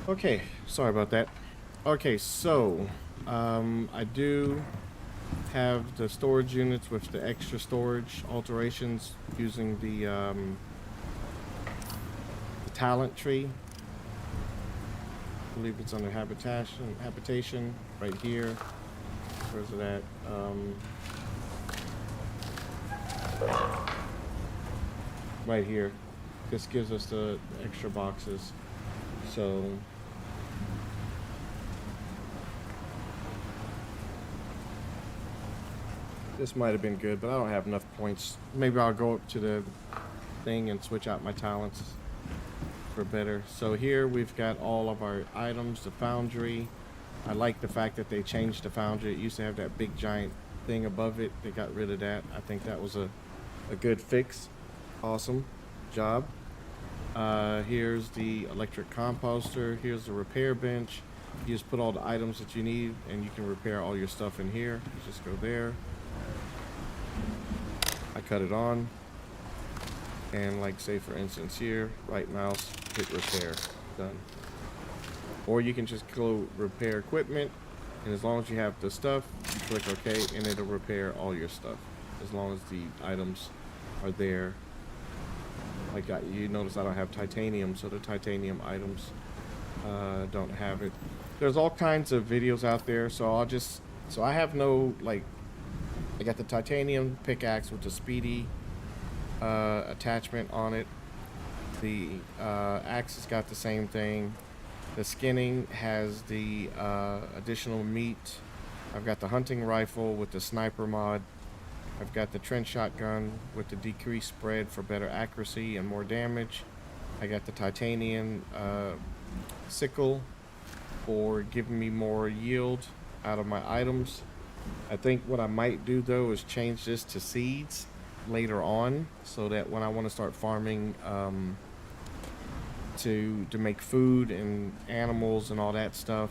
Okay, sorry about that. Okay, so I do have the storage units with the extra storage alterations using the talent tree. I believe it's under habitation right here. Where's it at? Right here. This gives us the extra boxes. So this might have been good, but I don't have enough points. Maybe I'll go up to the thing and switch out my talents for better. So here we've got all of our items, the foundry. I like the fact that they changed the foundry. It used to have that big giant thing above it. They got rid of that. I think that was a good fix. Awesome job. Here's the electric composter. Here's the repair bench. You just put all the items that you need and you can repair all your stuff in here. You just go there. I cut it on. And like say for instance here, right mouse, hit repair, done. Or you can just go repair equipment, and as long as you have the stuff, you click OK and it'll repair all your stuff. As long as the items are there. Like you notice I don't have titanium, so the titanium items don't have it. There's all kinds of videos out there, so I have no, like, I got the titanium pickaxe with the speedy attachment on it. The axe has got the same thing. The skinning has the additional meat. I've got the hunting rifle with the sniper mod. I've got the trench shotgun with the decreased spread for better accuracy and more damage. I got the titanium sickle for giving me more yield out of my items. I think what I might do though is change this to seeds later on, so that when I want to start farming to make food and animals and all that stuff,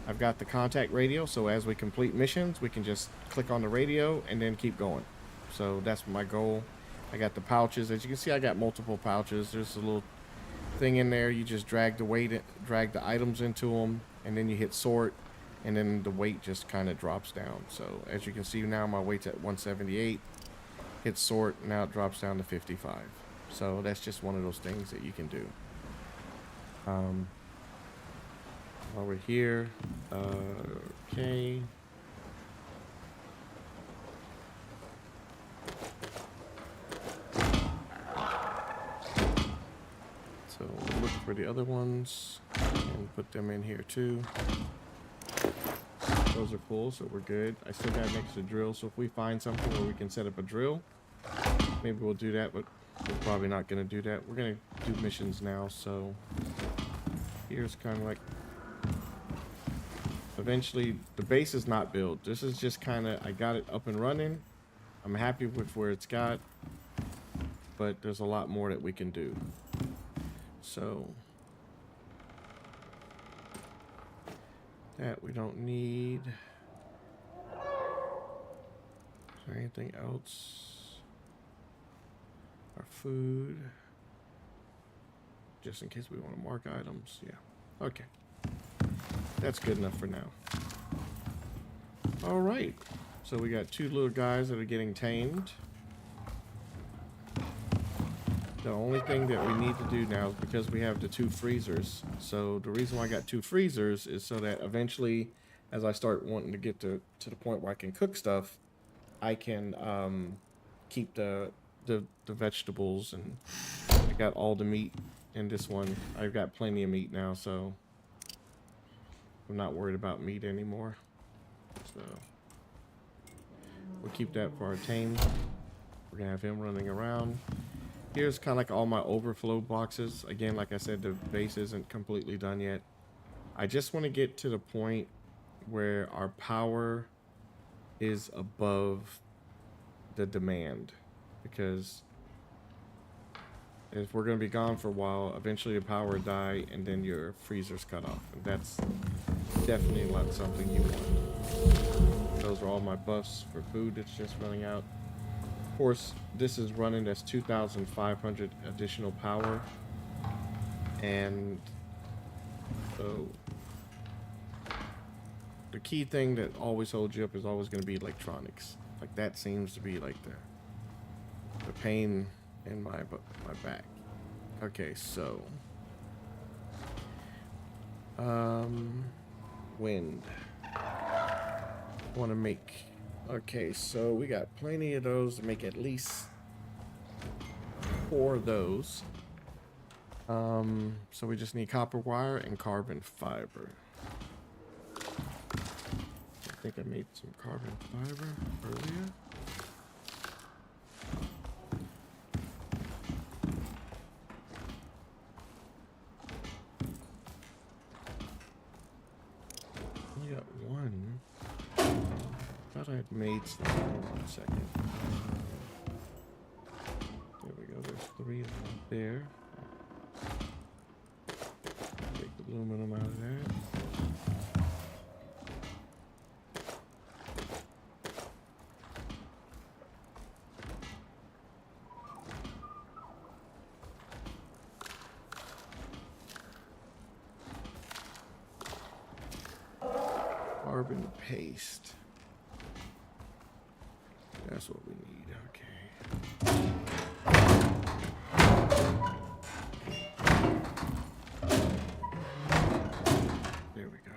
I've got the contact radio, so as we complete missions we can just click on the radio and then keep going. So that's my goal. I got the pouches. As you can see, I got multiple pouches. There's a little thing in there. You just drag the items into them, and then you hit sort, and then the weight just kind of drops down. So as you can see now, my weight's at 178. Hit sort, now it drops down to 55. So that's just one of those things that you can do. While we're here, okay. So look for the other ones and put them in here too. Those are full, so we're good. I still got an extra drill, so if we find something where we can set up a drill, maybe we'll do that, but we're probably not going to do that. We're going to do missions now, so here's kind of like, eventually the base is not built. This is just kind of, I got it up and running. I'm happy with where it's got, but there's a lot more that we can do. So that we don't need. Is there anything else? Our food, just in case we want to mark items. Yeah, okay, that's good enough for now. All right, so we got two little guys that are getting tamed. The only thing that we need to do now is because we have the two freezers. So the reason why I got two freezers is so that eventually, as I start wanting to get to the point where I can cook stuff, I can keep the vegetables, and I got all the meat in this one. I've got plenty of meat now, so I'm not worried about meat anymore. So we'll keep that for our tame. We're gonna have him running around. Here's kind of like all my overflow boxes. Again, like I said, the base isn't completely done yet. I just want to get to the point where our power is above the demand, because if we're going to be gone for a while, eventually the power will die and then your freezer's cut off, and that's definitely not something you want. Those are all my buffs for food that's just running out. Of course, this is running, that's 2,500 additional power, and So the key thing that always holds you up is always going to be electronics. Like that seems to be like the pain in my back. Okay, so wind. Want to make, okay, so we got plenty of those to make at least 4 of those. So we just need copper wire and carbon fiber. I think I made some carbon fiber earlier. You got 1. Thought I had made some. Hold on a second. There we go. There's 3 of them there. Take the aluminum out of that. Carbon paste. That's what we need. Okay. There we go.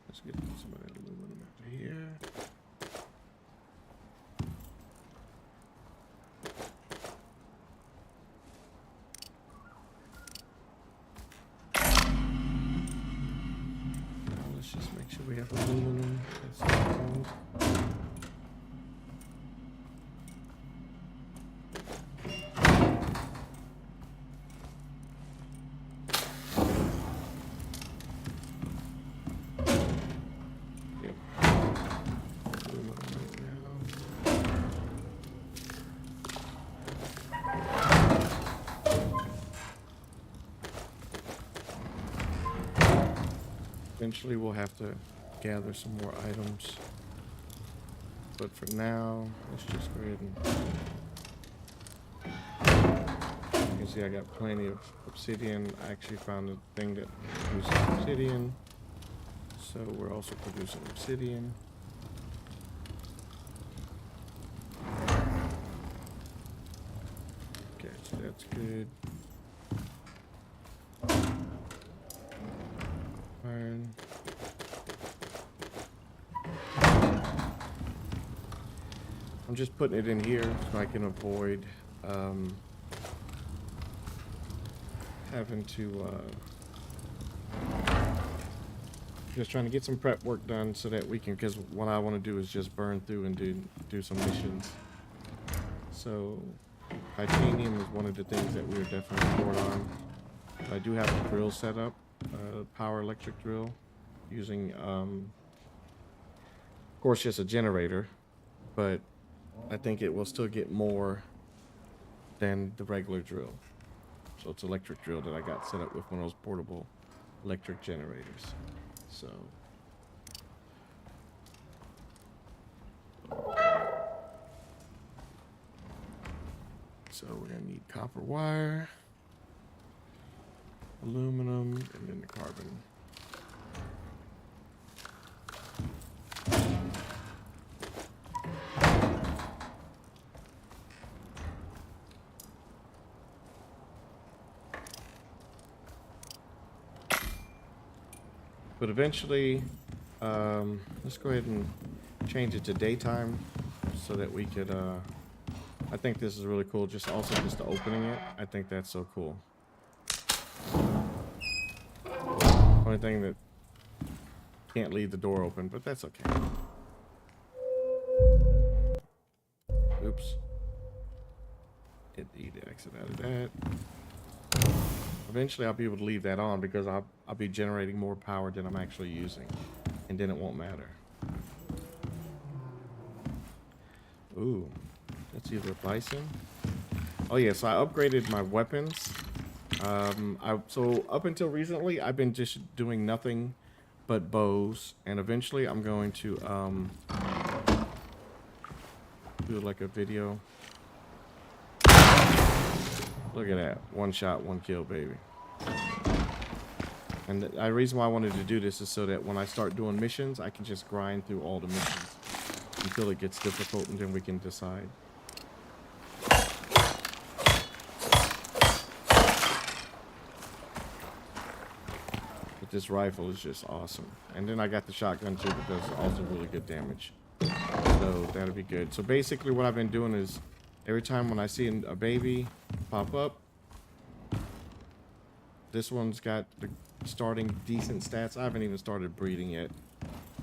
Let's get some of that aluminum out here. Just make sure we have aluminum. That's important. Yep. Aluminum right now. Eventually we'll have to gather some more items, but for now let's just go ahead and, you can see I got plenty of obsidian. I actually found a thing that uses obsidian, so we're also producing obsidian. Okay, so that's good. Iron. I'm just putting it in here so I can avoid having to just trying to get some prep work done so that we can, because what I want to do is just burn through and do some missions. So titanium is one of the things that we're definitely short on. I do have a drill set up. Power electric drill using of course just a generator, but I think it will still get more than the regular drill. So it's electric drill that I got set up with one of those portable electric generators. So we're gonna need copper wire, aluminum, and then the carbon. But eventually, let's go ahead and change it to daytime so that we could, I think this is really cool, just the opening it. I think that's so cool. Only thing that can't leave the door open, but that's okay. Oops. Get the exit out of that. Eventually I'll be able to leave that on because I'll be generating more power than I'm actually using, and then it won't matter. Ooh, that's either bison. Oh yeah, so I upgraded my weapons. So up until recently, I've been just doing nothing but bows, and eventually I'm going to do like a video Look at that. One shot, one kill, baby. And the reason why I wanted to do this is so that when I start doing missions, I can just grind through all the missions until it gets difficult, and then we can decide. But this rifle is just awesome. And then I got the shotgun too that does also really good damage. So that'll be good. So basically what I've been doing is every time when I see a baby pop up, this one's got the starting decent stats. I haven't even started breeding yet,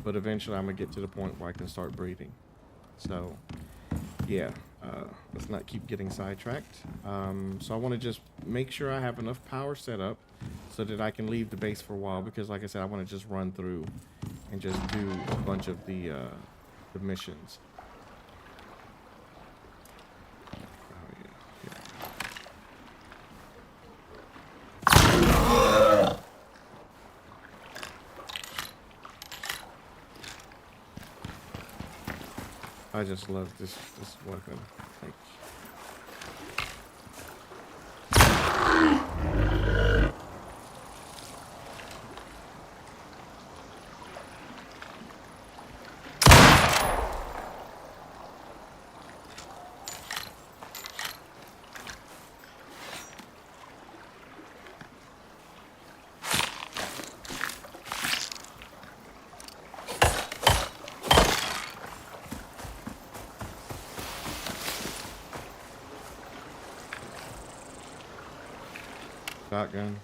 but eventually I'm gonna get to the point where I can start breeding. So yeah, let's not keep getting sidetracked. So I want to just make sure I have enough power set up so that I can leave the base for a while, because like I said, I want to just run through and just do a bunch of the missions. I just love this weapon. Like, shotgun.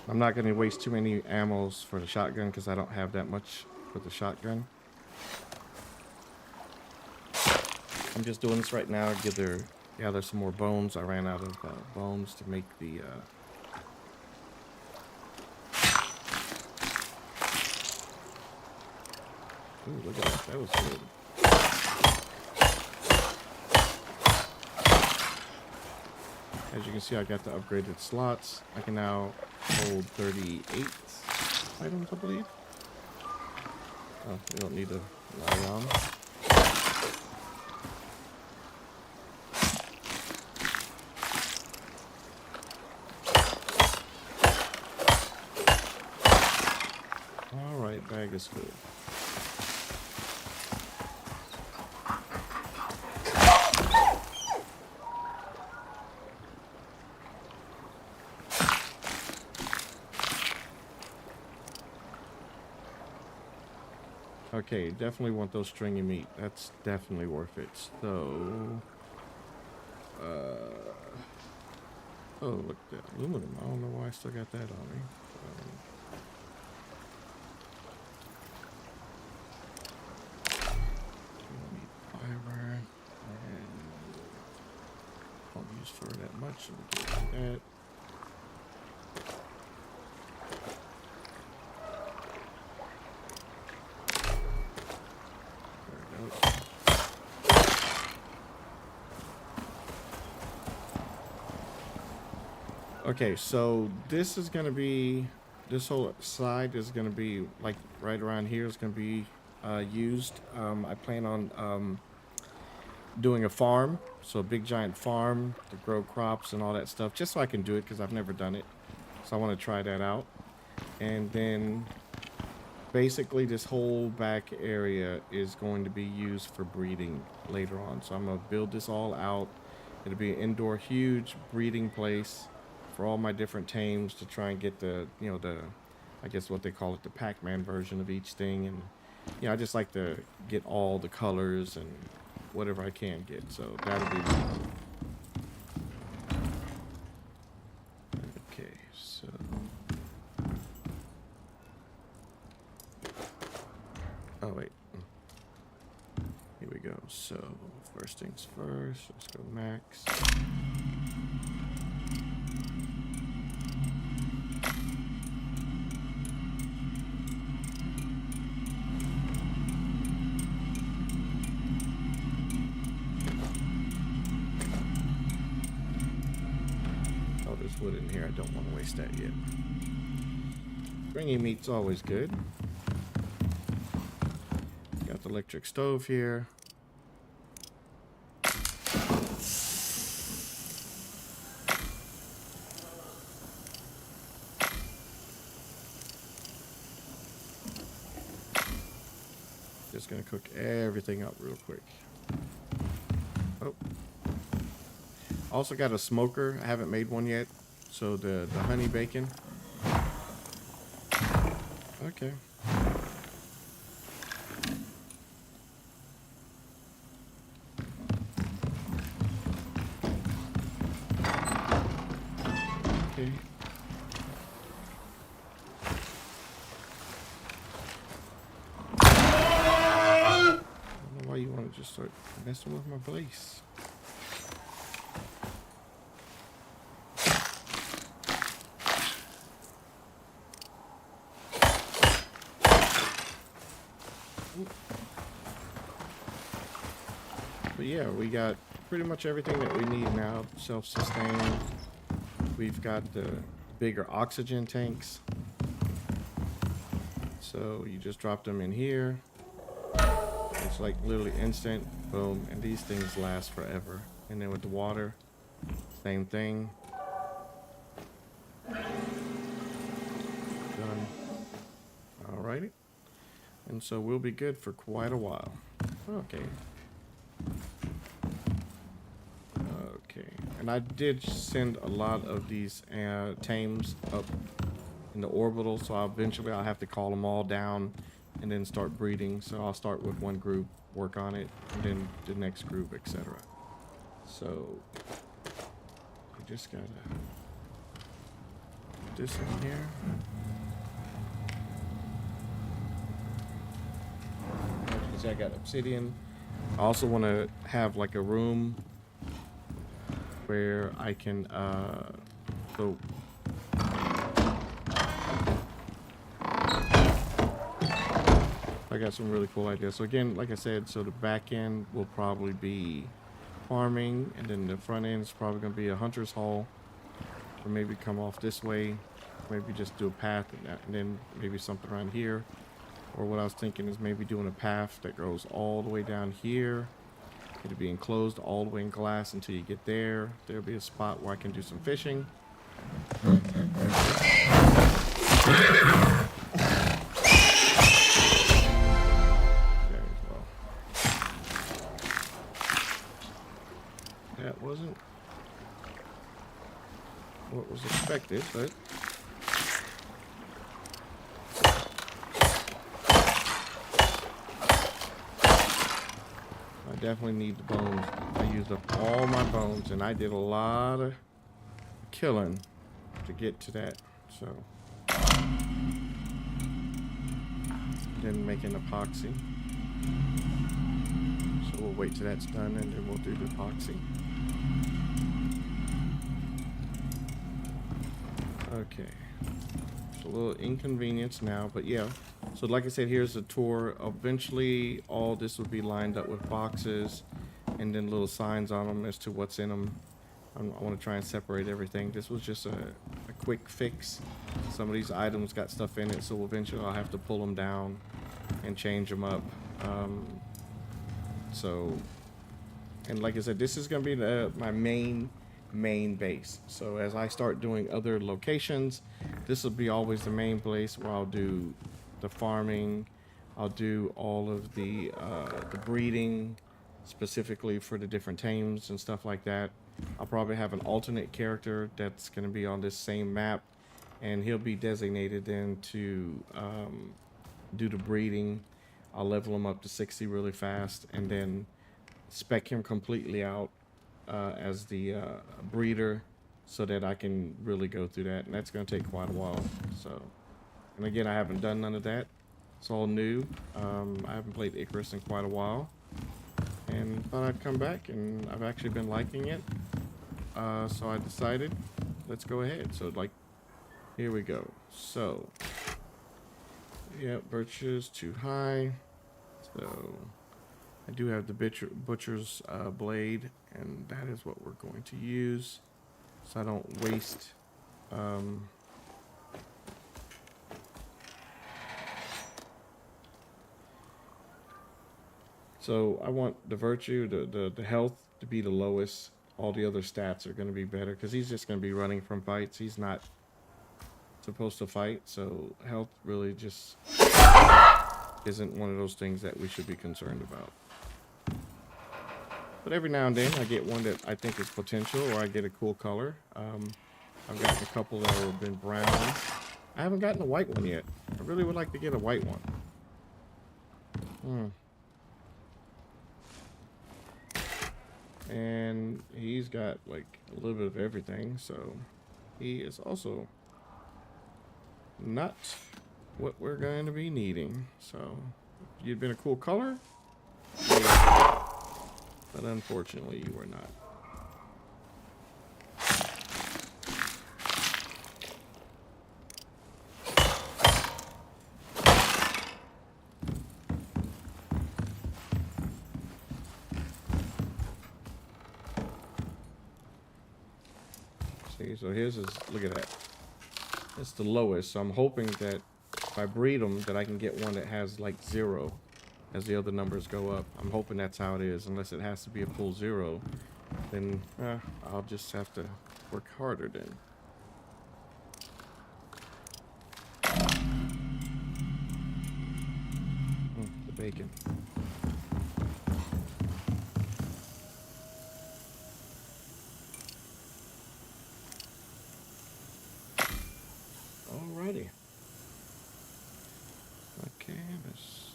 I'm not going to waste too many ammos for the shotgun because I don't have that much for the shotgun. I'm just doing this right now to gather some more bones. I ran out of bones to make the ooh, look at that. That was good. As you can see, I got the upgraded slots. I can now hold 38 items, I believe. Oh, we don't need to lie on. All right, bag is full. Okay, definitely want those stringy meat. That's definitely worth it. So, oh, look at that aluminum. I don't know why I still got that on me. Fiber, and don't use for that much. So we'll do that. Okay, so this is going to be, this whole side is going to be, like, right around here is going to be used. I plan on doing a farm, so a big giant farm to grow crops and all that stuff, just so I can do it because I've never done it. So I want to try that out. And then basically this whole back area is going to be used for breeding later on. So I'm going to build this all out. It'll be an indoor huge breeding place for all my different tames to try and get the, you know, the, I guess what they call it, the Pac-Man version of each thing. And, you know, I just like to get all the colors and whatever I can get. So that'll be okay. So oh wait, here we go. So first things first, let's go max. Wood in here. I don't want to waste that yet. Stringy meat's always good. Got the electric stove here. Just gonna cook everything up real quick. Oh. Also got a smoker. I haven't made one yet. So the honey bacon. Okay. Okay. I don't know why you want to just start messing with my place. But yeah, we got pretty much everything that we need now. Self-sustained. We've got the bigger oxygen tanks. So you just drop them in here. It's like literally instant, boom, and these things last forever. And then with the water, same thing. Done. Alrighty. And so we'll be good for quite a while. Okay. Okay. And I did send a lot of these tames up in the orbital, so eventually I'll have to call them all down and then start breeding. So I'll start with one group, work on it, and then the next group, etc. So we just gotta put this in here. As you can see, I got obsidian. I also want to have like a room where I can so I got some really cool ideas. So again, like I said, so the back end will probably be farming, and then the front end is probably going to be a hunter's hall, or maybe come off this way, maybe just do a path and then maybe something around here. Or what I was thinking is maybe doing a path that goes all the way down here. It'll be enclosed all the way in glass until you get there. There'll be a spot where I can do some fishing. That wasn't what was expected, but I definitely need the bones. I used up all my bones, and I did a lot of killing to get to that. So then make an epoxy. So we'll wait till that's done, and then we'll do the epoxy. Okay, it's a little inconvenience now, but yeah. So like I said, here's a tour. Eventually, all this will be lined up with boxes and then little signs on them as to what's in them. I want to try and separate everything. This was just a quick fix. Some of these items got stuff in it, so eventually I'll have to pull them down and change them up. So, and like I said, this is going to be my main base. So as I start doing other locations, this will be always the main place where I'll do the farming. I'll do all of the breeding, specifically for the different tames and stuff like that. I'll probably have an alternate character that's going to be on this same map, and he'll be designated then to do the breeding. I'll level him up to 60 really fast, and then spec him completely out as the breeder, so that I can really go through that, and that's going to take quite a while. So, and again, I haven't done none of that. It's all new. I haven't played Icarus in quite a while, and thought I'd come back, and I've actually been liking it. So I decided, let's go ahead. So like, here we go. So, yeah, birches too high. So I do have the butcher's blade, and that is what we're going to use, so I don't waste So I want the virtue, the health to be the lowest. All the other stats are going to be better because he's just going to be running from fights. He's not supposed to fight, so health really just isn't one of those things that we should be concerned about. But every now and then I get one that I think is potential, or I get a cool color. I've gotten a couple that have been brown. I haven't gotten a white one yet. I really would like to get a white one. And he's got like a little bit of everything, so he is also not what we're going to be needing. So if you'd been a cool color, yeah. But unfortunately you were not. See, so his is, look at that. It's the lowest, so I'm hoping that if I breed them, that I can get one that has like 0 as the other numbers go up. I'm hoping that's how it is, unless it has to be a full 0. Then I'll just have to work harder then. The bacon. Alrighty. Okay, let's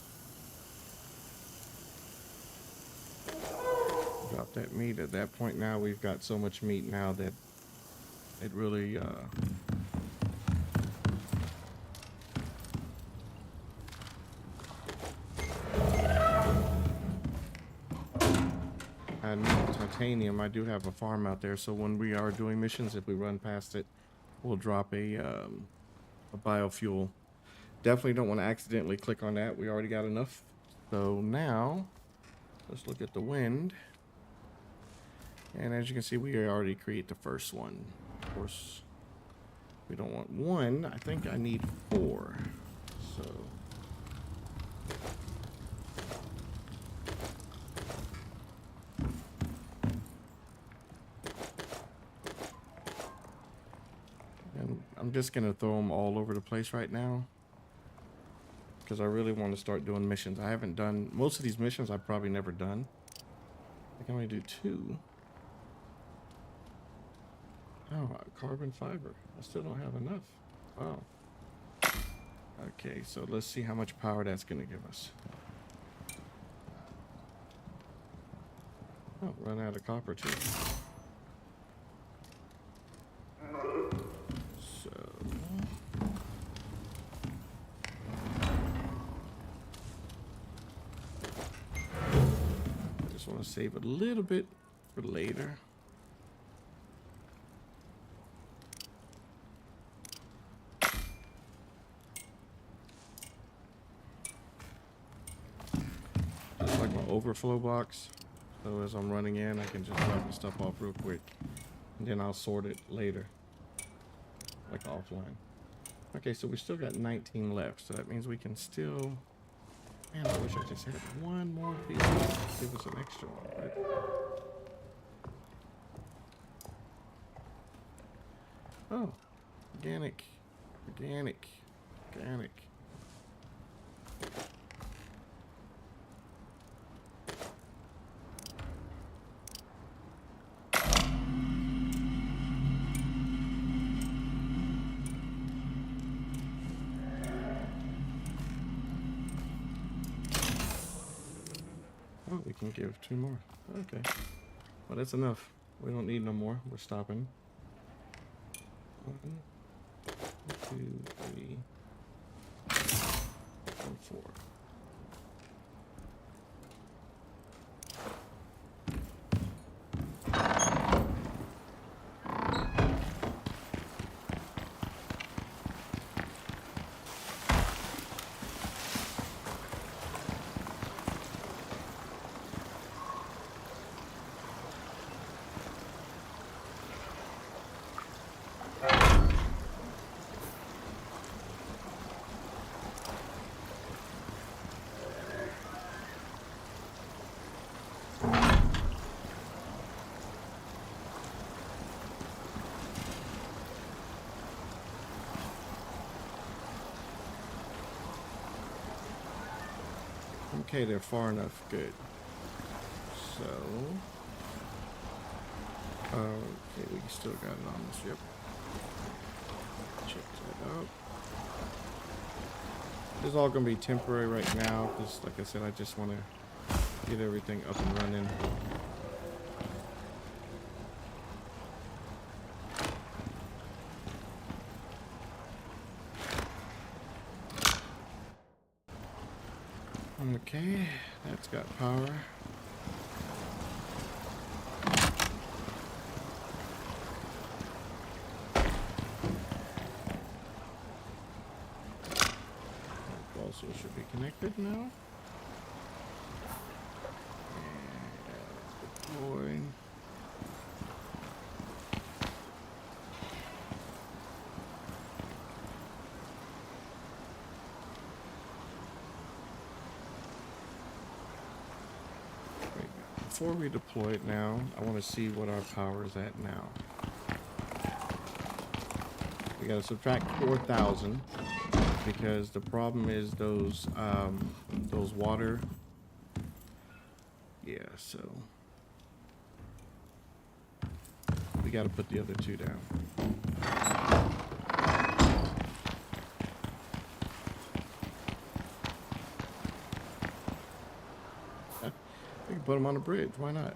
drop that meat. At that point now, we've got so much meat now that it really and titanium. I do have a farm out there, so when we are doing missions, if we run past it, we'll drop a biofuel. Definitely don't want to accidentally click on that. We already got enough. So now let's look at the wind. And as you can see, we already create the first one. Of course, we don't want 1. I think I need 4. So and I'm just gonna throw them all over the place right now, because I really want to start doing missions. I haven't done most of these missions. I've probably never done. I can only do 2. Oh, carbon fiber. I still don't have enough. Wow. Okay, so let's see how much power that's going to give us. Oh, run out of copper too. So I just want to save a little bit for later. Overflow box, so as I'm running in, I can just drop the stuff off real quick, and then I'll sort it later, like offline. Okay, so we still got 19 left, so that means we can still. Man, I wish I just had one more piece to give us an extra one. But... oh, organic. Oh, we can give 2 more. Okay. Well, that's enough. We don't need no more. We're stopping. 1, 2, 3, and 4. Okay, they're far enough. Good. So, okay, we still got it on the ship. Check that out. This is all going to be temporary right now because, like I said, I just want to get everything up and running. Okay, that's got power. Also should be connected now. And deploy. Before we deploy it now, I want to see what our power is at now. We got to subtract 4,000 because the problem is those water. Yeah, so we got to put the other two down. We can put them on the bridge. Why not?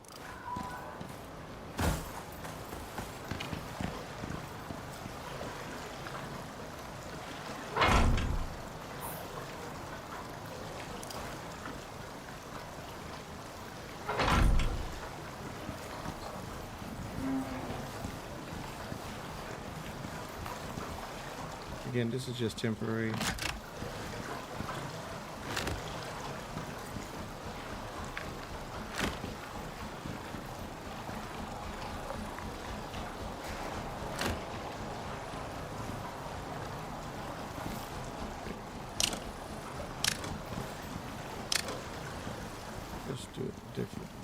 Again, this is just temporary. Let's do it differently.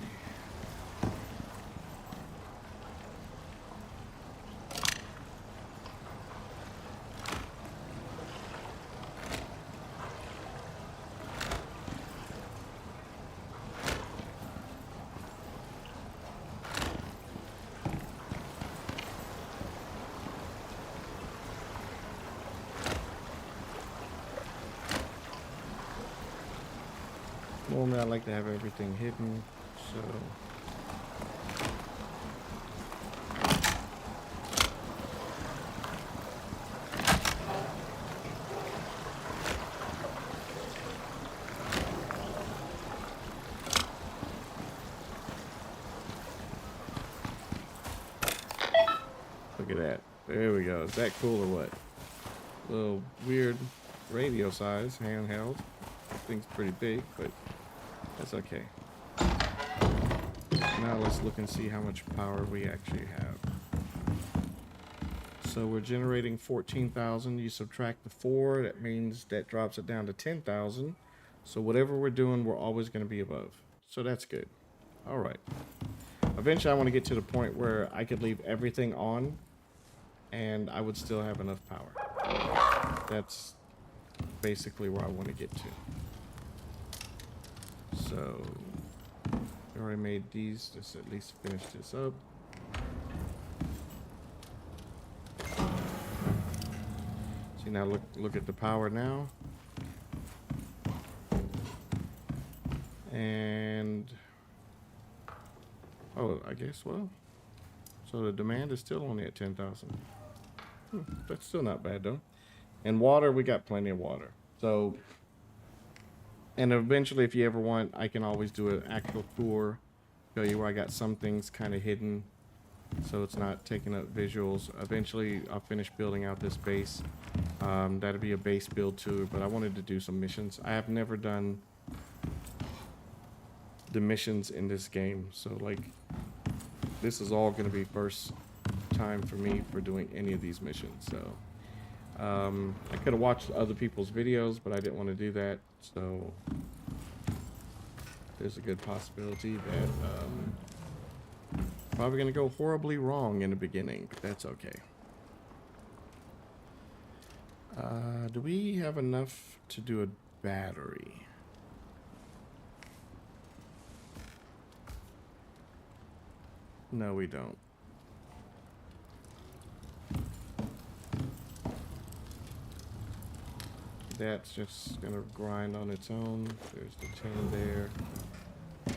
Normally I like to have everything hidden, so look at that. There we go. Is that cool or what? Little weird radio size, handheld. Thing's pretty big, but that's okay. Now let's look and see how much power we actually have. So we're generating 14,000. You subtract the 4, that means that drops it down to 10,000. So whatever we're doing, we're always going to be above. So that's good. All right. Eventually, I want to get to the point where I could leave everything on and I would still have enough power. That's basically where I want to get to. So, we already made these. Let's at least finish this up. See, now look at the power now. And, oh, I guess, well, so the demand is still only at 10,000. That's still not bad, though. And water, we got plenty of water. So, and eventually, if you ever want, I can always do an actual tour, show you where I got some things kind of hidden, so it's not taking up visuals. Eventually, I'll finish building out this base. That'll be a base build tour, but I wanted to do some missions. I have never done the missions in this game, so like, this is all going to be first time for me for doing any of these missions. So, I could have watched other people's videos, but I didn't want to do that. So there's a good possibility that probably going to go horribly wrong in the beginning, but that's okay. Do we have enough to do a battery? No, we don't. That's just gonna grind on its own. There's the tin there. I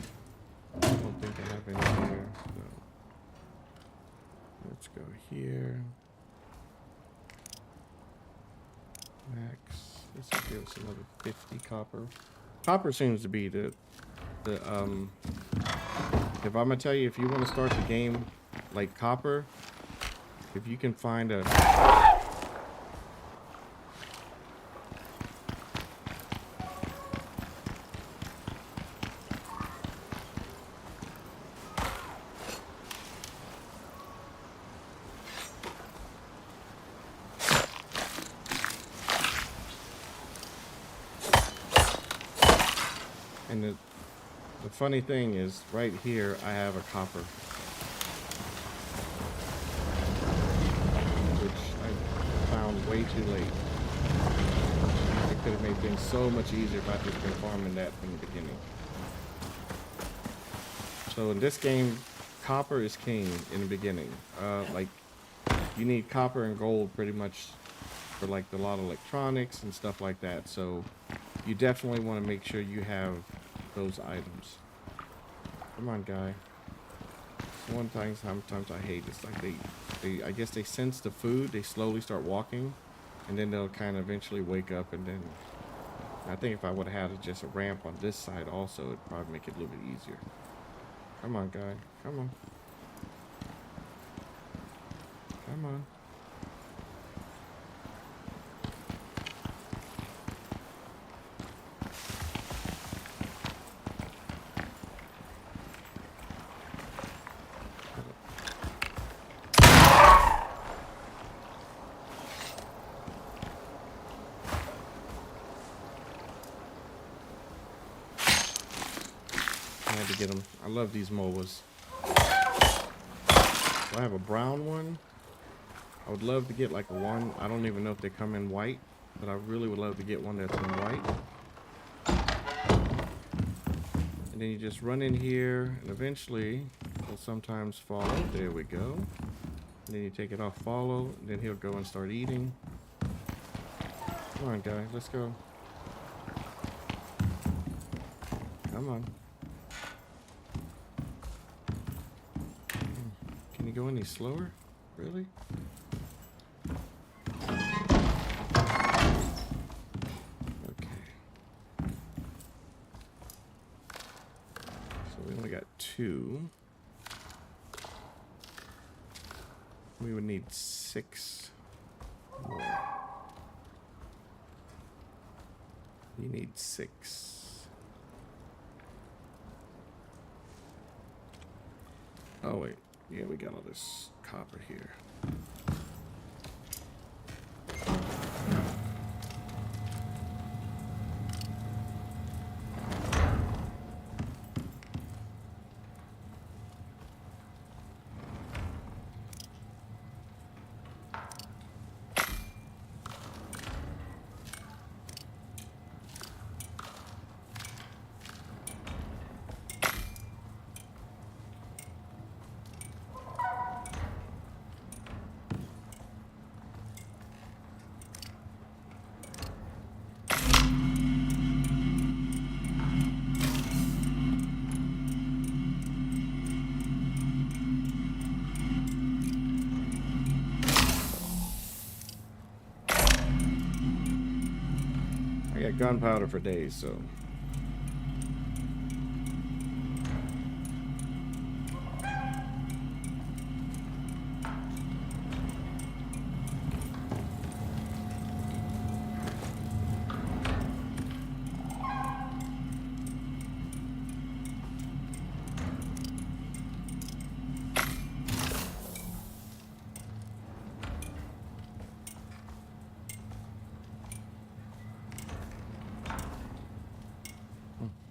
don't think I have any here. So let's go here. Max. This will give us another 50 copper. Copper seems to be the if I'm gonna tell you, if you want to start the game like copper, if you can find a and the funny thing is, right here, I have a copper, which I found way too late. It could have made things so much easier if I just been farming that from the beginning. So in this game, copper is king in the beginning. Like, you need copper and gold pretty much for like a lot of electronics and stuff like that. So you definitely want to make sure you have those items. Come on, guy. One thing sometimes I hate is like they I guess they sense the food, they slowly start walking, and then they'll kind of eventually wake up. And then I think if I would have had just a ramp on this side also, it'd probably make it a little bit easier. Come on, guy. Come on. Come on. I had to get them. I love these MOBAs. I have a brown one. I would love to get like a one. I don't even know if they come in white, but I really would love to get one that's in white. And then you just run in here, and eventually he'll sometimes follow. There we go. And then you take it off follow, and then he'll go and start eating. Come on, guy. Let's go. Come on. Can you go any slower? Really? Okay. So we only got 2. We would need 6 more. You need 6. Oh wait. Yeah, we got all this copper here. I got gunpowder for days, so.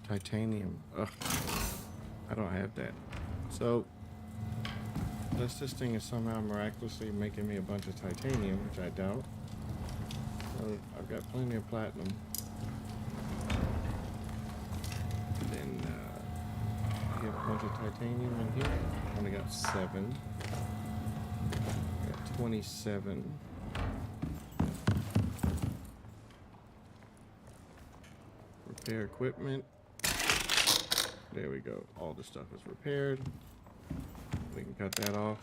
Titanium. Ugh. I don't have that. So, unless this thing is somehow miraculously making me a bunch of titanium, which I doubt. So, I've got plenty of platinum. And then, bunch of titanium in here. Only got 7. Got 27. Repair equipment. There we go. All the stuff is repaired. We can cut that off.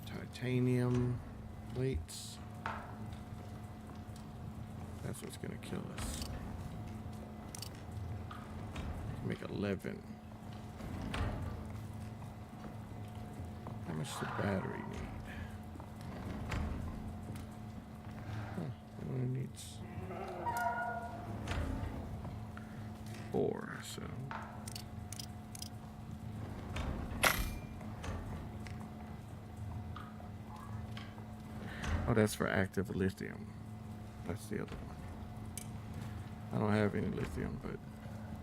Titanium plates. That's what's gonna kill us. Make 11. How much does the battery need? It only needs 4, so. Oh, that's for active lithium. That's the other one. I don't have any lithium, but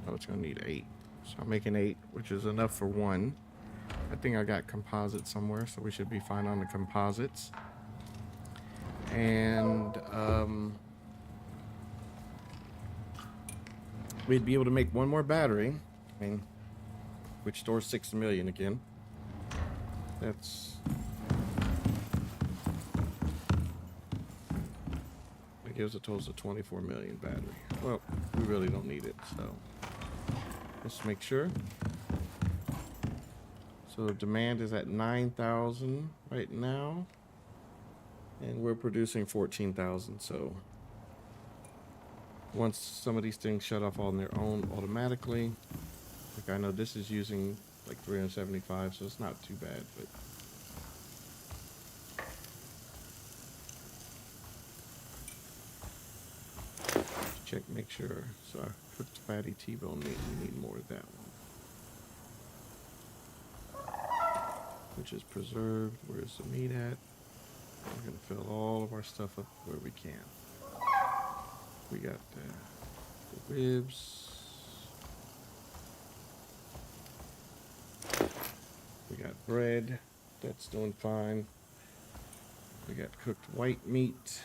oh, it's gonna need 8. So I'm making 8, which is enough for 1. I think I got composites somewhere, so we should be fine on the composites. And we'd be able to make 1 more battery, which stores 6 million again. That gives a total of 24 million battery. Well, we really don't need it, so let's make sure. So demand is at 9,000 right now, and we're producing 14,000. So once some of these things shut off on their own automatically, like I know this is using like 375, so it's not too bad, but check, make sure. So our cooked fatty T-bone meat, we need more of that one, which is preserved. Where's the meat at? We're gonna fill all of our stuff up where we can. We got the ribs. We got bread. That's doing fine. We got cooked white meat.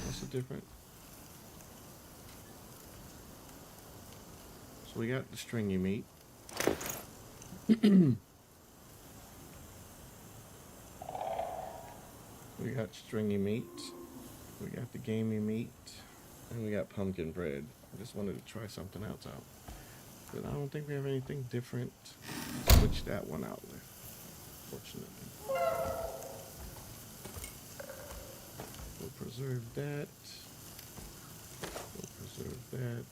What's the difference? So we got the stringy meat. We got stringy meat. We got the gamey meat. And we got pumpkin bread. I just wanted to try something else out. But I don't think we have anything different to switch that one out with, fortunately. We'll preserve that. We'll preserve that.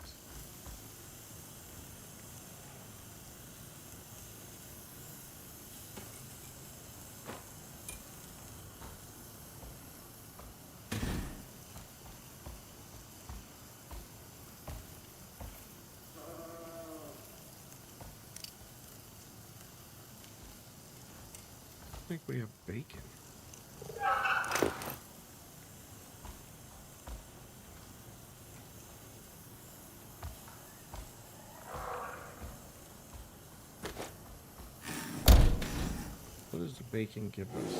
I think we have bacon. What does the bacon give us?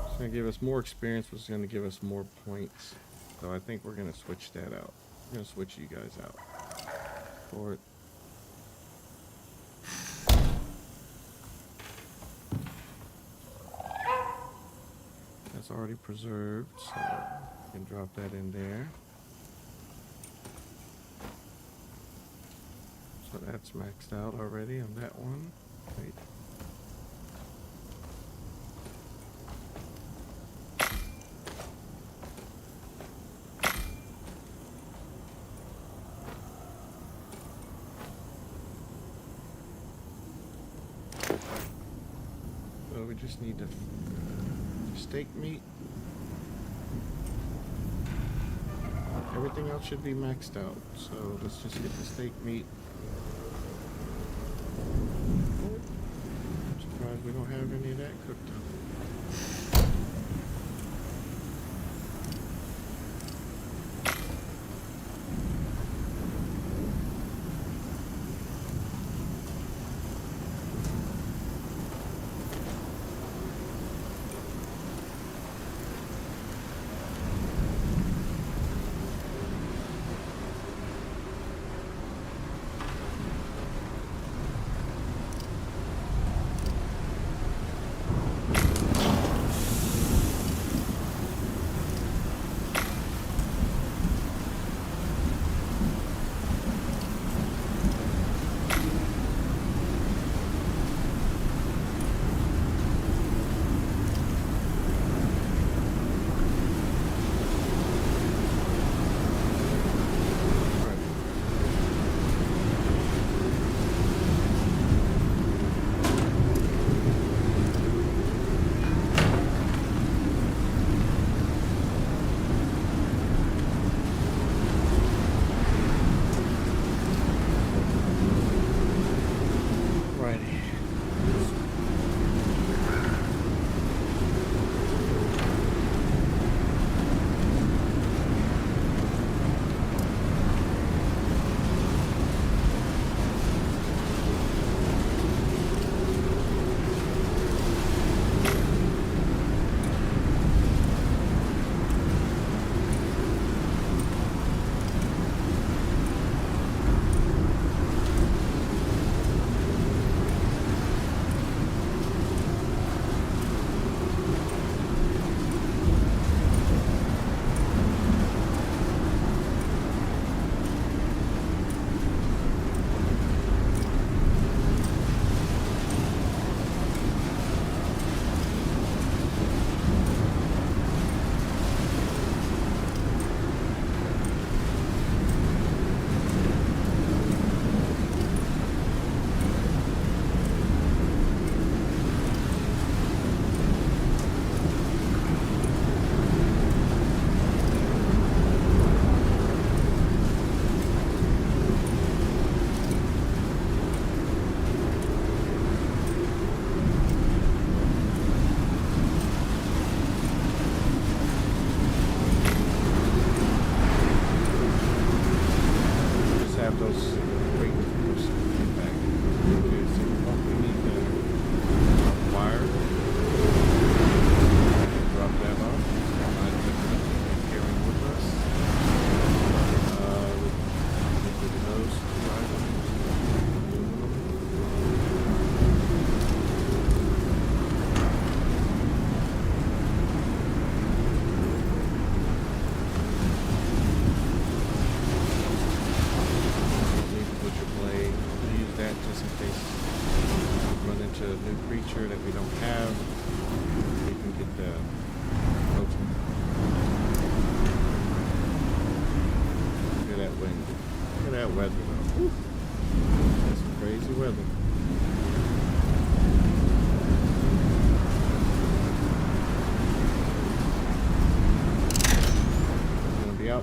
It's going to give us more experience, which is going to give us more points. So I think we're going to switch that out. I'm going to switch you guys out for it. That's already preserved, so you can drop that in there. So that's maxed out already on that one. Wait. So we just need to steak meat. Everything else should be maxed out. So let's just get the steak meat. I'm surprised we don't have any of that cooked up.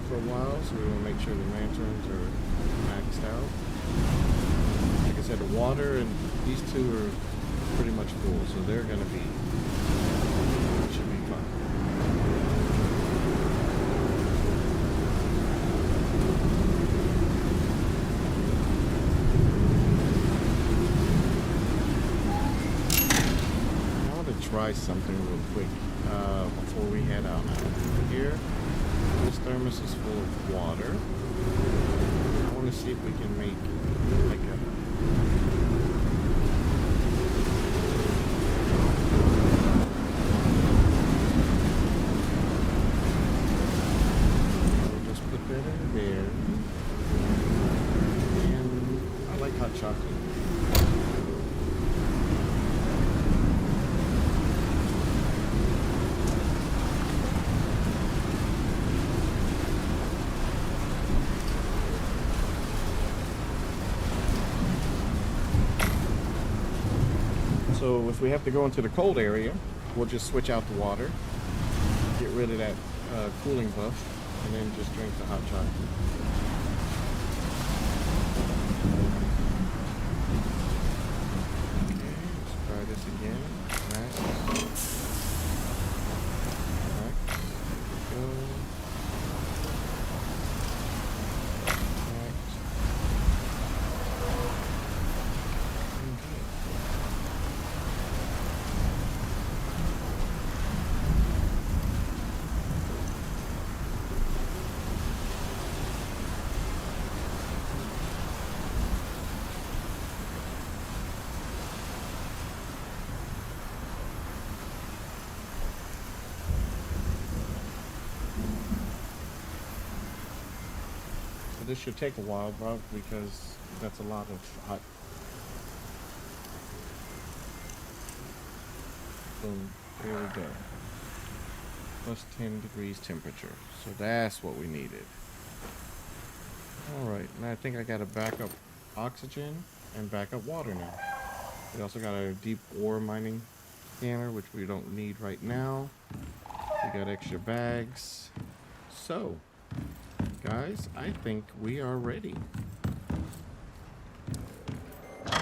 for a while, so we want to make sure the lanterns are maxed out. Like I said, the water and these two are pretty much full, so they're going to be, should be fine. I want to try something real quick before we head out now. Here, this thermos is full of water. I want to see if we can make like a there. And I like hot chocolate. So if we have to go into the cold area, we'll just switch out the water, get rid of that cooling buff, and then just drink the hot chocolate. Okay, let's try this again. Max. Max. Go. Max. Okay. This should take a while, bro, because that's a lot of hot. Boom. There we go. Plus 10 degrees temperature. So that's what we needed. Alright, now I think I got a backup oxygen and backup water now. We also got a deep ore mining scanner, which we don't need right now. We got extra bags. So, guys, I think we are ready.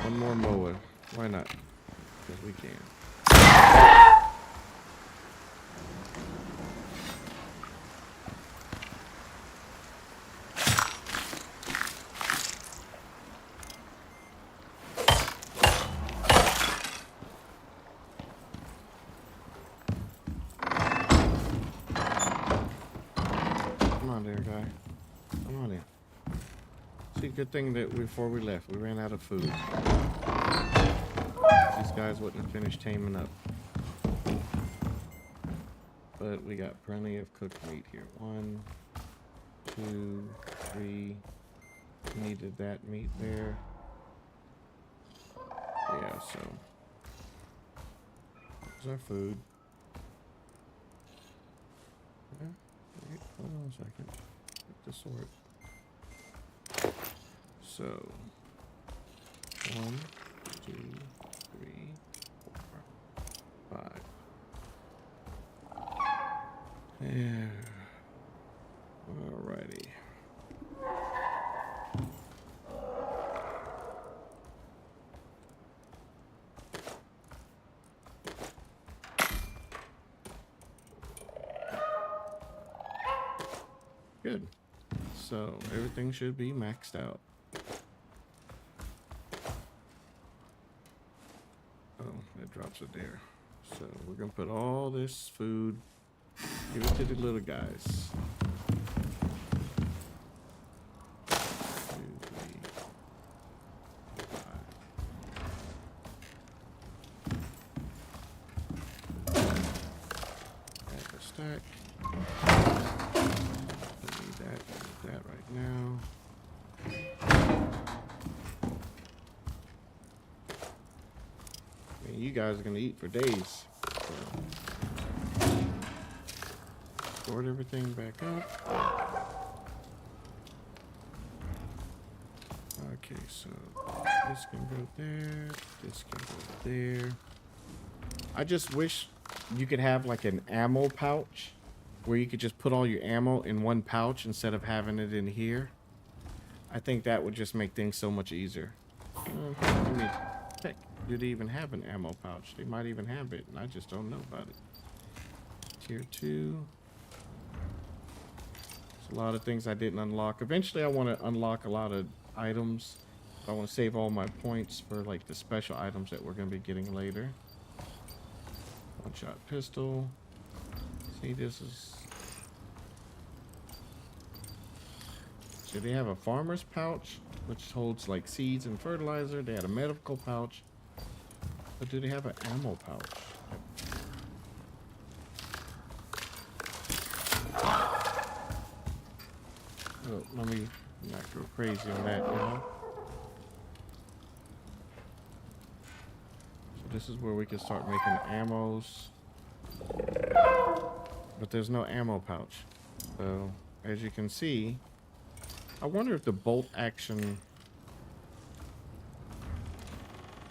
One more mower. Why not? Because we can. Come on there, guy. Come on in. See, good thing that before we left, we ran out of food. These guys wouldn't finish taming up. But we got plenty of cooked meat here. 1, 2, 3. Needed that meat there. Yeah, so. There's our food. Yeah, wait, hold on a second. Get the sort. So, 1, 2, 3, 4, 5. Yeah. Alrighty. Good. So everything should be maxed out. Oh, that drops it there. So we're gonna put all this food, give it to the little guys. 2, 3, 5. Add the stack. That right now. I mean, you guys are gonna eat for days. So. Sort everything back up. Okay, so this can go there. This can go there. I just wish you could have like an ammo pouch where you could just put all your ammo in one pouch instead of having it in here. I think that would just make things so much easier. Let me check. Do they even have an ammo pouch? They might even have it, and I just don't know about it. Tier 2. There's a lot of things I didn't unlock. Eventually, I want to unlock a lot of items. I want to save all my points for like the special items that we're going to be getting later. One-shot pistol. See, this is... So they have a farmer's pouch, which holds like seeds and fertilizer. They had a medical pouch. But do they have an ammo pouch? Oh, let me not go crazy on that, you know? So this is where we can start making ammos. But there's no ammo pouch. So, as you can see, I wonder if the bolt action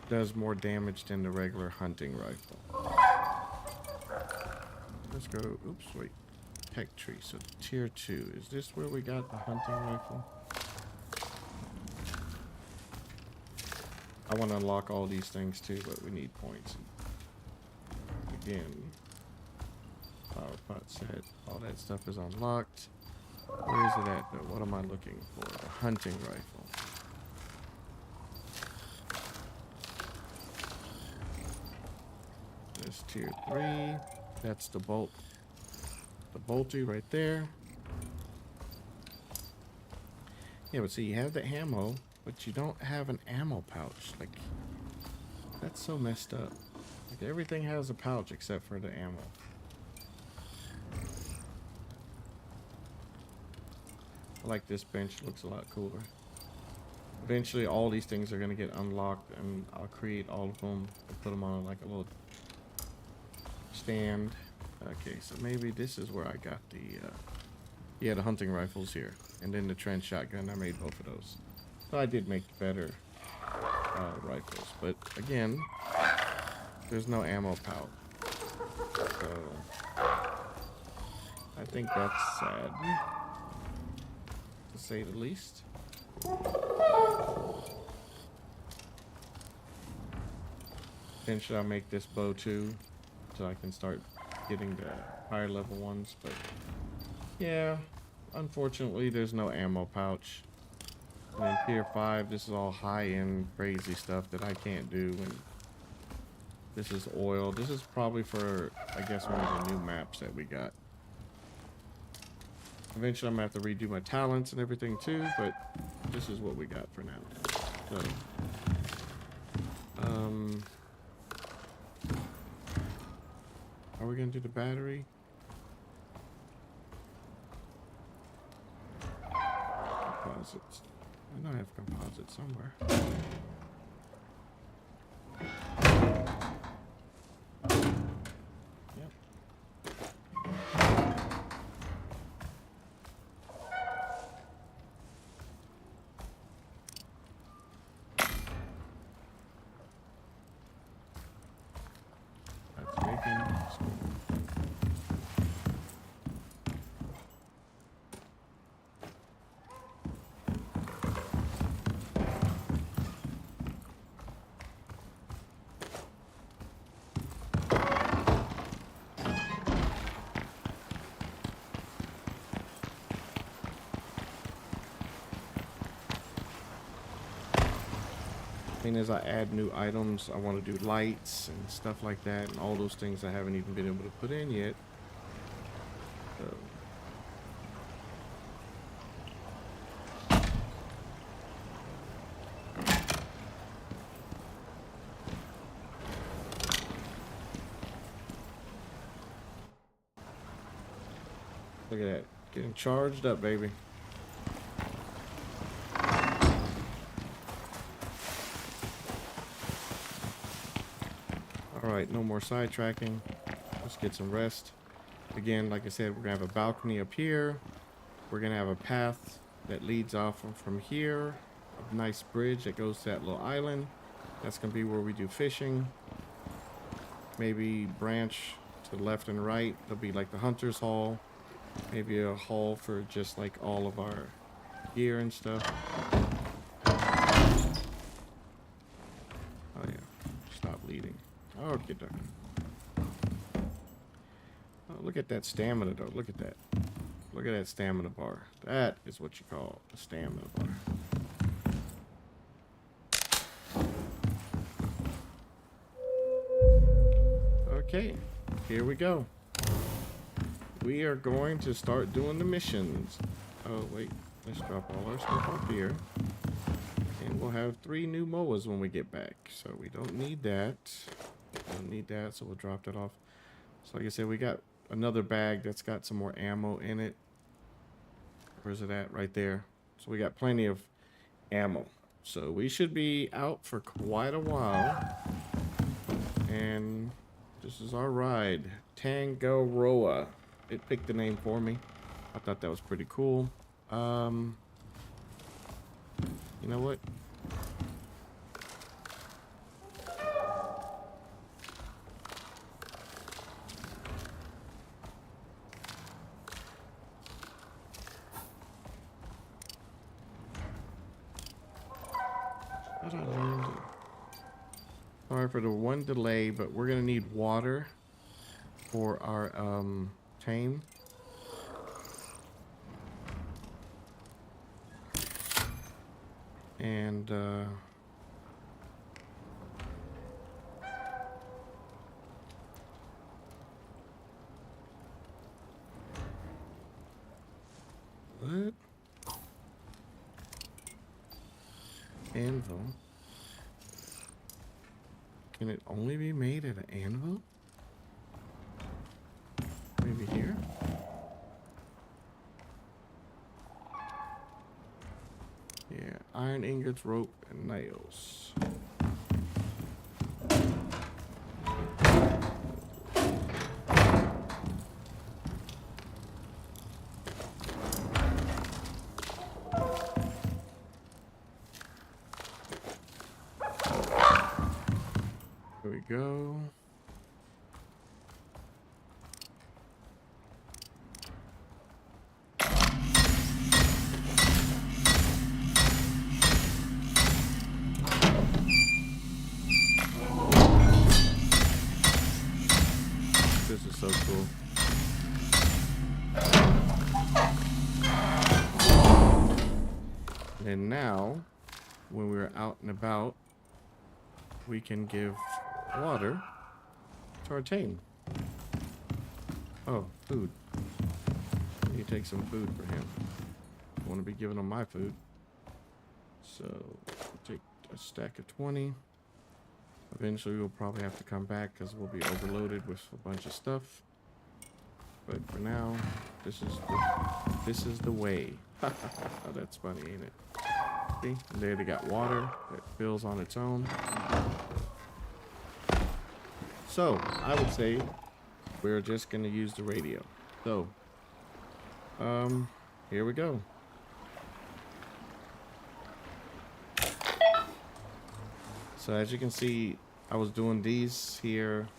does more damage than the regular hunting rifle. Let's go. Oops, wait. Tech tree. So tier 2. Is this where we got the hunting rifle? I want to unlock all these things too, but we need points. Again, power pot set. All that stuff is unlocked. Where is it at though? What am I looking for? The hunting rifle. This tier 3. That's the bolt. The bolty right there. Yeah, but see, you have the ammo, but you don't have an ammo pouch. Like, that's so messed up. Like, everything has a pouch except for the ammo. I like this bench. Looks a lot cooler. Eventually, all these things are going to get unlocked, and I'll create all of them and put them on like a little stand. Okay, so maybe this is where I got the yeah, the hunting rifles here, and then the trench shotgun. I made both of those, so I did make better rifles, but again, there's no ammo pouch, so I think that's sad, to say the least. Then should I make this bow too, so I can start getting the higher level ones? But yeah, unfortunately there's no ammo pouch. And in tier 5, this is all high-end crazy stuff that I can't do. And this is oil. This is probably for, I guess, one of the new maps that we got. Eventually I'm gonna have to redo my talents and everything too, but this is what we got for now. So are we gonna do the battery? Composites. I know I have composites somewhere. Yep. That's making. As I add new items, I want to do lights and stuff like that, and all those things I haven't even been able to put in yet. Look at that, getting charged up, baby. Alright, no more sidetracking. Let's get some rest. Again, like I said, we're going to have a balcony up here. We're going to have a path that leads off from here. A nice bridge that goes to that little island. That's going to be where we do fishing. Maybe branch to the left and right. There'll be like the hunter's hall. Maybe a haul for just like all of our gear and stuff. Oh yeah, stop bleeding. Okay, duck. Oh, look at that stamina though. Look at that. Look at that stamina bar. That is what you call a stamina bar. Okay, here we go. We are going to start doing the missions. Oh wait, let's drop all our stuff up here. And we'll have 3 new MOAs when we get back. So we don't need that. Don't need that, so we'll drop that off. So like I said, we got another bag that's got some more ammo in it. Where's it at? Right there. So we got plenty of ammo. So we should be out for quite a while. And this is our ride. Tangaroa. It picked the name for me. I thought that was pretty cool. You know what? Sorry for the one delay, but we're gonna need water for our tame. And what? Anvil. Can it only be made at an anvil? Maybe here? Yeah, iron ingots, rope, and nails. There we go. This is so cool. And now, when we're out and about, we can give water to our tame. Oh, food. You take some food for him. I want to be giving him my food. So, take a stack of 20. Eventually, we'll probably have to come back because we'll be overloaded with a bunch of stuff. But for now, this is the way. Oh, that's funny, ain't it? See, there they got water that fills on its own. So, I would say we're just going to use the radio. So, here we go. So, as you can see, I was doing these here.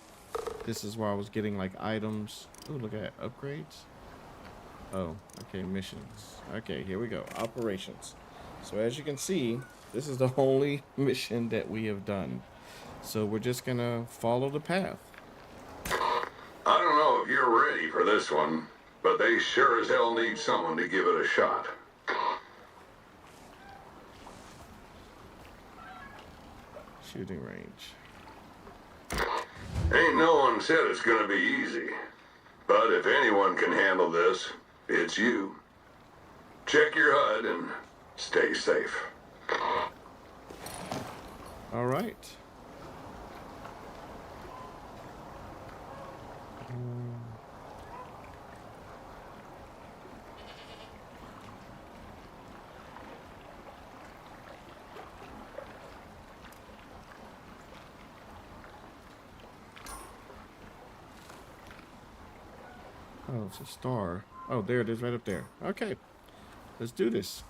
This is where I was getting like items. Oh, look at that. Upgrades. Oh, okay, missions. Okay, here we go. Operations. So, as you can see, this is the only mission that we have done. So we're just gonna follow the path. I don't know if you're ready for this one, but they sure as hell need someone to give it a shot. Shooting range. Ain't no one said it's gonna be easy, but if anyone can handle this, it's you. Check your HUD and stay safe. All right. Oh, it's a star. Oh, there it is right up there. Okay. Let's do this.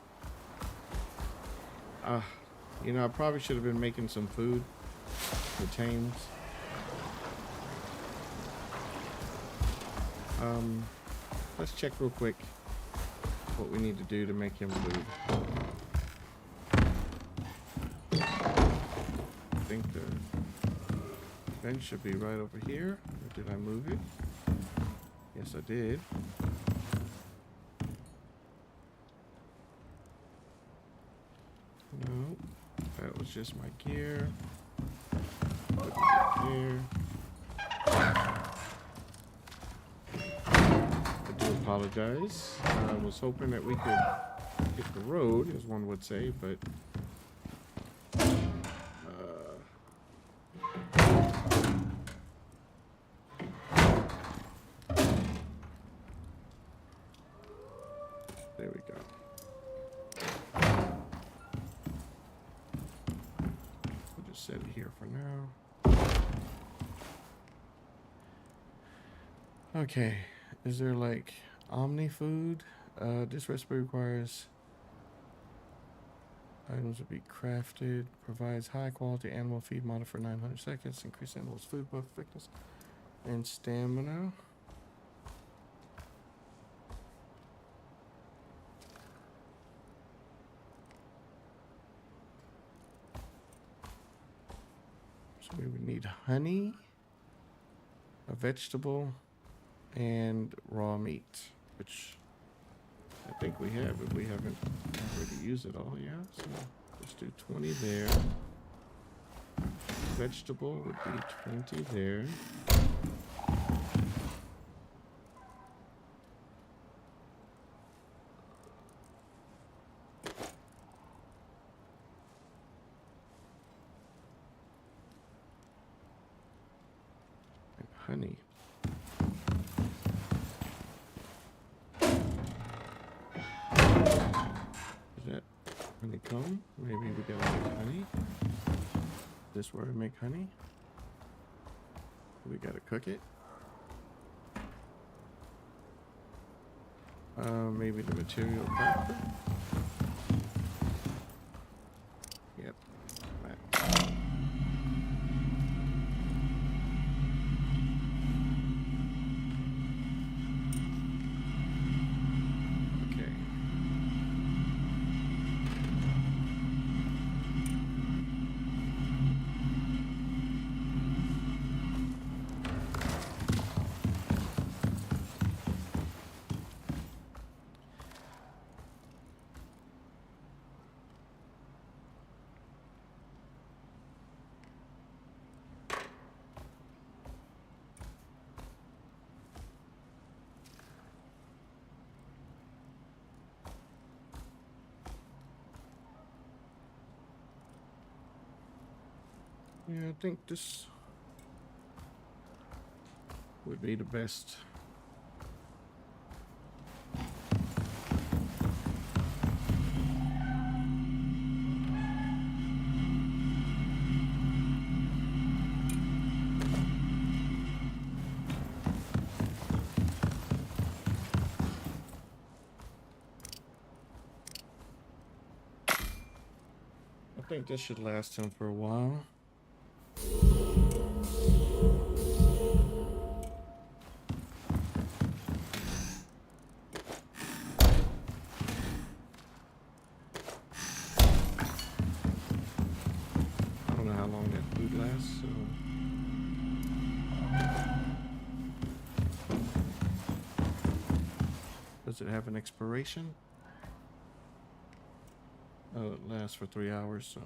You know, I probably should have been making some food for tames. let's check real quick what we need to do to make him move. I think the bench should be right over here. Or did I move it? Yes, I did. No, that was just my gear. Put it here. I do apologize. I was hoping that we could hit the road, as one would say, but there we go. We'll just set it here for now. Okay, is there like Omni food? This recipe requires items to be crafted, provides high quality animal feed modded for 900 seconds, increase animals' food buff thickness and stamina. So we would need honey, a vegetable, and raw meat, which I think we have, but we haven't already used it all. Yeah, so let's do 20 there. Vegetable would be 20 there. And honey. Honeycomb. Maybe we gotta make honey. This where we make honey. We gotta cook it. Maybe the material crafter. Yep. That. Yeah, I think this would be the best. I think this should last him for a while. I don't know how long that food lasts, so does it have an expiration? Oh, it lasts for 3 hours, so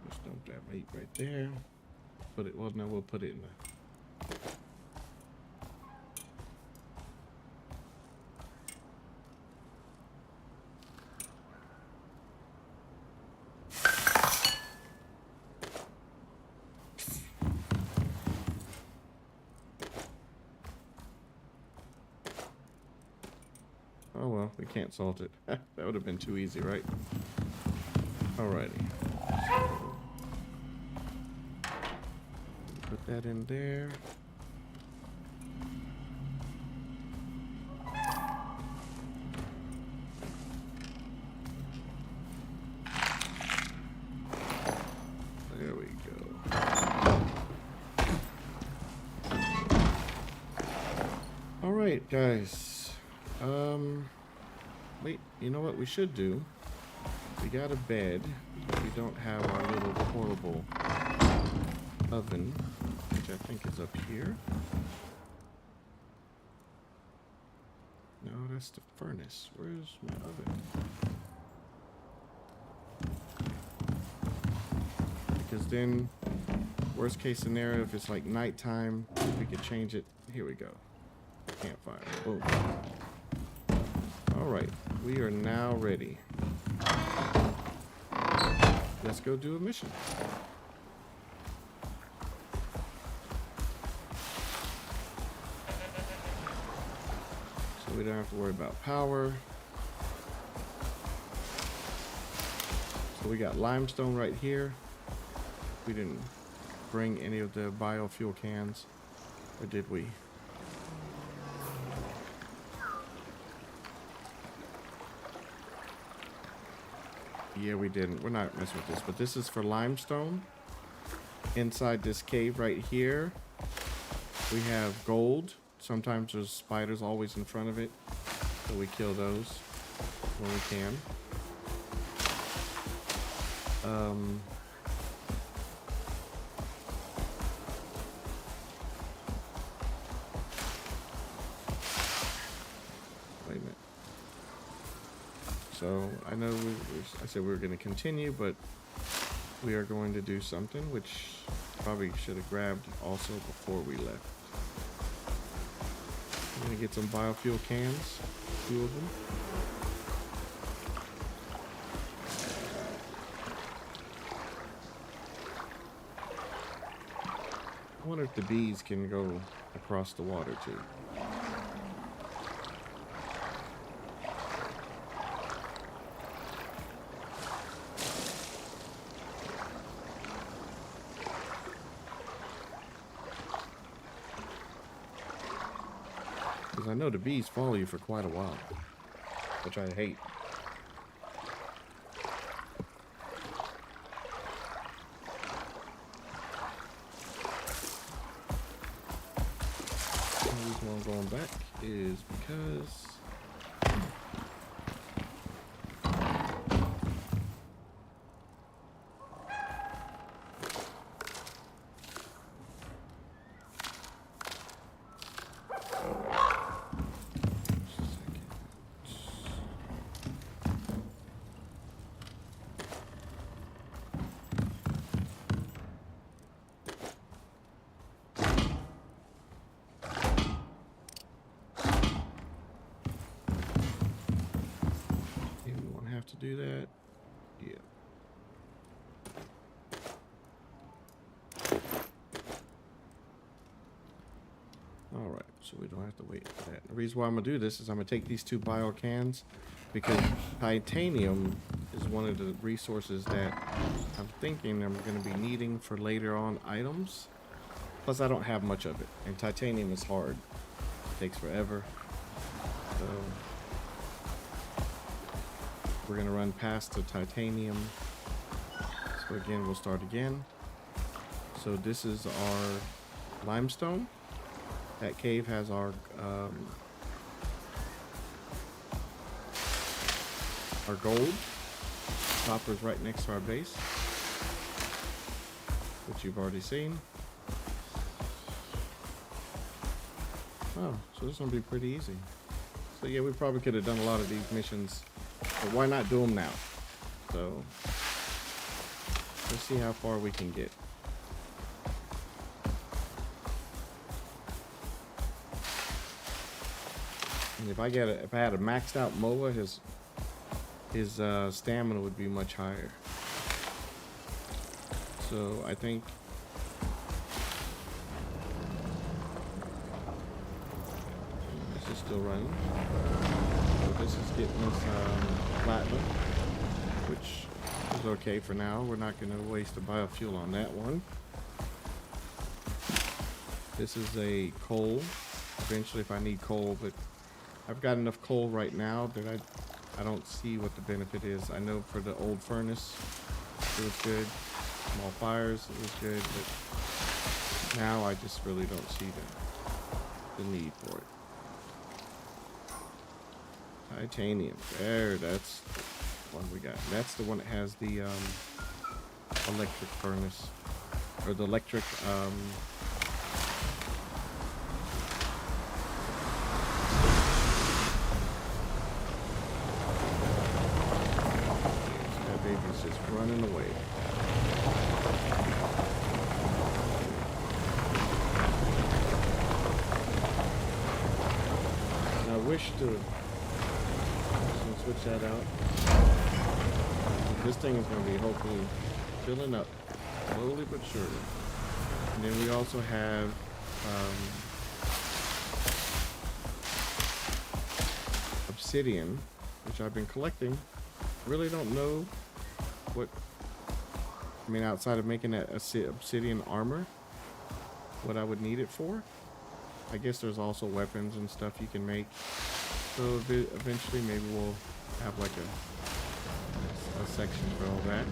just dump that meat right there. Put it, well, no, we'll put it in the oh well, we can't salt it. That would have been too easy, right? Alrighty. Put that in there. There we go. Alright, guys. Wait, you know what we should do? We got a bed, but we don't have our little portable oven, which I think is up here. No, that's the furnace. Where's my oven? Because then, worst case scenario, if it's like nighttime, we could change it. Here we go. Campfire. Boom. Alright, we are now ready. Let's go do a mission. So we don't have to worry about power. So we got limestone right here. We didn't bring any of the biofuel cans, or did we? Yeah, we didn't. We're not messing with this, but this is for limestone. Inside this cave right here, we have gold. Sometimes there's spiders always in front of it, so we kill those when we can. Wait a minute. So I know I said we were going to continue, but we are going to do something which probably should have grabbed also before we left. I'm going to get some biofuel cans, 2 of them. I wonder if the bees can go across the water too. Because I know the bees follow you for quite a while, which I hate. The reason why I'm going back is because to do that. Yeah. Alright, so we don't have to wait for that. The reason why I'm going to do this is I'm going to take these 2 bio cans because titanium is one of the resources that I'm thinking I'm going to be needing for later on items. Plus I don't have much of it, and titanium is hard. It takes forever. So we're going to run past the titanium. So again, we'll start again. So this is our limestone. That cave has our gold. Copper's right next to our base, which you've already seen. Oh, so this is going to be pretty easy. So yeah, we probably could have done a lot of these missions, but why not do them now? So let's see how far we can get. And if I had a maxed out MOA, his stamina would be much higher. So I think this is still running. So this is getting us platinum, which is okay for now. We're not going to waste the biofuel on that one. This is a coal. Eventually, if I need coal, but I've got enough coal right now that I don't see what the benefit is. I know for the old furnace, it was good. Small fires, it was good, but now I just really don't see the need for it. Titanium. There, that's the one we got. That's the one that has the electric furnace. Or the electric that baby's just running away. I wish to switch that out. This thing is going to be hopefully filling up slowly but surely. And then we also have obsidian, which I've been collecting. Really don't know what, I mean, outside of making that obsidian armor, what I would need it for. I guess there's also weapons and stuff you can make. So eventually maybe we'll have like a section for all that.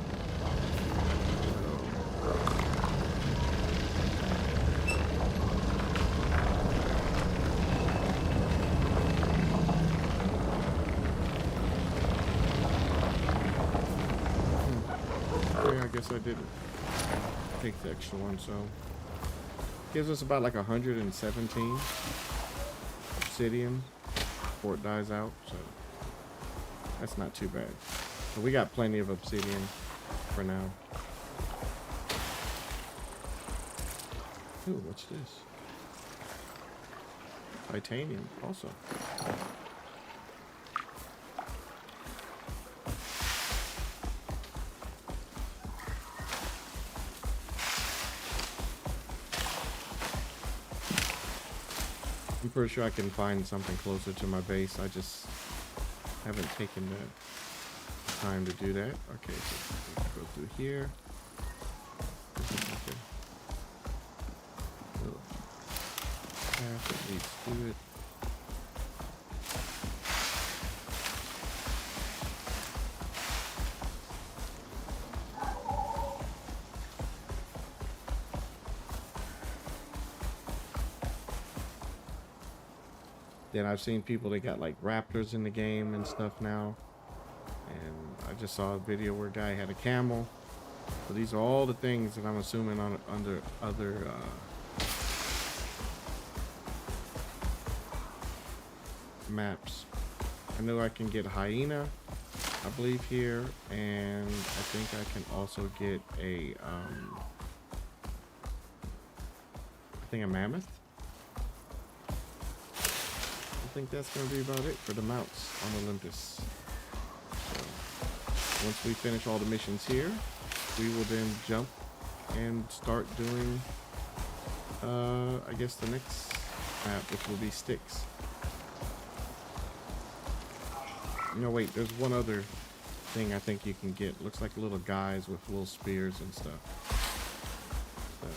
Yeah, I guess I didn't take the extra one, so gives us about like 117 obsidian before it dies out, so that's not too bad. So we got plenty of obsidian for now. Ooh, what's this? Titanium, also. I'm pretty sure I can find something closer to my base. I just haven't taken the time to do that. Okay, so let's go through here. Okay. Little path that leads to it. Then I've seen people that got like raptors in the game and stuff now. And I just saw a video where a guy had a camel. So these are all the things that I'm assuming on under other maps. I know I can get hyena, I believe here, and I think I can also get a I think a mammoth. I think that's going to be about it for the mounts on Olympus. So once we finish all the missions here, we will then jump and start doing I guess the next map, which will be Styx. No, wait, there's one other thing I think you can get. Looks like little guys with little spears and stuff. So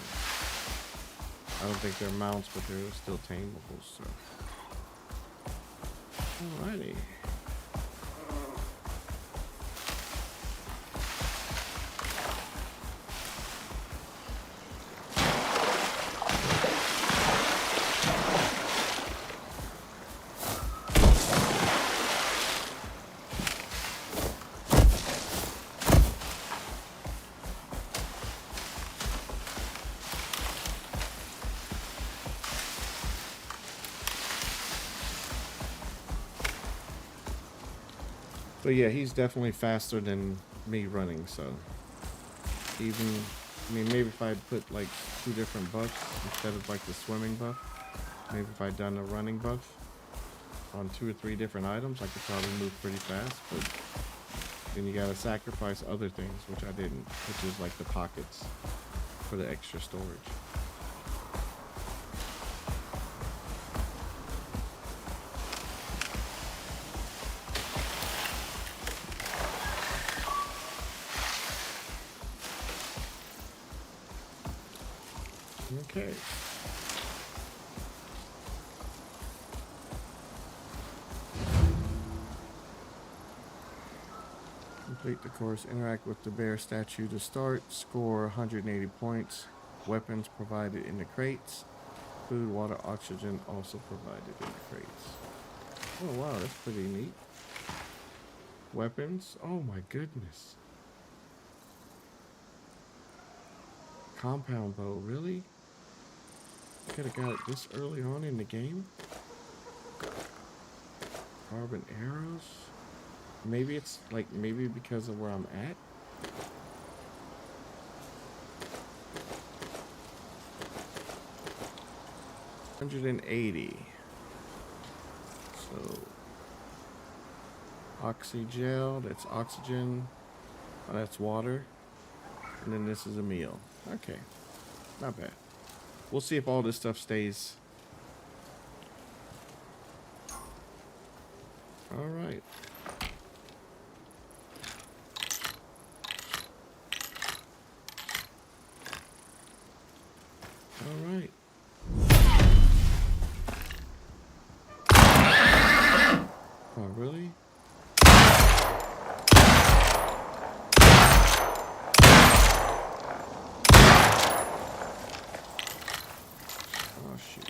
I don't think they're mounts, but they're still tameable, so. Alrighty. But yeah, he's definitely faster than me running, so even, I mean, maybe if I'd put like 2 different buffs instead of like the swimming buff, maybe if I'd done a running buff on 2 or 3 different items, I could probably move pretty fast, but then you gotta sacrifice other things, which I didn't, which is like the pockets for the extra storage. Okay. Complete the course. Interact with the bear statue to start. Score 180 points. Weapons provided in the crates. Food, water, oxygen also provided in the crates. Oh wow, that's pretty neat. weapons. Oh my goodness. Compound bow, really? Could have got it this early on in the game. Carbon arrows. Maybe it's like, maybe because of where I'm at. $180. So oxygel, that's oxygen. Oh, that's water. And then this is a meal. Okay. Not bad. We'll see if all this stuff stays. All right. All right. Oh, really? Oh, shoot.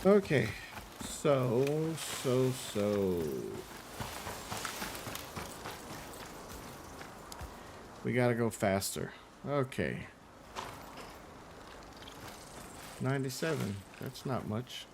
Okay, so. We gotta go faster. Okay. 97, that's not much.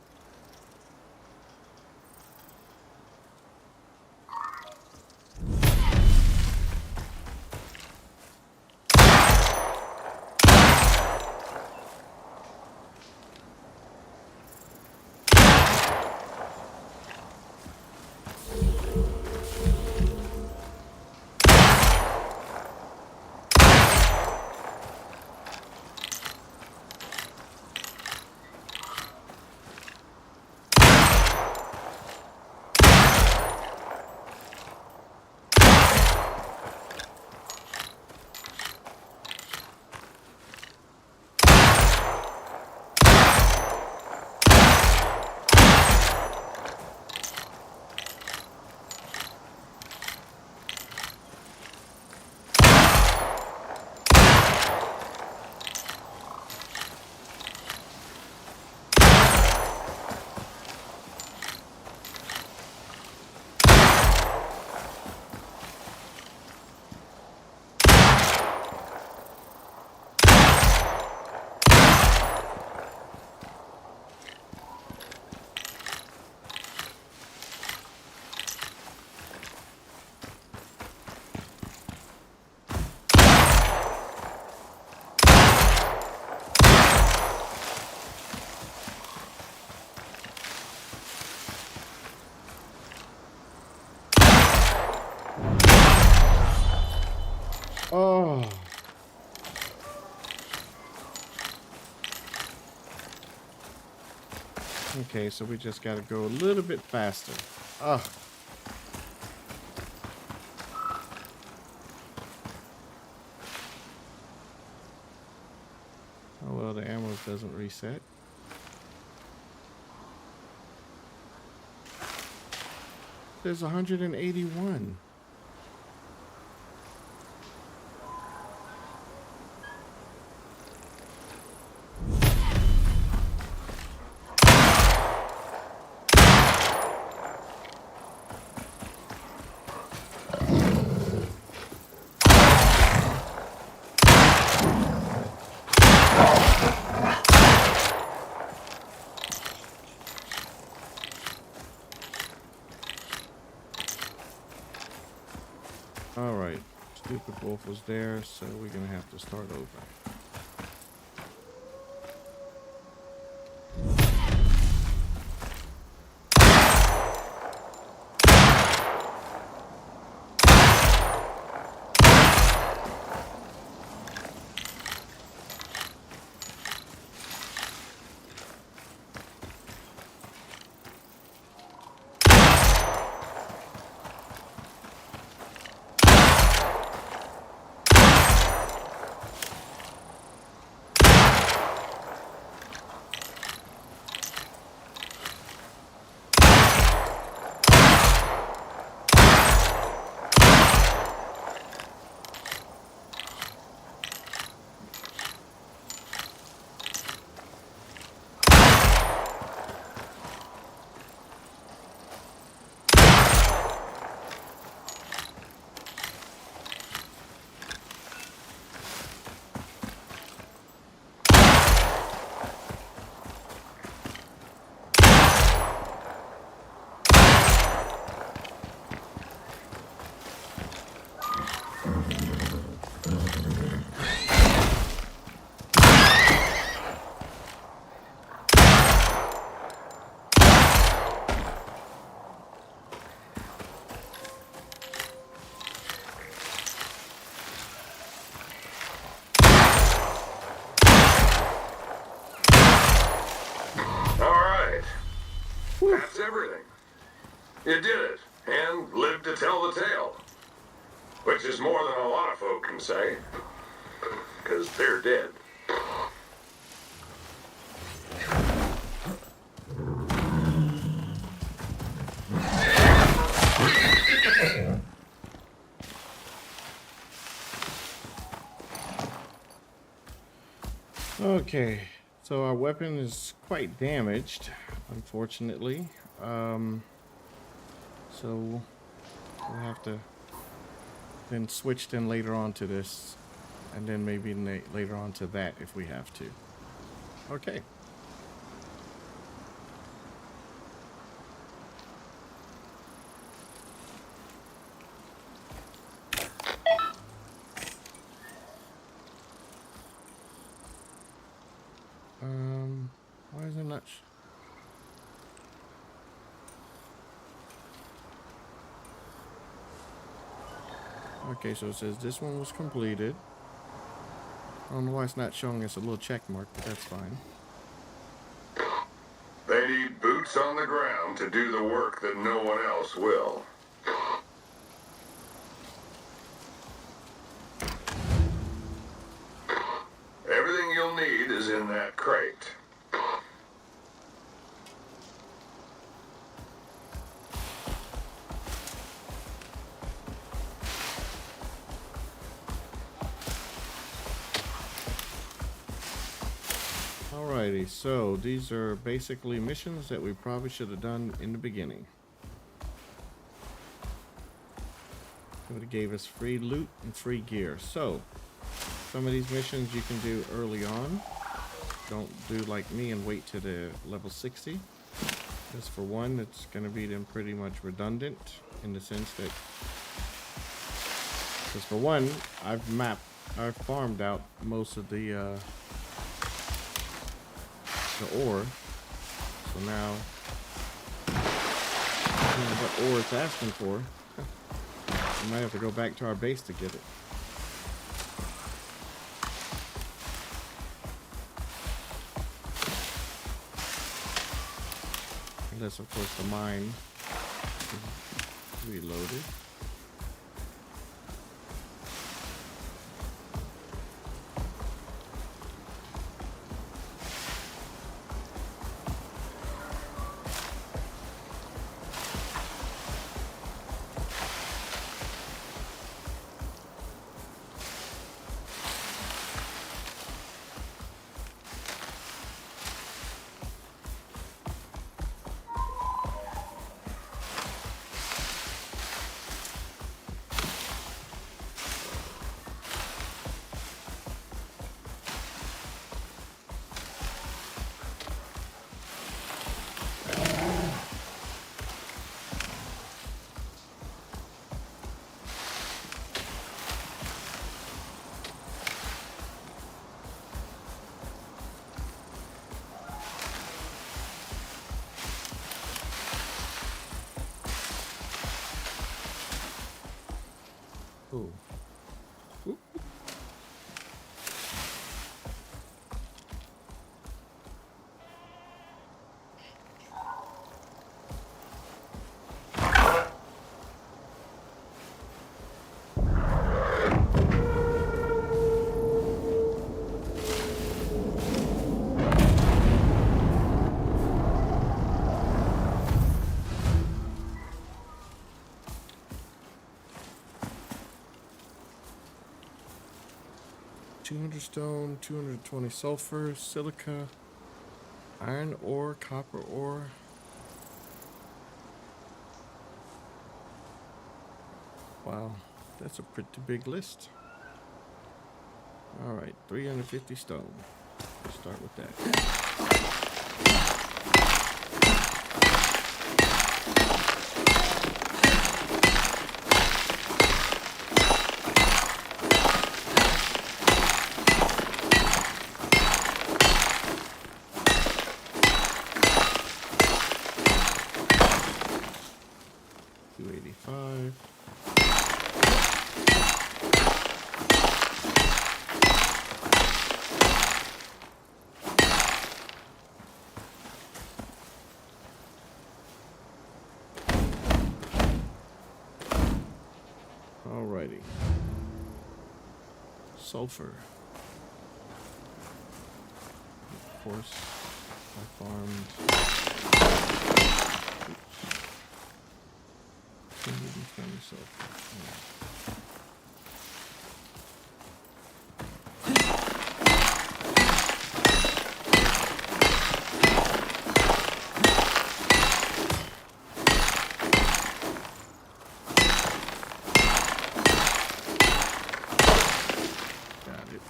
Oh. Okay, so we just gotta go a little bit faster. Oh. Oh well, the ammo doesn't reset. There's 181. Alright, stupid wolf was there, so we're gonna have to start over. That's everything. You did it, and lived to tell the tale. Which is more than a lot of folk can say. Because they're dead. Okay, so our weapon is quite damaged, unfortunately. So we'll have to then switch then later on to this, and then maybe later on to that if we have to. Okay. Why is it not? Okay, so it says this one was completed. I don't know why it's not showing us a little check mark, but that's fine. They need boots on the ground to do the work that no one else will. Everything you'll need is in that crate. Alrighty, so these are basically missions that we probably should have done in the beginning. It would have gave us free loot and free gear. So, some of these missions you can do early on. Don't do like me and wait to the level 60. Because for one, it's going to be then pretty much redundant in the sense that, because for one, I've farmed out most of the ore. So now, what ore it's asking for, we might have to go back to our base to get it. Unless, of course, the mine is reloaded. Ooh. Ooh. 200 stone, 220 sulfur, silica, iron ore, copper ore. Wow, that's a pretty big list. All right, 350 stone. Let's start with that. 285. Alrighty. Sulfur. Of course, I farmed. Oops. 220 sulfur. Yeah. Got it.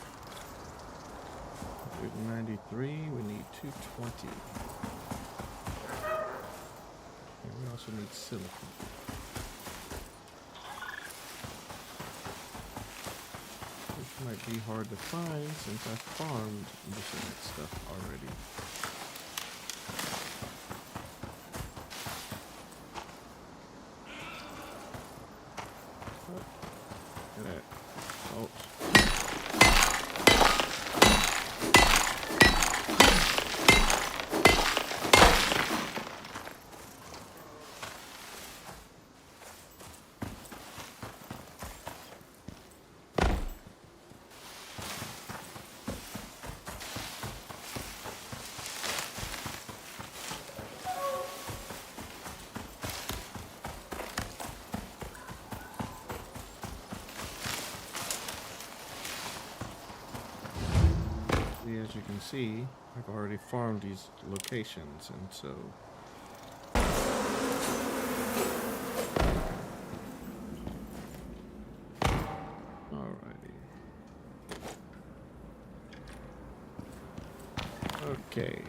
193, we need 220. And we also need silicon. Which might be hard to find since I farmed most of that stuff already. Oh, look at that. Oh. As you can see, I've already farmed these locations, and so alrighty. Okay.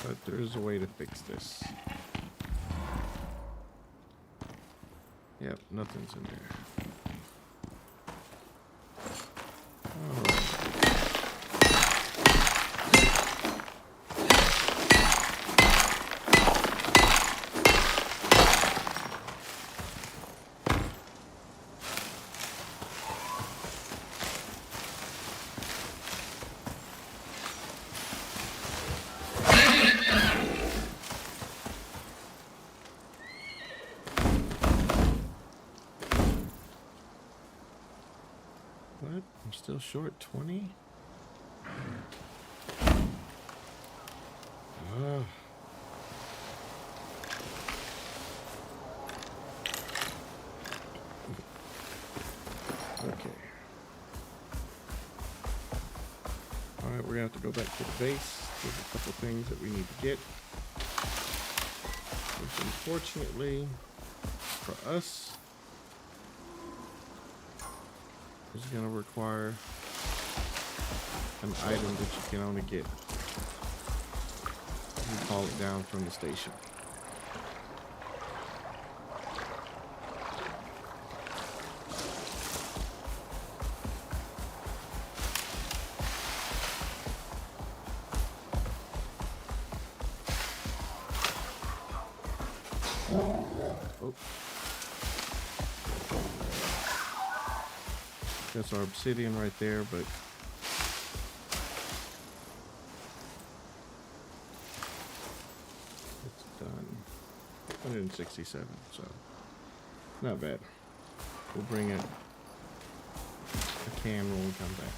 But there is a way to fix this. Yep, nothing's in there. All right. What? I'm still short 20? Okay. Alright, we're gonna have to go back to the base. There's a couple things that we need to get. Which unfortunately, for us, is gonna require an item that you can only get. You call it down from the station. Oh. That's our obsidian right there, but it's done. 167, so not bad. We'll bring it a can when we come back.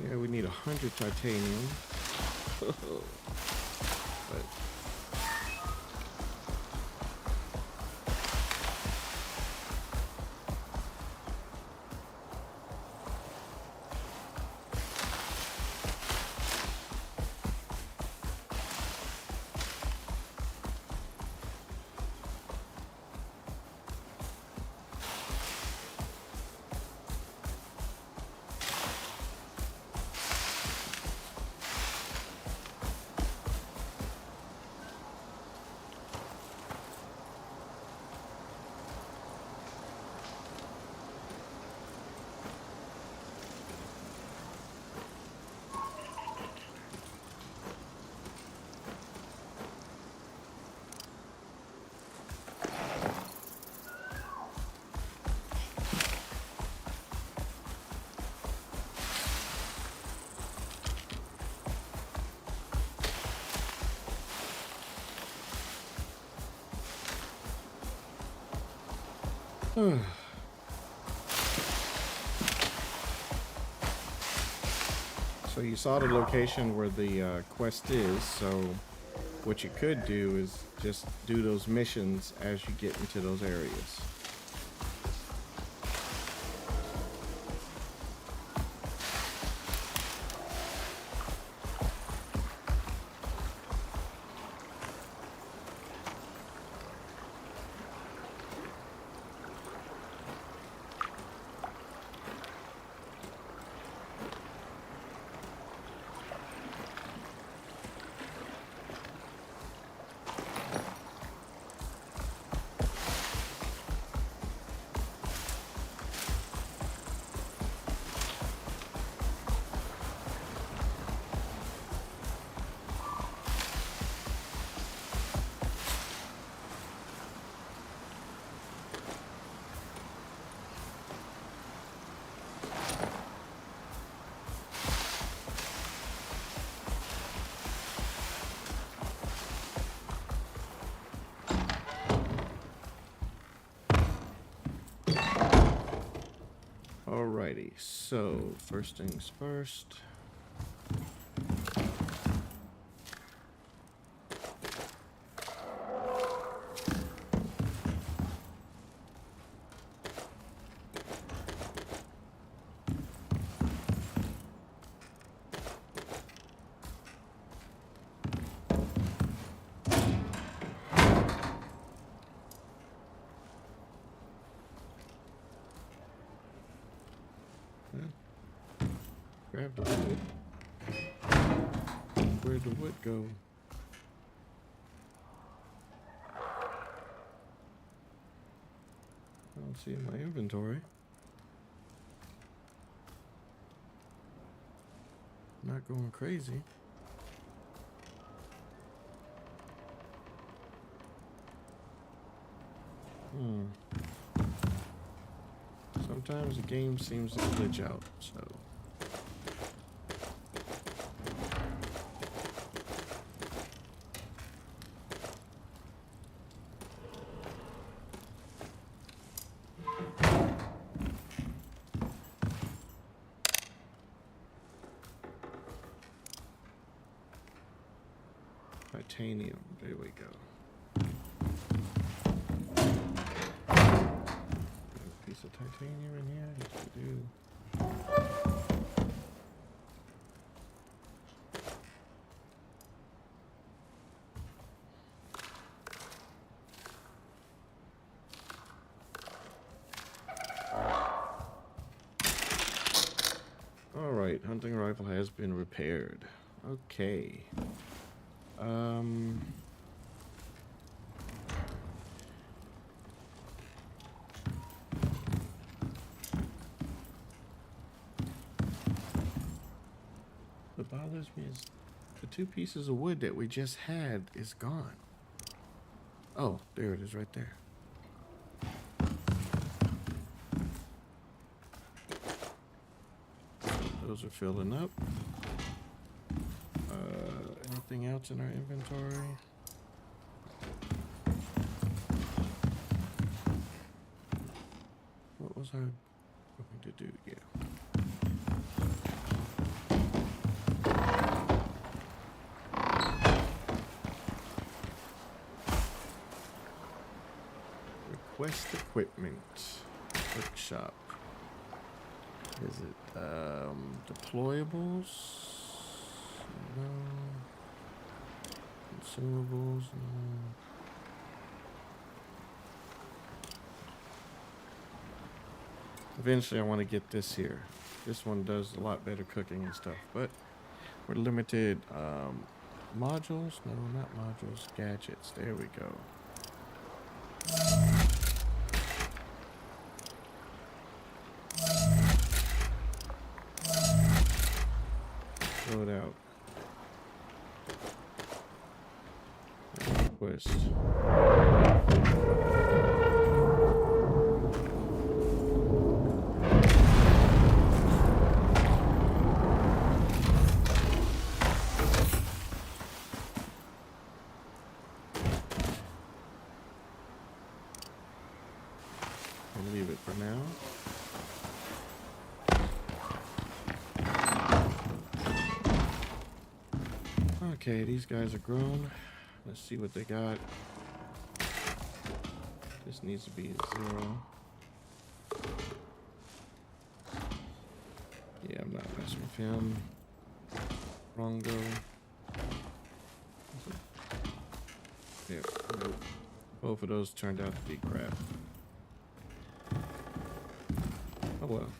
Yeah, we need 100 titanium. But so you saw the location where the quest is, so what you could do is just do those missions as you get into those areas. Alrighty, so first things first. Grab the wood. Where'd the wood go? I don't see it in my inventory. Not going crazy. Sometimes the game seems to glitch out, so. Titanium, there we go. Got a piece of titanium in here, yes we do. All right, hunting rifle has been repaired. Okay. What bothers me is the 2 pieces of wood that we just had is gone. Oh, there it is right there. Those are filling up. Anything else in our inventory? What was I going to do? Yeah. Request equipment. Workshop. Is it deployables? No. Consumables? No. Eventually I want to get this here. This one does a lot better cooking and stuff, but we're limited. Modules? No, not modules. Gadgets. There we go. Throw it out. Request. I'll leave it for now. Okay, these guys are grown. Let's see what they got. This needs to be 0. Yeah, I'm not messing with him. Rongo. Yeah, nope. Both of those turned out to be crap. Oh well.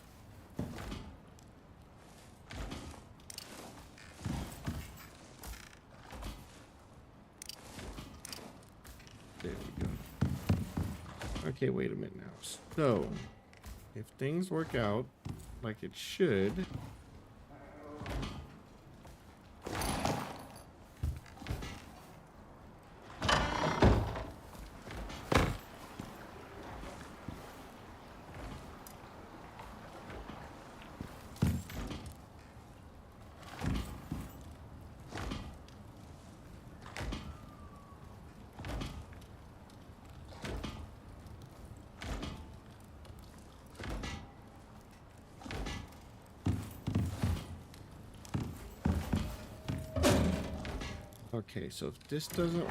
There we go. Okay, wait a minute now. So, if things work out like it should, okay, so if this doesn't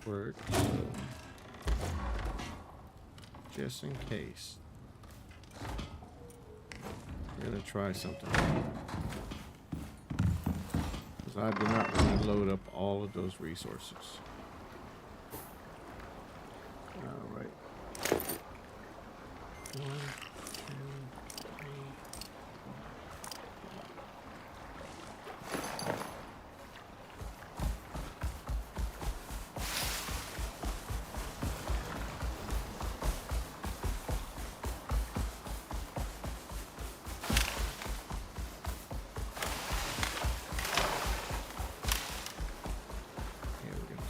work, just in case, we're gonna try something. Because I do not want to load up all of those resources. All right. 1, 2, 3.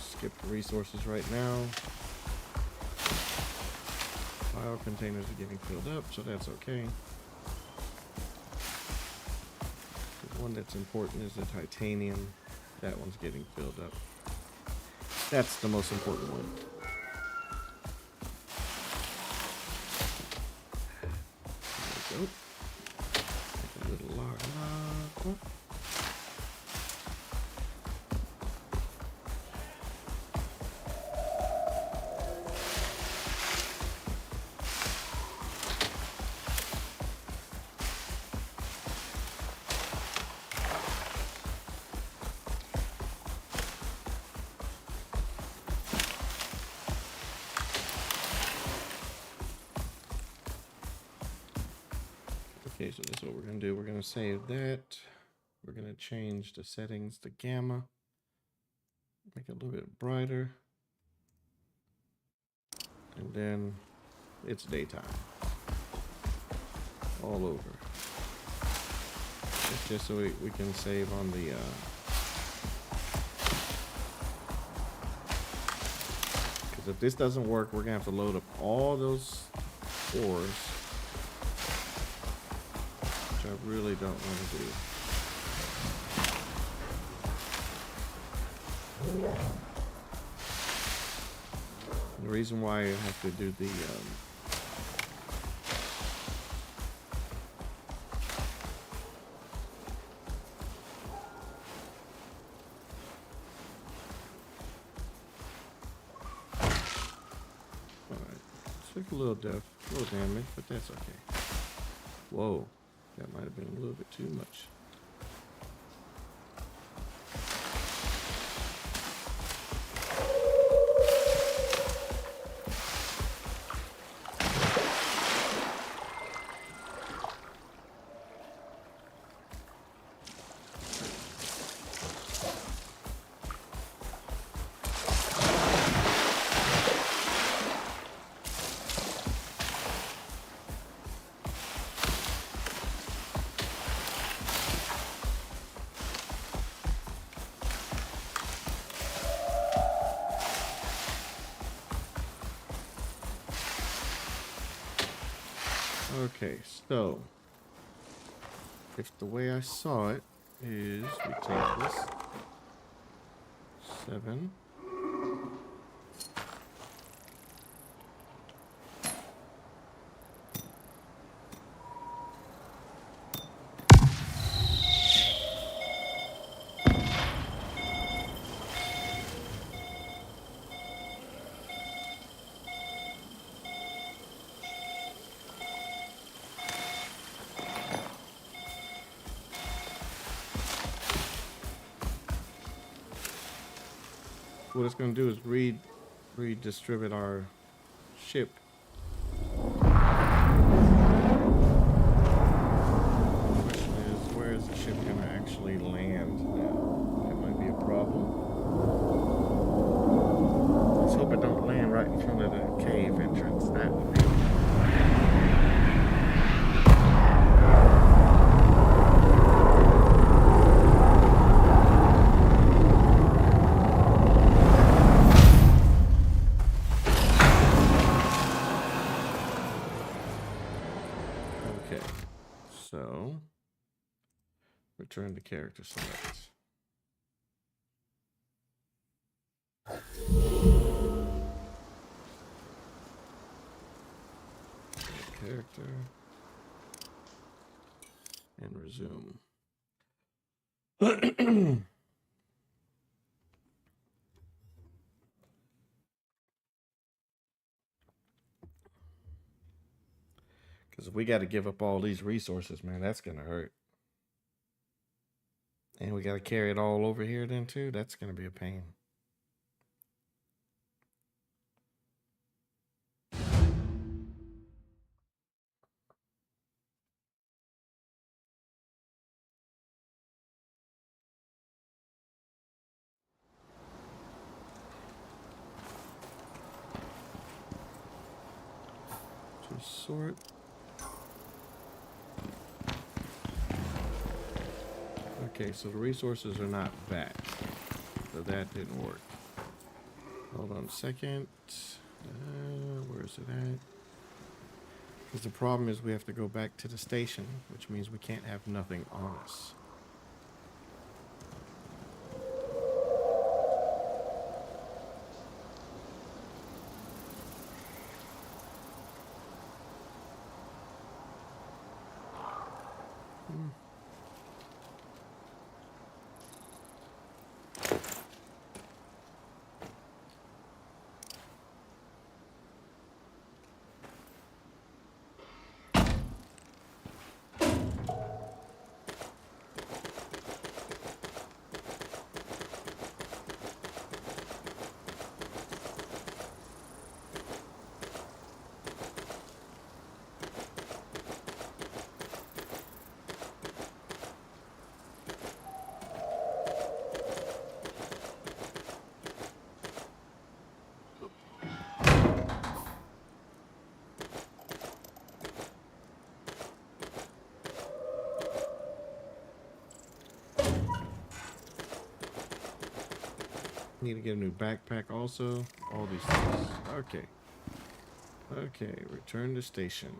Skip the resources right now. File containers are getting filled up, so that's okay. The one that's important is the titanium. That one's getting filled up. That's the most important one. There we go. Make a little log. Okay, so that's what we're going to do. We're going to save that. We're going to change the settings to gamma. Make it a little bit brighter. And then it's daytime. All over. It's just so we can save on the because if this doesn't work, we're gonna have to load up all those ores, which I really don't want to do. The reason why I have to do the took a little damage, but that's okay. Whoa, that might have been a little bit too much. Okay, so if the way I saw it is we take this 7. What it's going to do is redistribute our ship. The question is, where is the ship going to actually land now? That might be a problem. Let's hope it don't land right in front of the cave entrance. That would be... So, return to character select. Character and resume. Because if we got to give up all these resources, man, that's going to hurt. And we got to carry it all over here then too. That's going to be a pain. Just sort. Okay, so the resources are not back. So that didn't work. Hold on a second. Where is it at? Because the problem is we have to go back to the station, which means we can't have nothing on us. Need to get a new backpack also. All these things. Okay. Okay, return to station.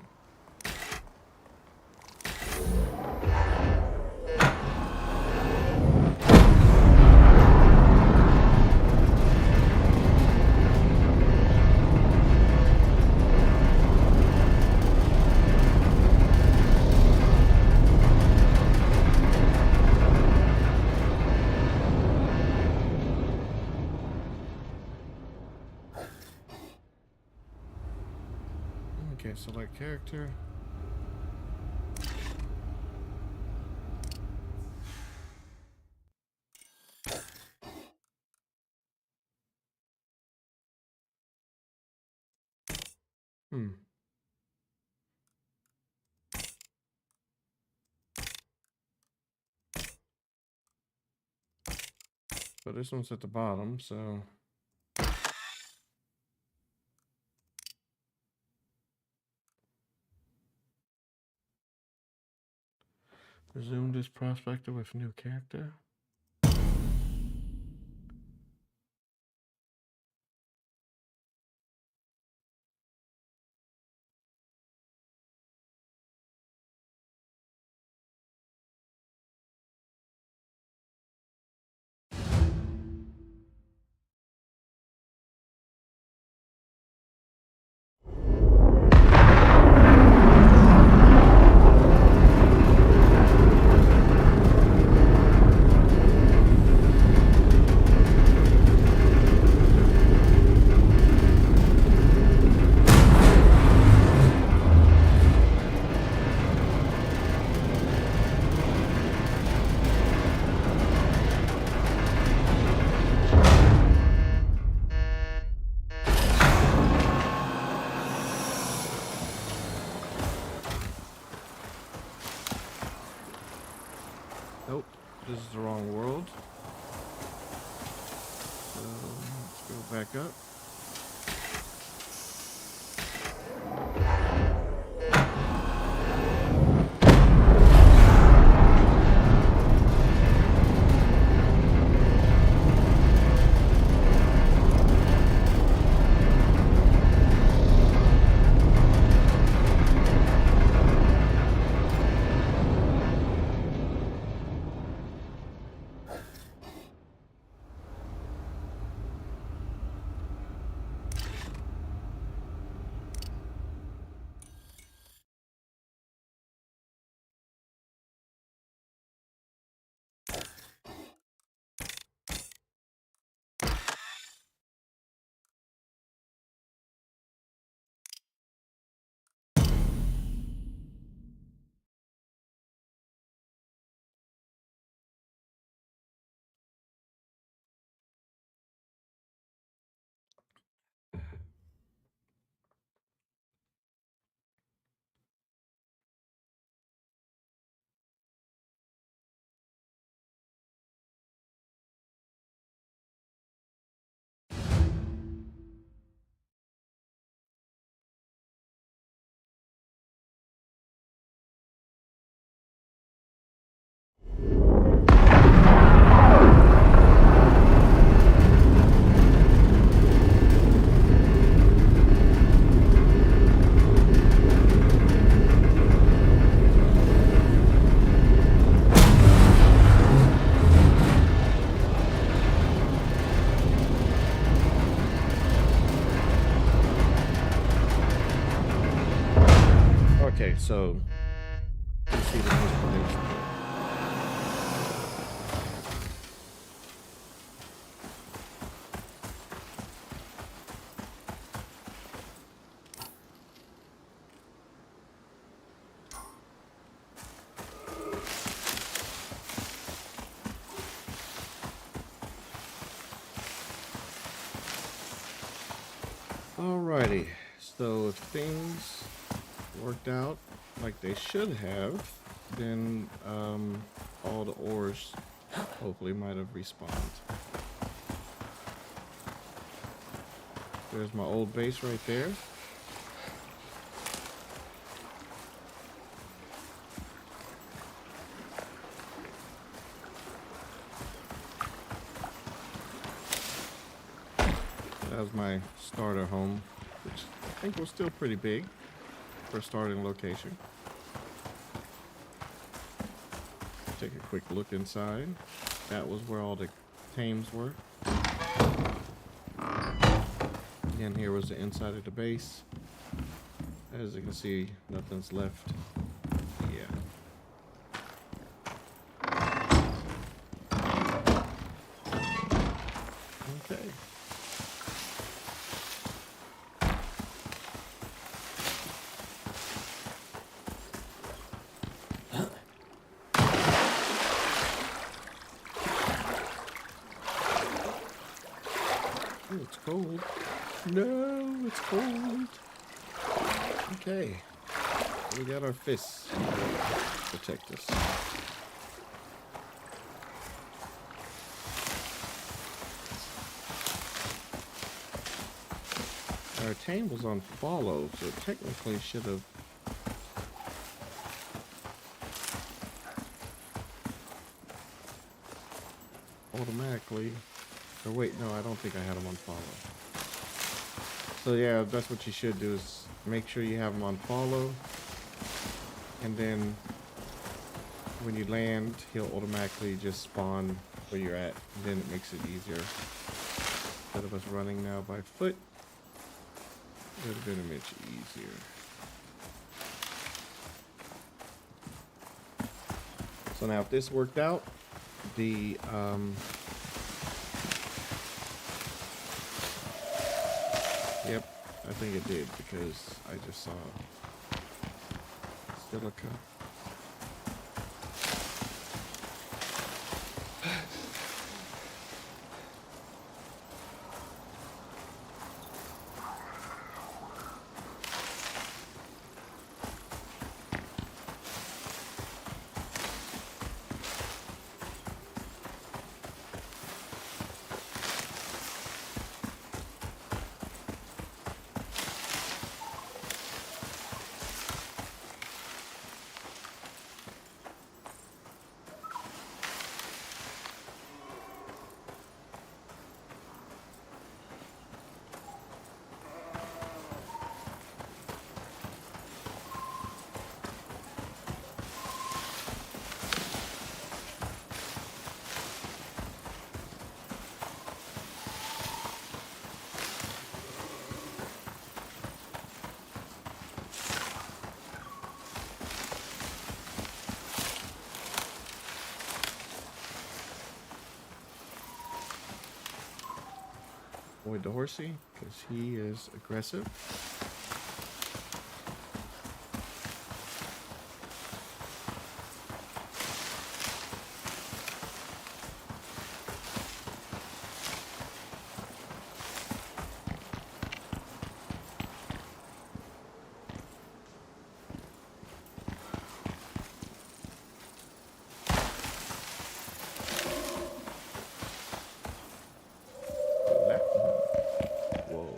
Okay, select character. So this one's at the bottom, so resume this prospector with new character. Nope, this is the wrong world. So let's go back up. Okay, so you see the misplaced. Alrighty, so if things worked out like they should have, then all the ores hopefully might have respawned. There's my old base right there. That was my starter home, which I think was still pretty big for a starting location. Take a quick look inside. That was where all the tames were. Again, here was the inside of the base. As you can see, nothing's left. Yeah. Okay. Oh, it's cold. No, it's cold. Okay. We got our fists to protect us. Our tame was on follow, so it technically should have automatically. Or wait, no, I don't think I had him on follow. So yeah, that's what you should do, is make sure you have him on follow, and then when you land, he'll automatically just spawn where you're at, and then it makes it easier. Instead of us running now by foot, it would have been a much easier. So now if this worked out, the yep, I think it did, because I just saw silica. Avoid the horsey, because he is aggressive. Whoa.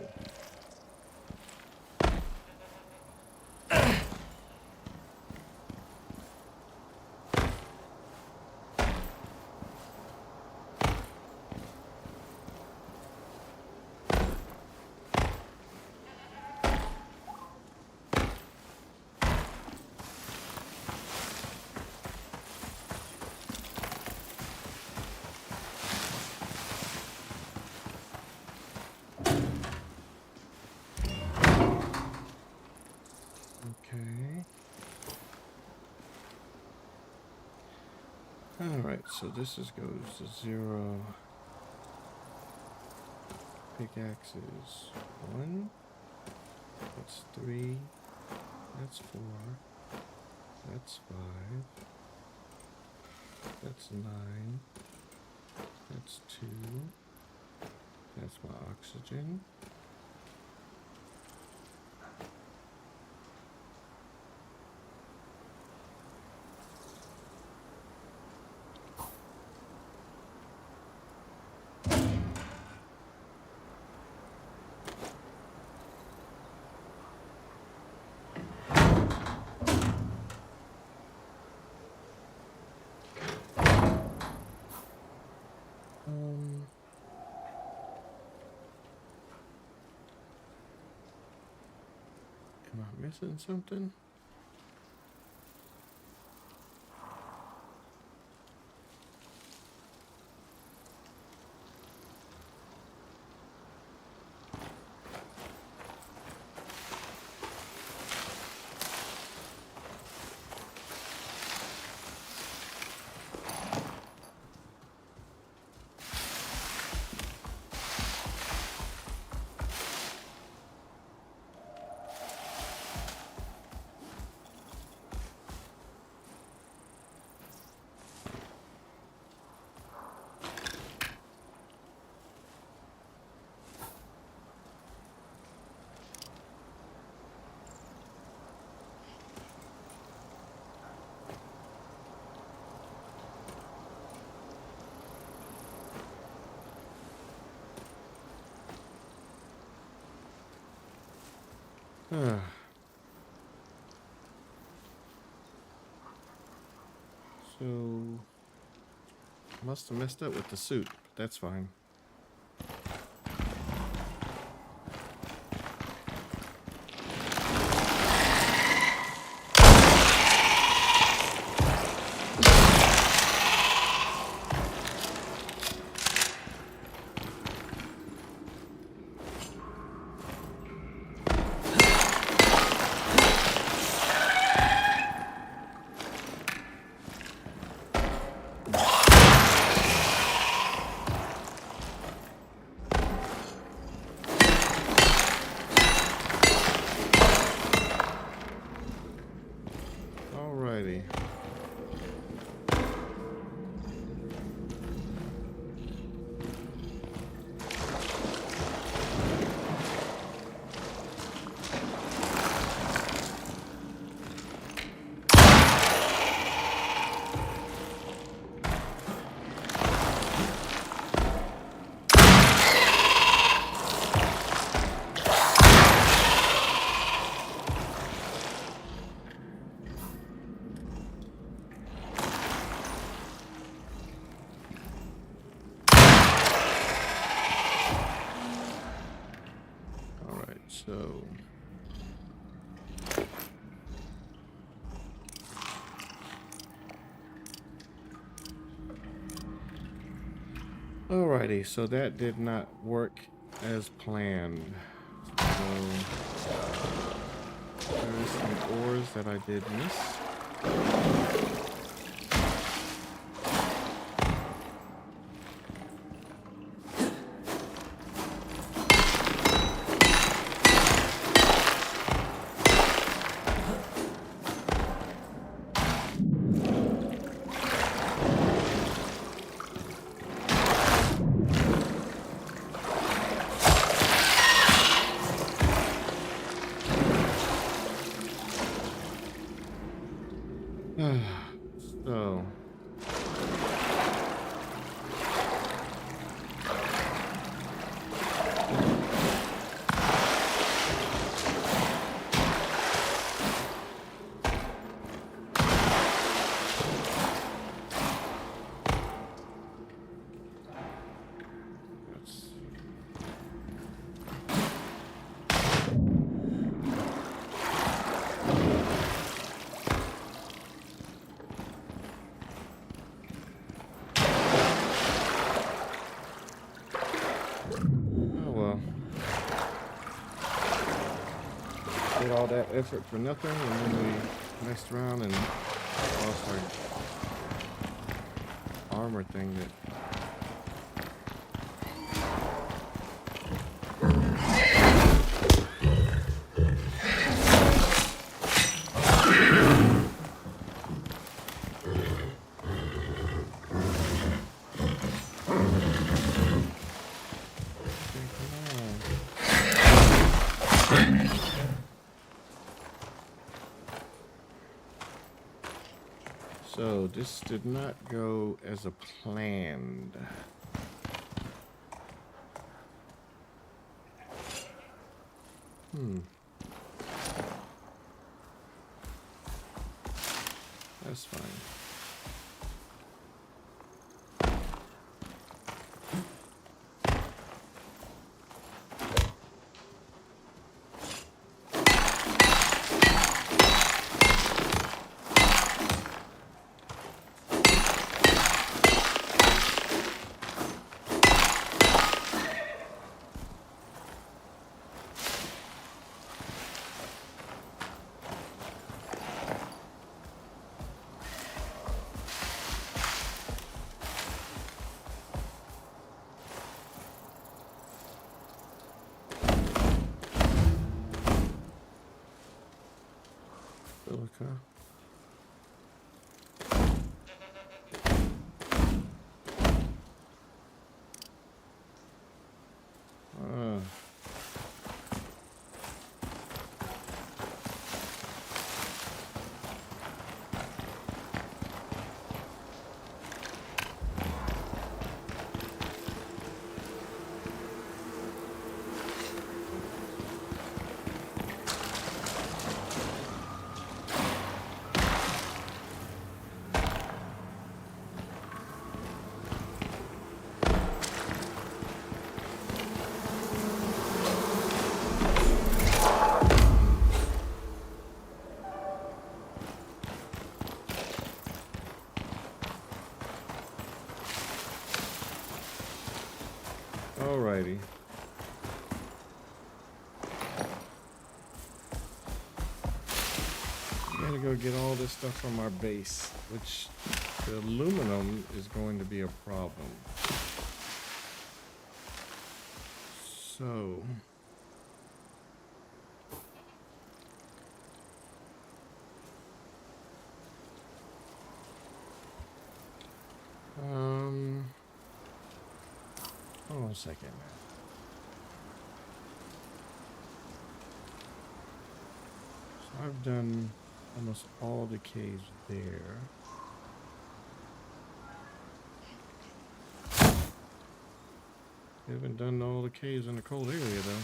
Okay. Alright, so this is goes to 0. Pickaxe is 1. That's 3. That's 4. That's 5. That's 9. That's 2. That's my oxygen. Missing something? So, must have messed up with the suit, but that's fine. Alrighty. So, alrighty, so that did not work as planned. So, there's some ores that I did miss. So, did all that effort for nothing, and then we messed around and lost our armor thing that So this did not go as a planned. That's fine. Alrighty. Gotta go get all this stuff from our base, which the aluminum is going to be a problem. So hold on a second. So I've done almost all the caves there. We haven't done all the caves in the cold area though.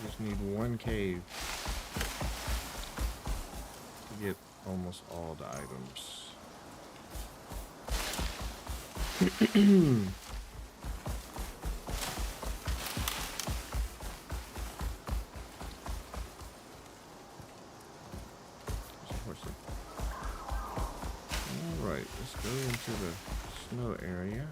Just need one cave to get almost all the items. Alright, let's go into the snow area.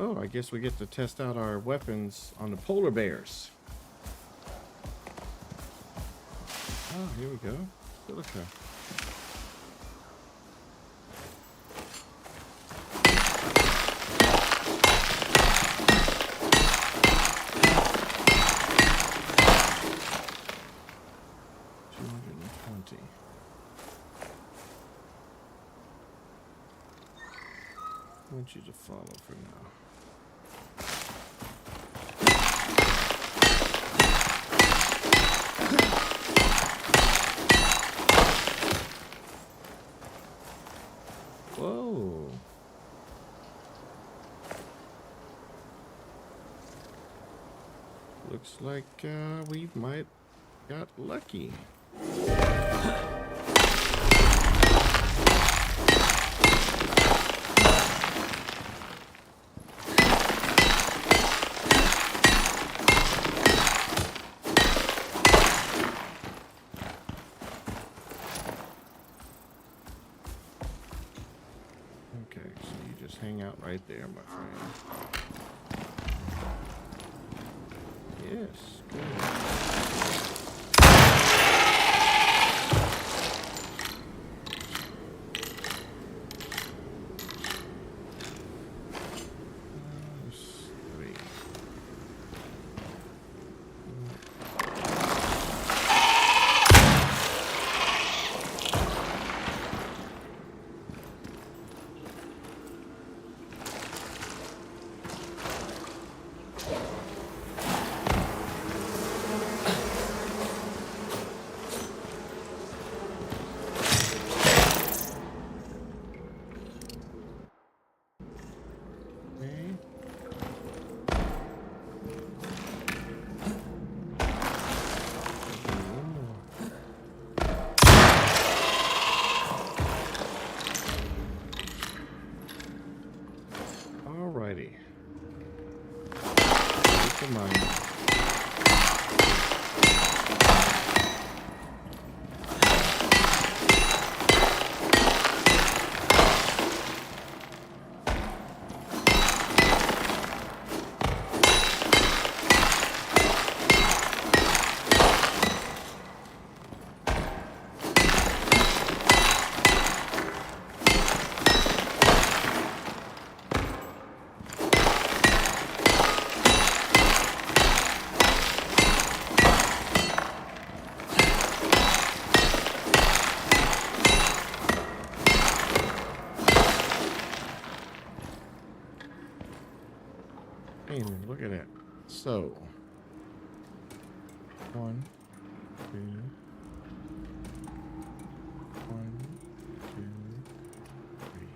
Oh, I guess we get to test out our weapons on the polar bears. Oh, here we go. Silica. I want you to follow for now. Whoa. Looks like we might got lucky. Okay, so you just hang out right there, my friend. Yes, good. Three. Alrighty. Come on. Look at that. So, 1, 2, 1, 2, 3.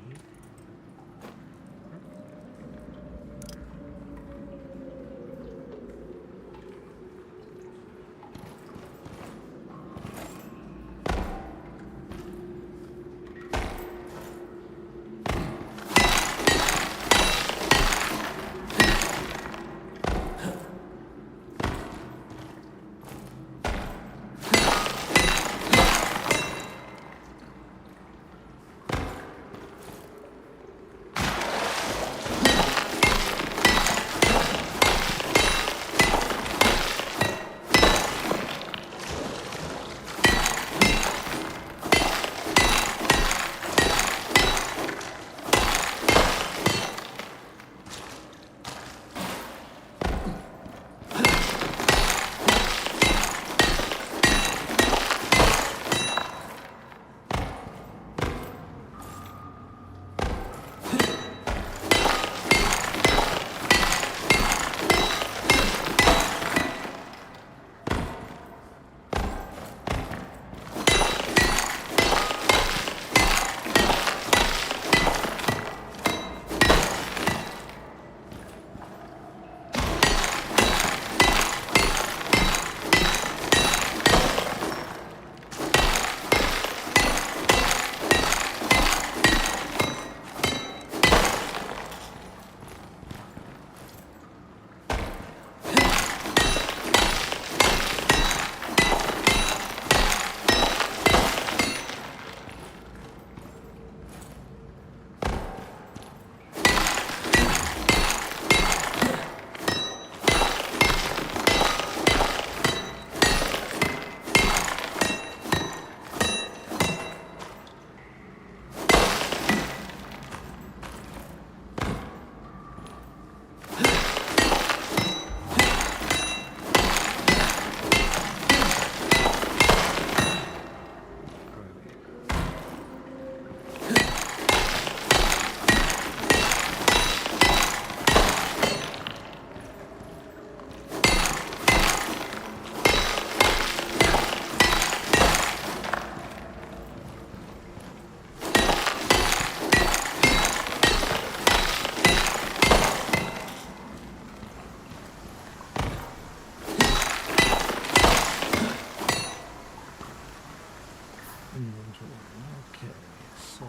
Okay, so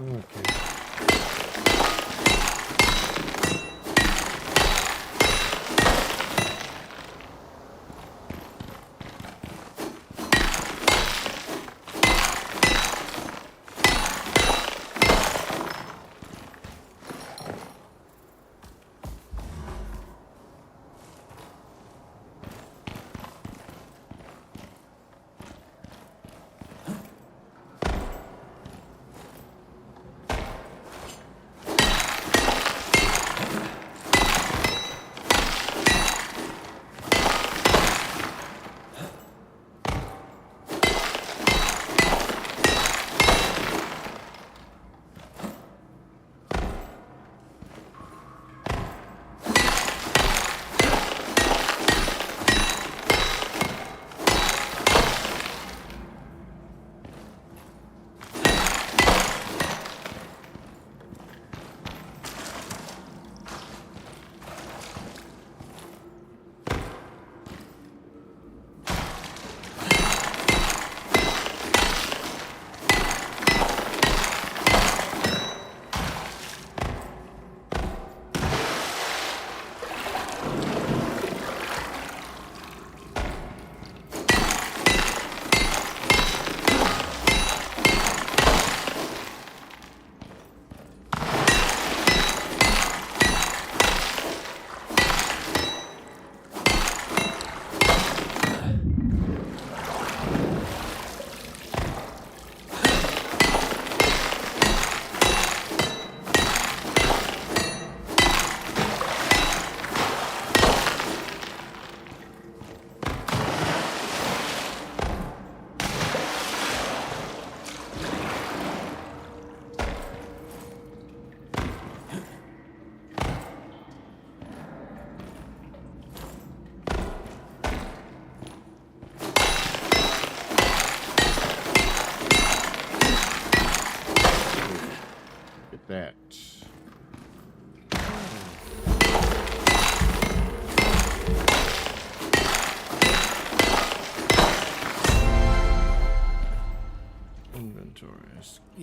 okay.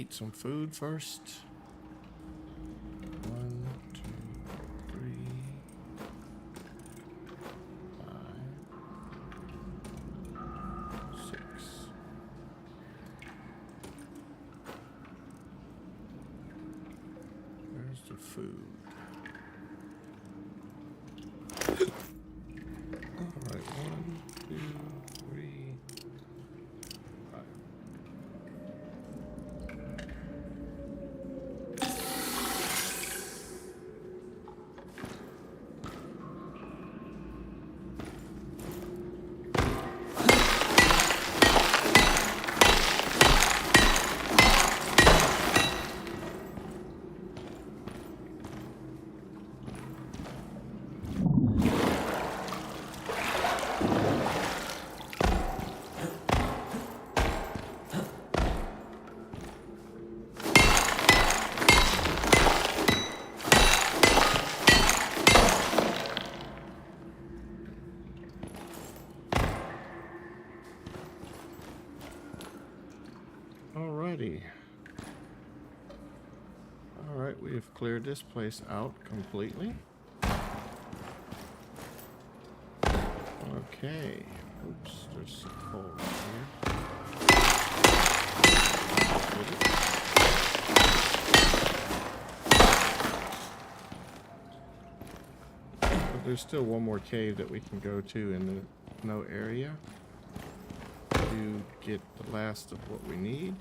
eat some food first. 1, 2, 3, 5, 6. Where's the food? Alright, 1, 2, 3, 5. Alrighty. Alright, we have cleared this place out completely. Okay. Oops, there's some coal here. But there's still one more cave that we can go to in the snow area to get the last of what we need.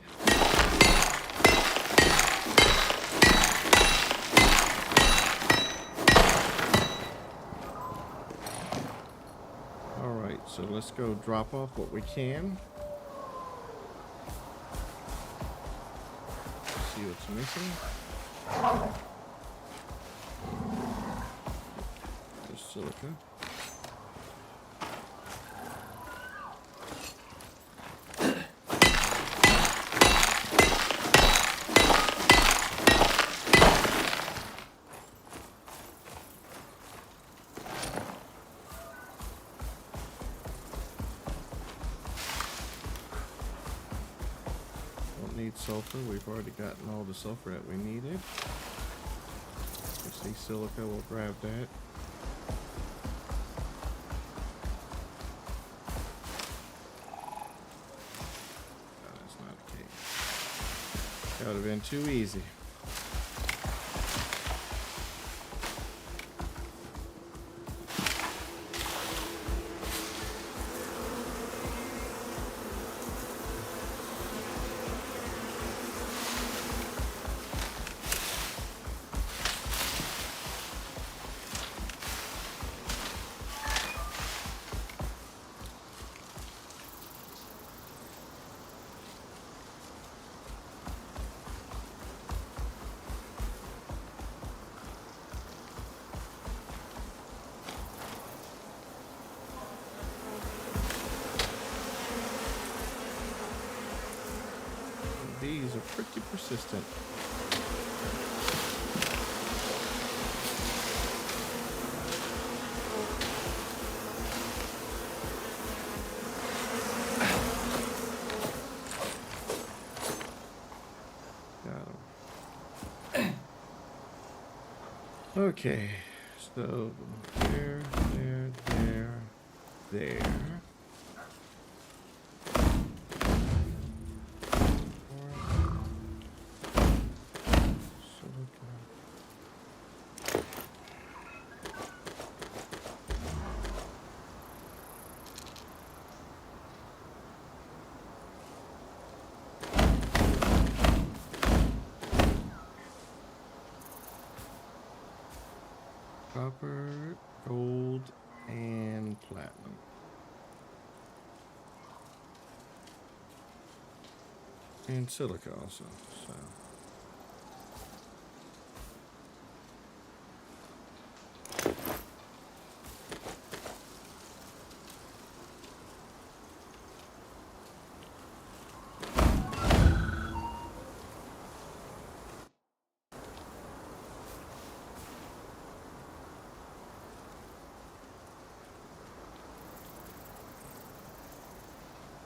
Alright, so let's go drop off what we can. See what's missing. There's silica. Need sulfur. We've already gotten all the sulfur that we needed. You see silica, we'll grab that. No, that's not a cave. That would have been too easy. These are pretty persistent. Got 'em. Okay, so there. Copper, gold, and platinum. And silica also, so.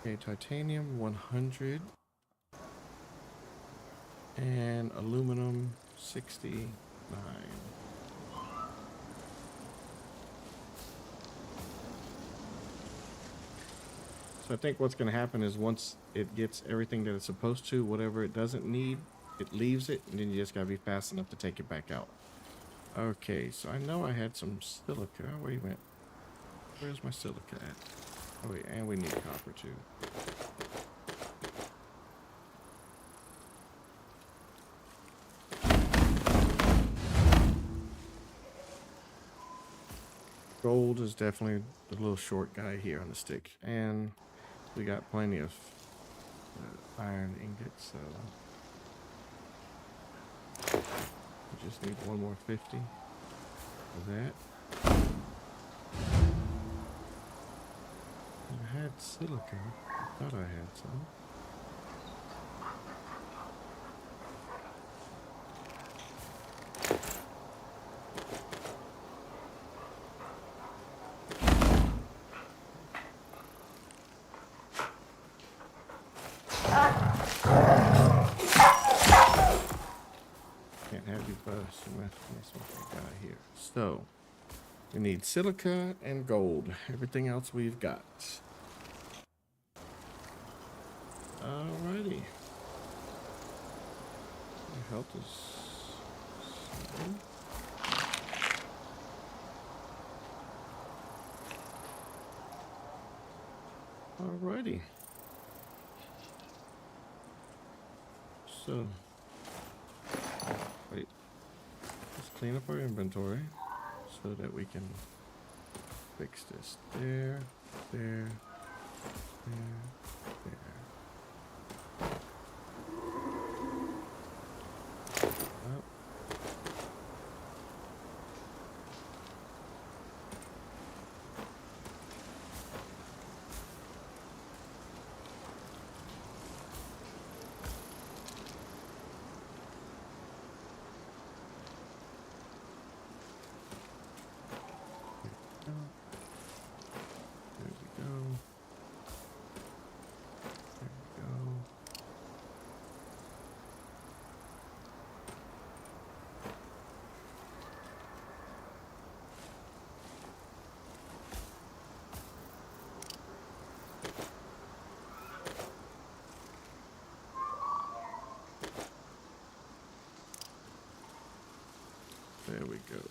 Okay, titanium 100. And aluminum 69. So I think what's going to happen is once it gets everything that it's supposed to, whatever it doesn't need, it leaves it, and then you just got to be fast enough to take it back out. Okay, so I know I had some silica. Wait a minute. Where's my silica at? Oh wait, and we need copper too. Gold is definitely the little short guy here on the stick. And we got plenty of iron ingots, so we just need one more 50 of that. I had silica. I thought I had some. Can't have you bust. That's what we got here. So we need silica and gold. Everything else we've got. Alrighty. My health is 7. Alrighty. So, wait. Let's clean up our inventory so that we can fix this. There, there, there, there. Up. There we go. There we go. There we go.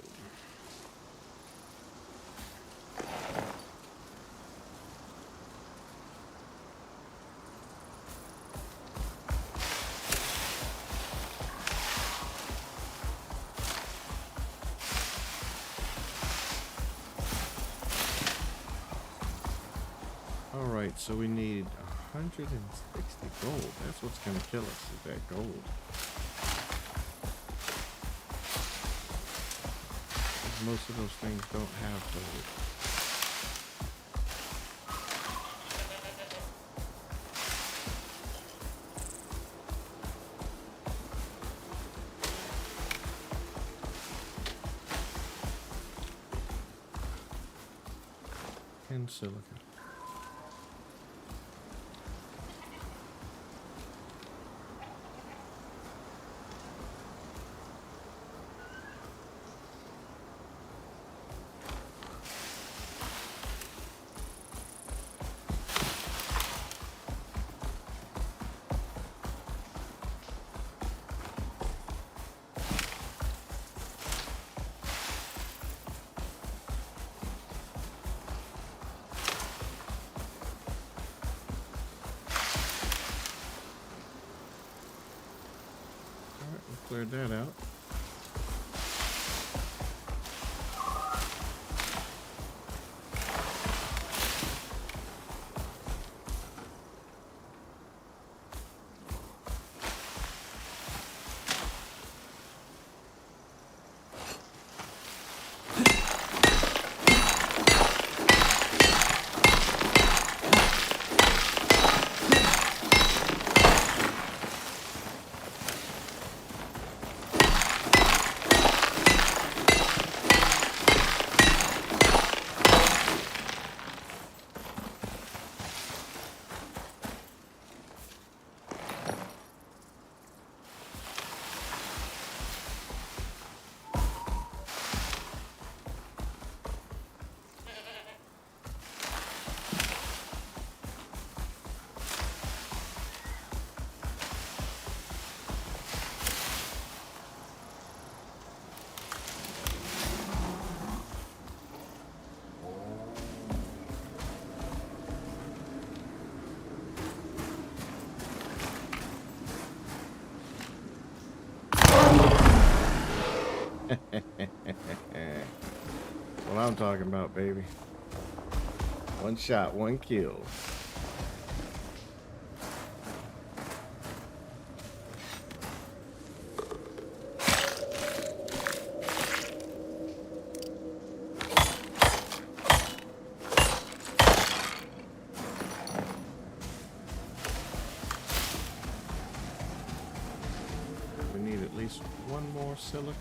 Alright, so we need 160 gold. That's what's going to kill us, is that gold. Most of those things don't have gold. And silica. Cleared that out. what I'm talking about, baby. One shot, one kill. We need at least one more silica.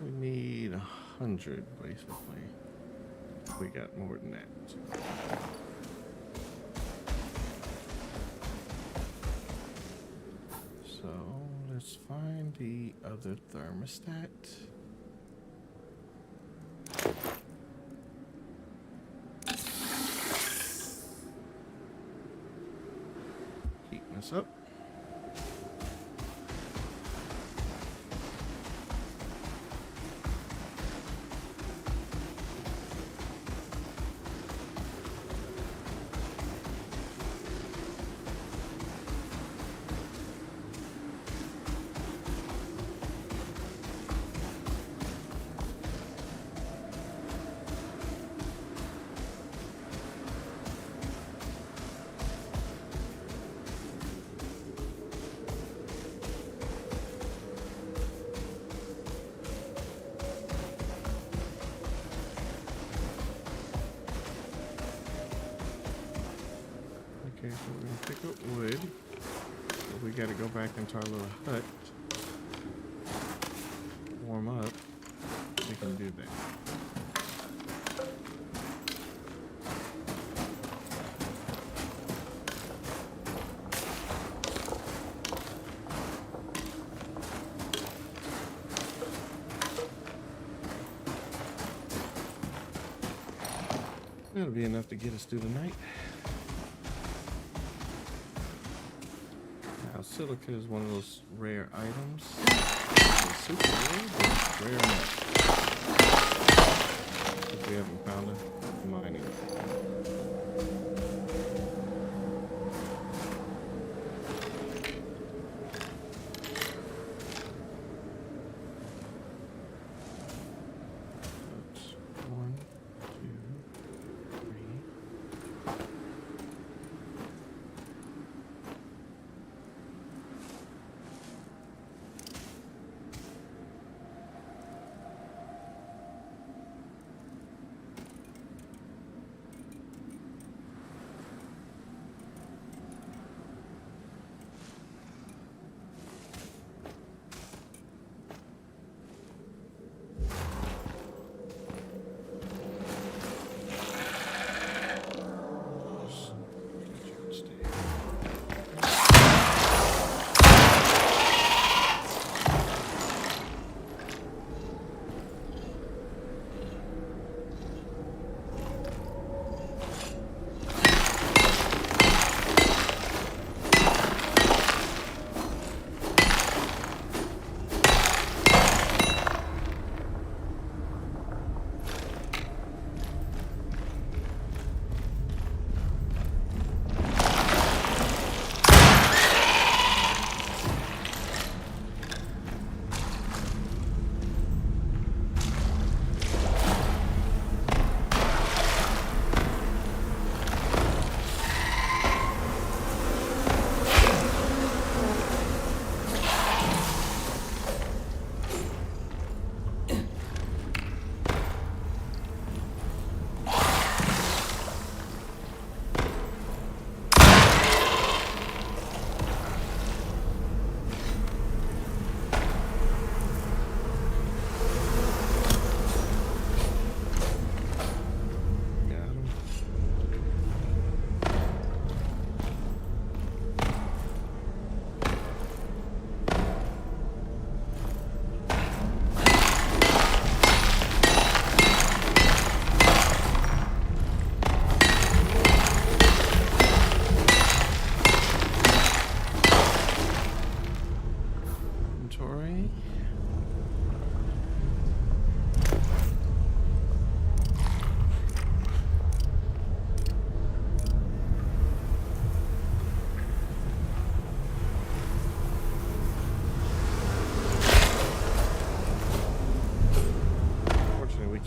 We need 100 basically. We got more than that. So let's find the other thermostat. Heating us up. Okay, so we're gonna pick up wood. But we gotta go back into our little hut. Warm up. We can do that. That'll be enough to get us through the night. Now, silica is one of those rare items. It's super rare, but rare enough. If we haven't found a mining. That's 1, 2, 3.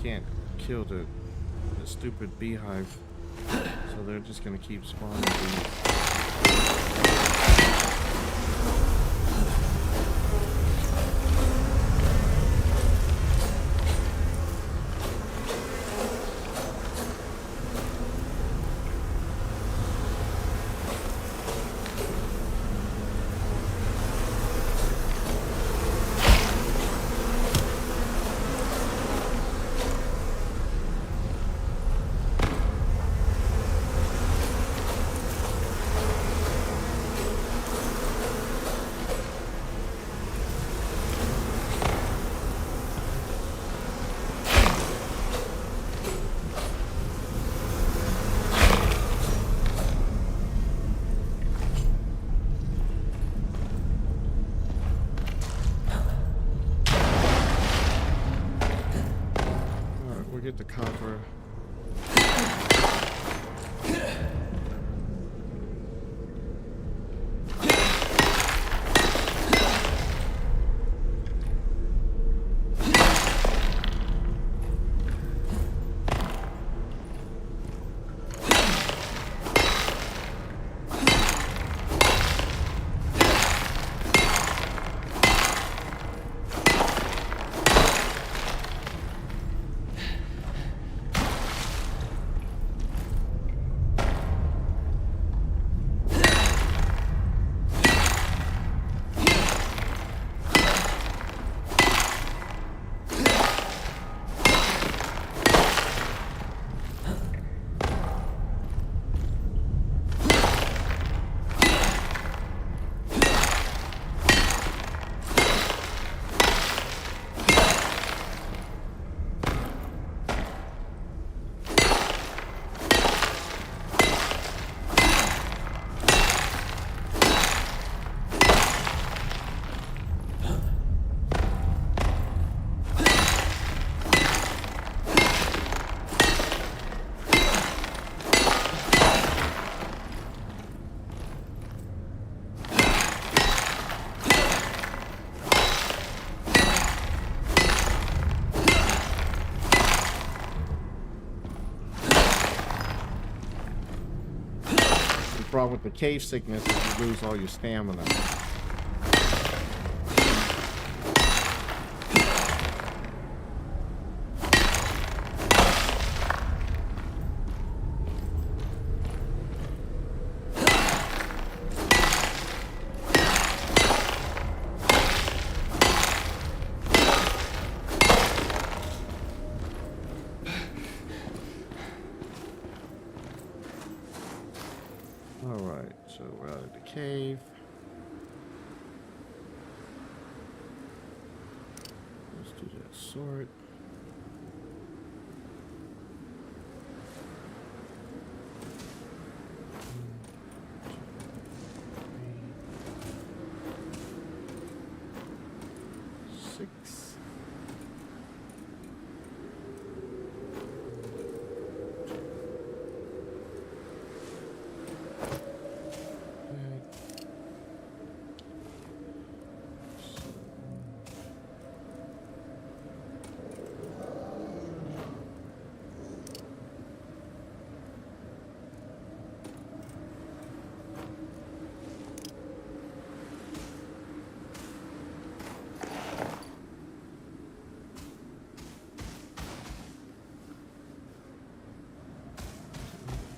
can't kill the stupid beehive, so they're just gonna keep spawning bees. Get the copper. The problem with the cave sickness is you lose all your stamina. Alright, so we're out of the cave. Let's do that sort. Six.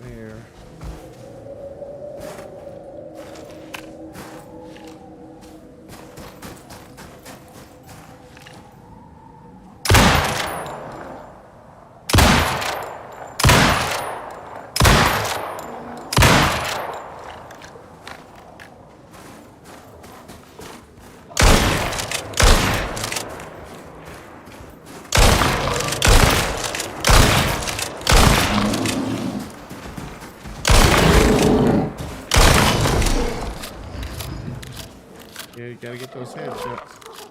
There. Yeah, you gotta get those headshots.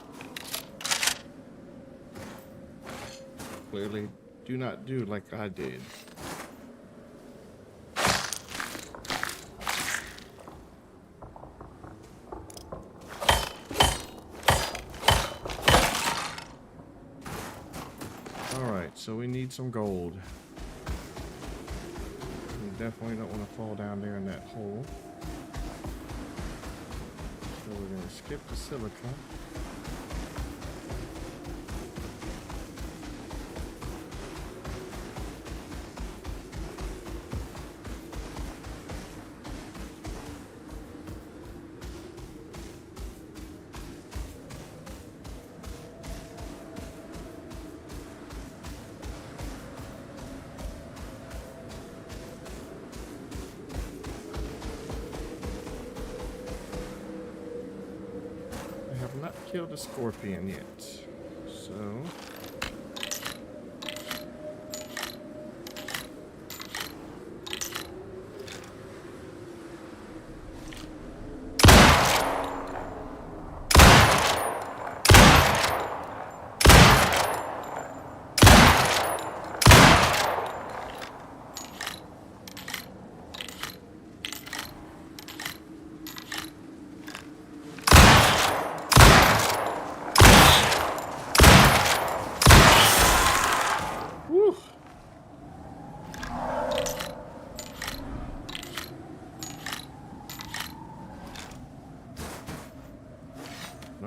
Clearly, do not do like I did. Alright, so we need some gold. We definitely don't want to fall down there in that hole. So we're going to skip the silica. Not killed a scorpion yet, so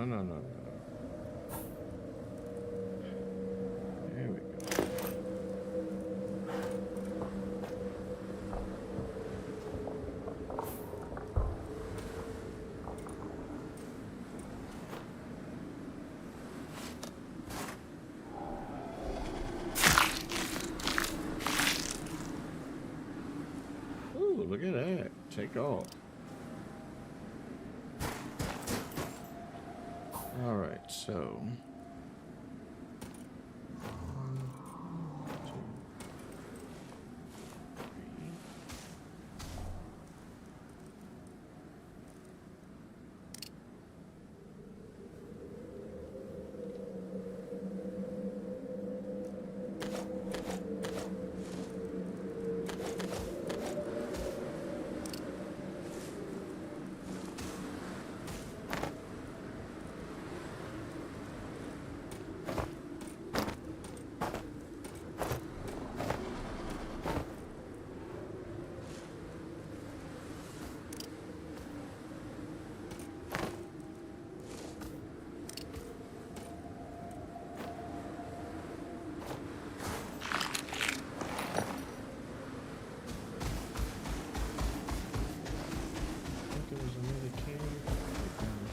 no. There we go. Ooh, look at that. Take off. All right, so 1, 2,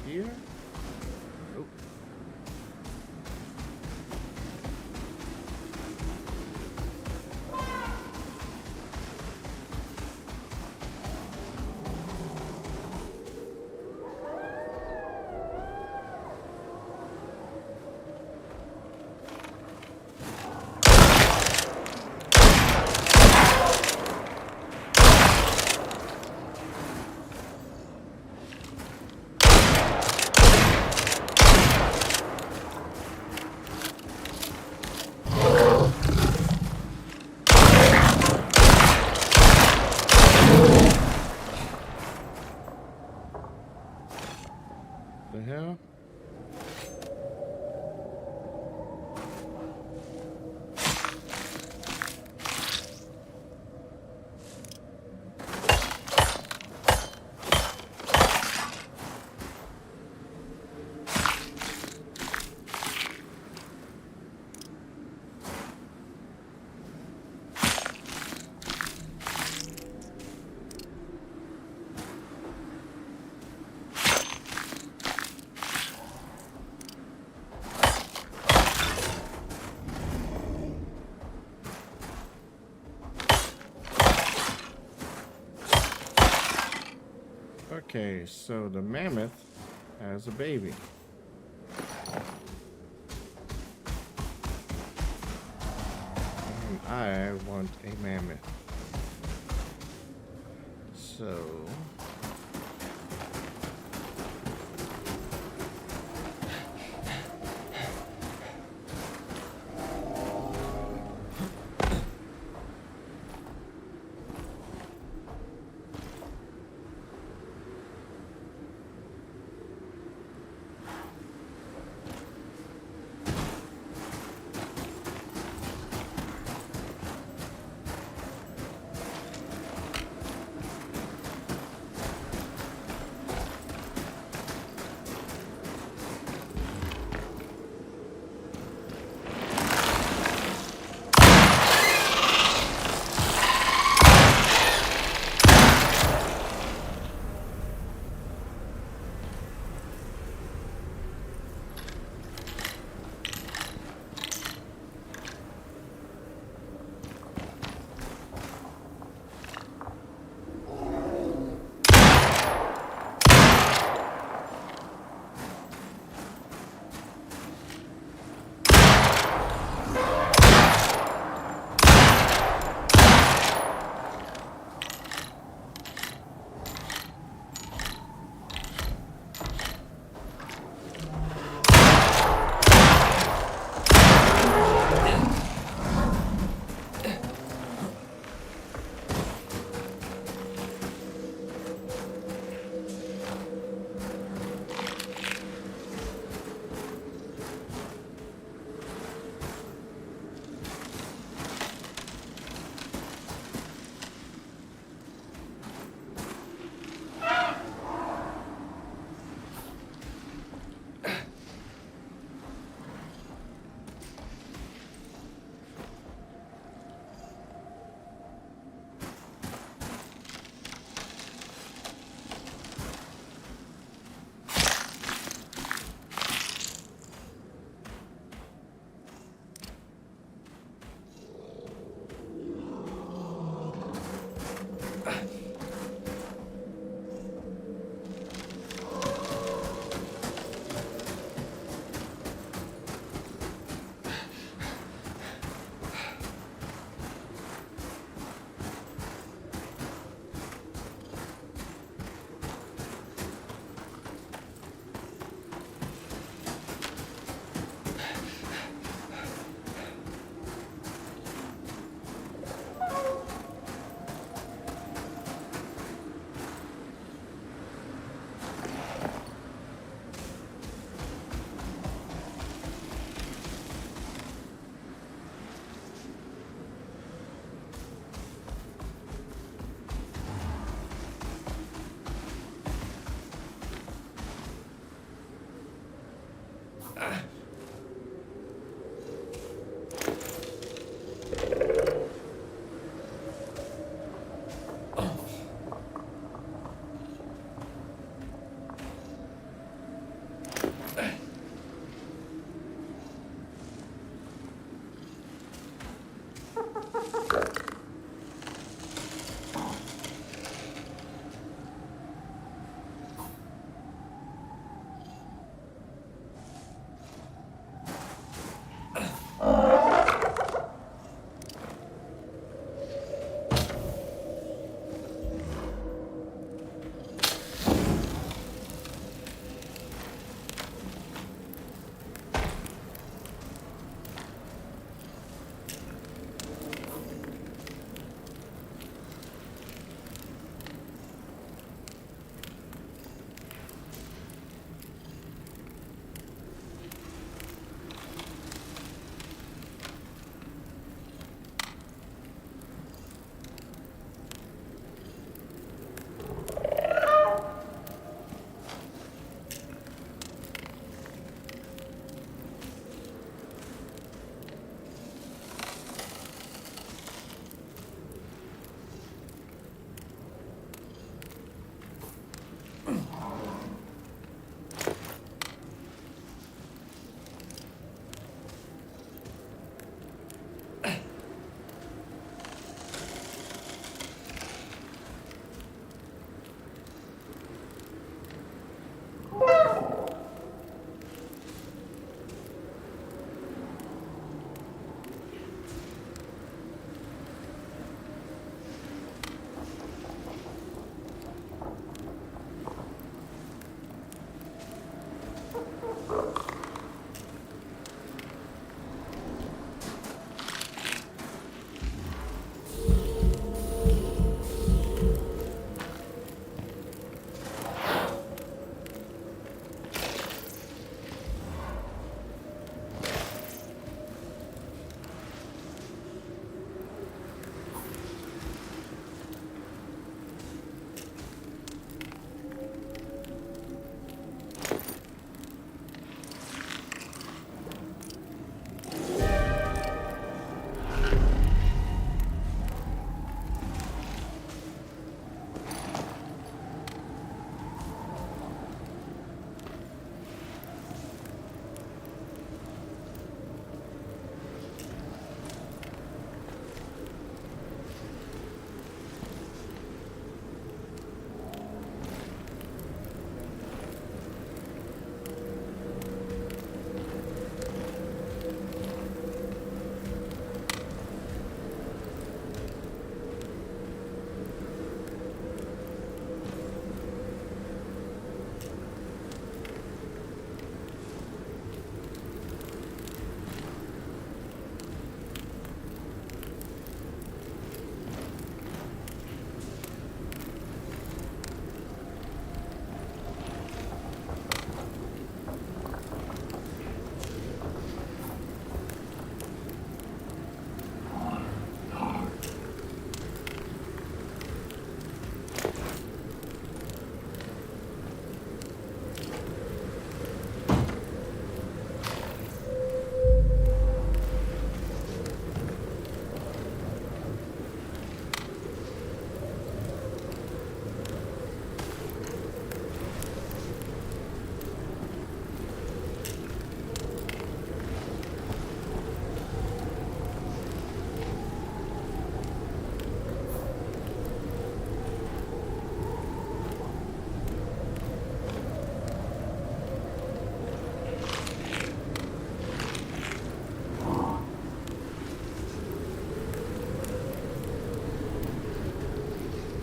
3. Here? Nope. The hell? Okay, so the mammoth has a baby. And I want a mammoth. So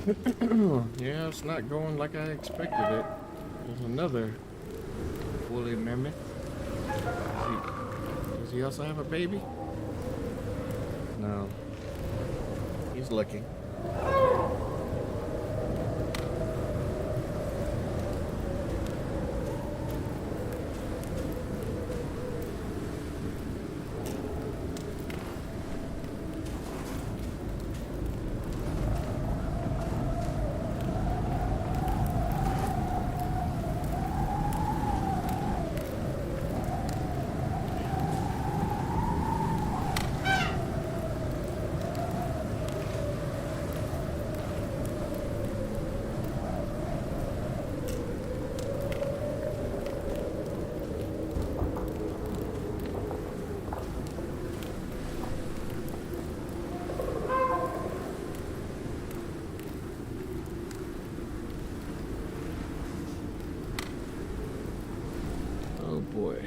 Yeah, it's not going like I expected it. There's another woolly mammoth. Does he also have a baby? No. He's looking. Oh boy.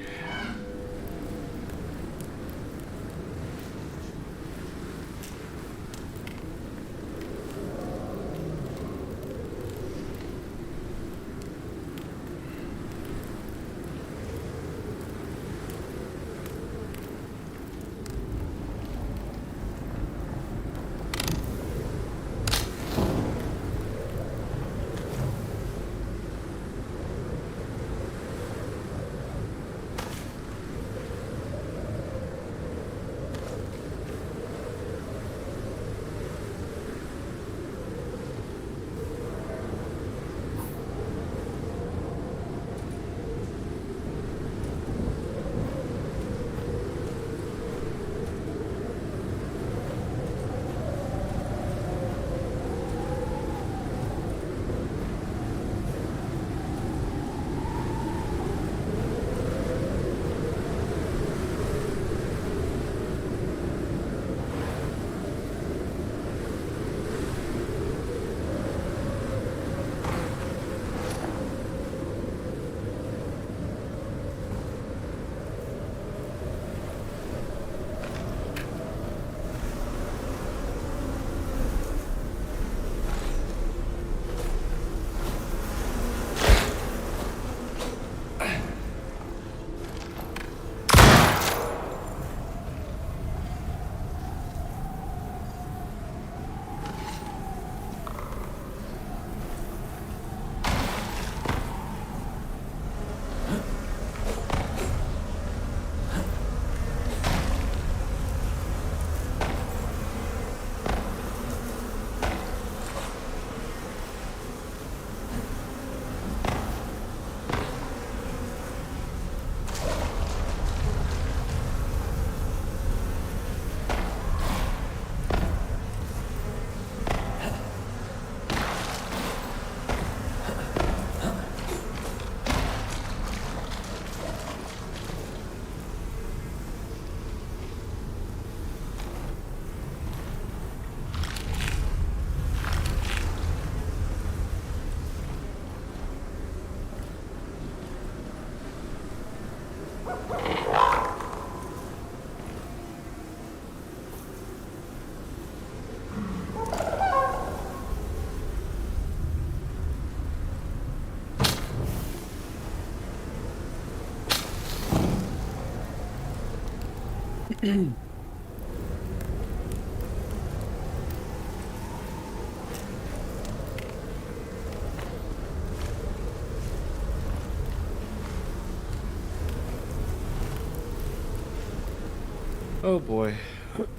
Oh boy.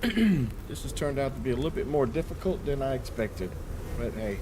This has turned out to be a little bit more difficult than I expected. But hey.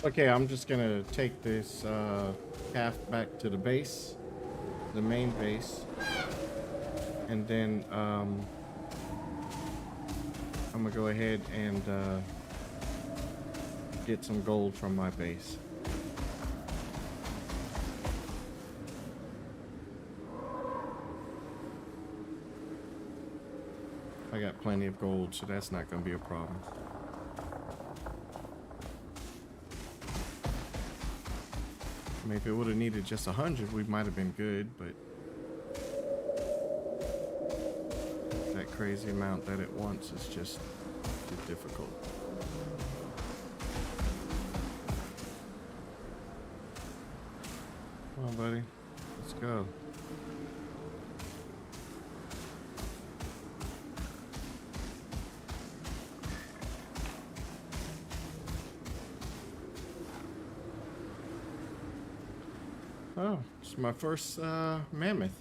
Okay, I'm just gonna take this path back to the base, the main base, and then I'm gonna go ahead and get some gold from my base. I got plenty of gold, so that's not gonna be a problem. I mean, if it would have needed just 100, we might have been good, but that crazy amount that it wants is just too difficult. Come on, buddy. Let's go. Oh, it's my first mammoth.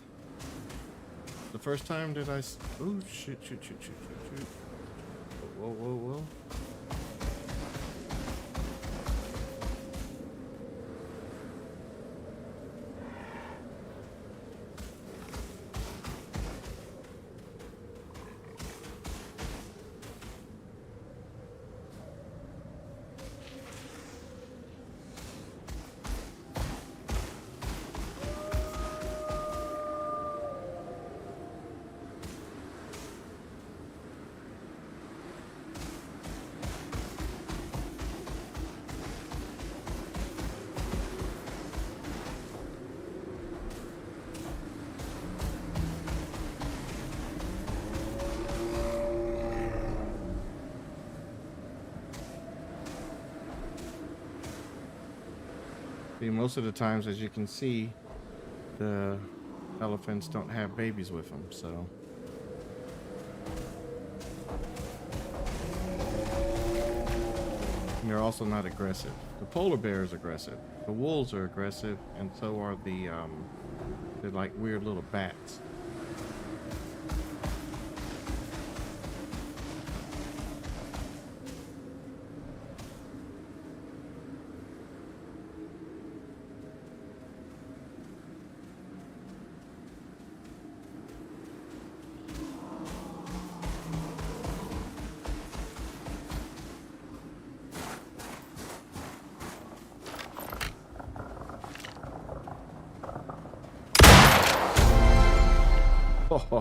The first time that oh, shoot. Whoa. See, most of the times, as you can see, the elephants don't have babies with them, so. And they're also not aggressive. The polar bear is aggressive. The wolves are aggressive, and so are they're like weird little bats.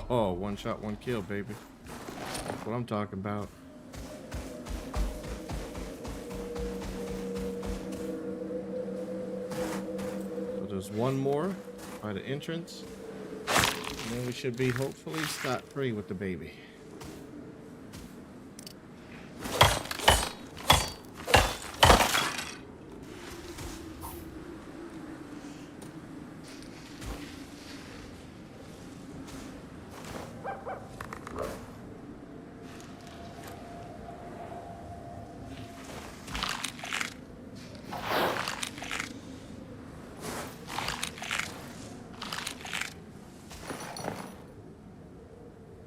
Oh, one shot, one kill, baby. That's what I'm talking about. So there's one more by the entrance. And then we should be hopefully scot-free with the baby.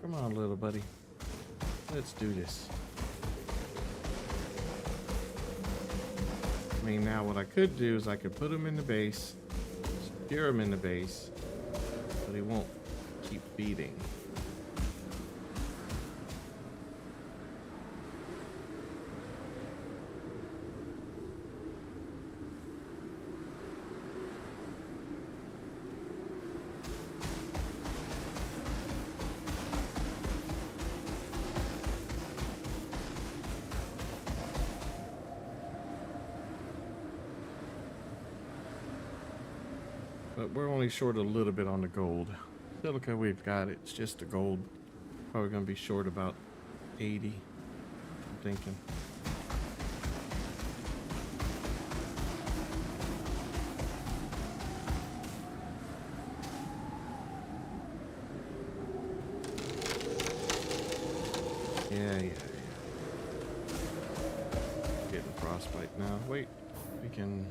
Come on, little buddy. Let's do this. I mean, now what I could do is I could put him in the base, secure him in the base, but he won't keep feeding. But we're only short a little bit on the gold. Silica, we've got it. It's just the gold. Probably going to be short about 80, I'm thinking. Yeah. Getting frostbite now. Wait, we can...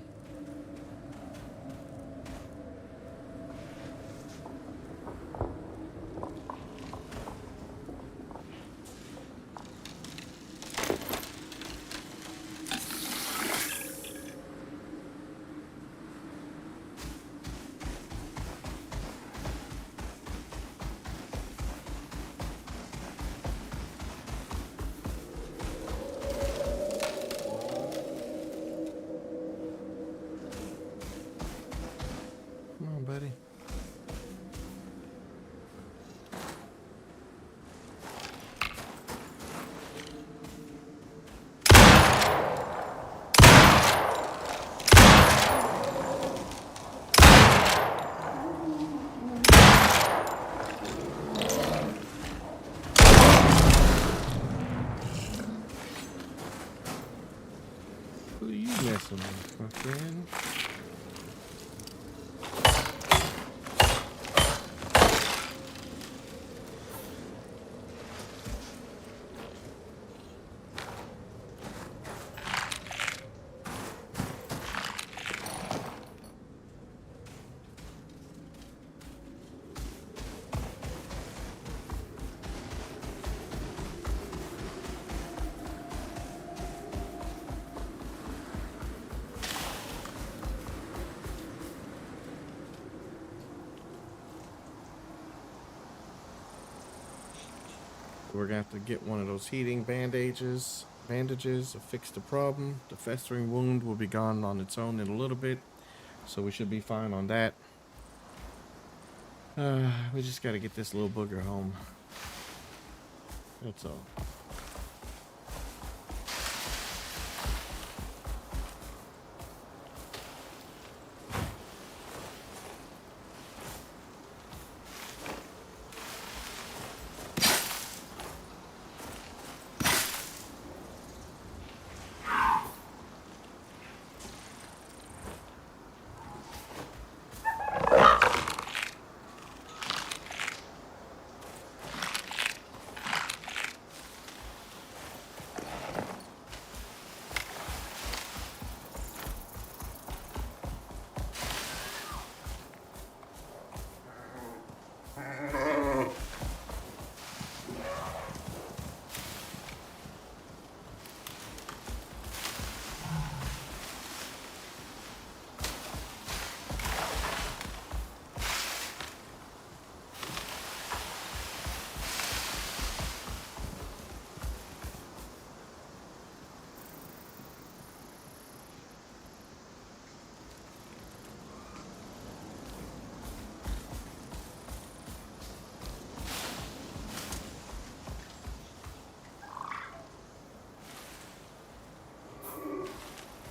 messing with, my friend? We're gonna have to get one of those heating bandages to fix the problem. The festering wound will be gone on its own in a little bit, so we should be fine on that. We just gotta get this little booger home. That's all.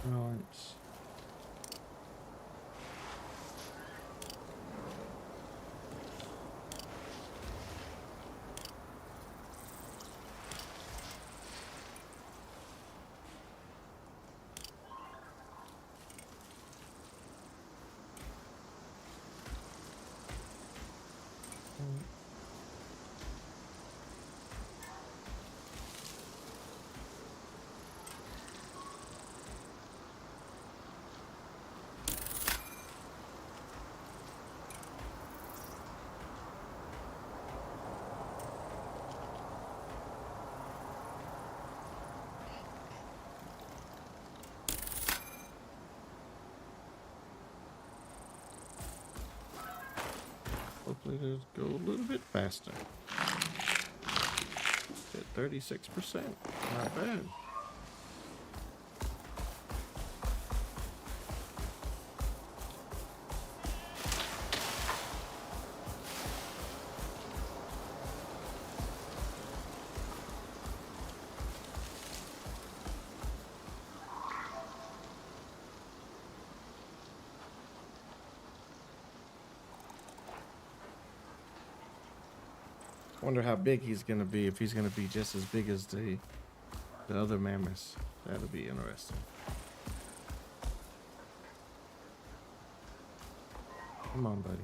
Right. Hopefully it'll go a little bit faster. At 36%. Not bad. Wonder how big he's gonna be, if he's gonna be just as big as the other mammoths. That'll be interesting. Come on, buddy.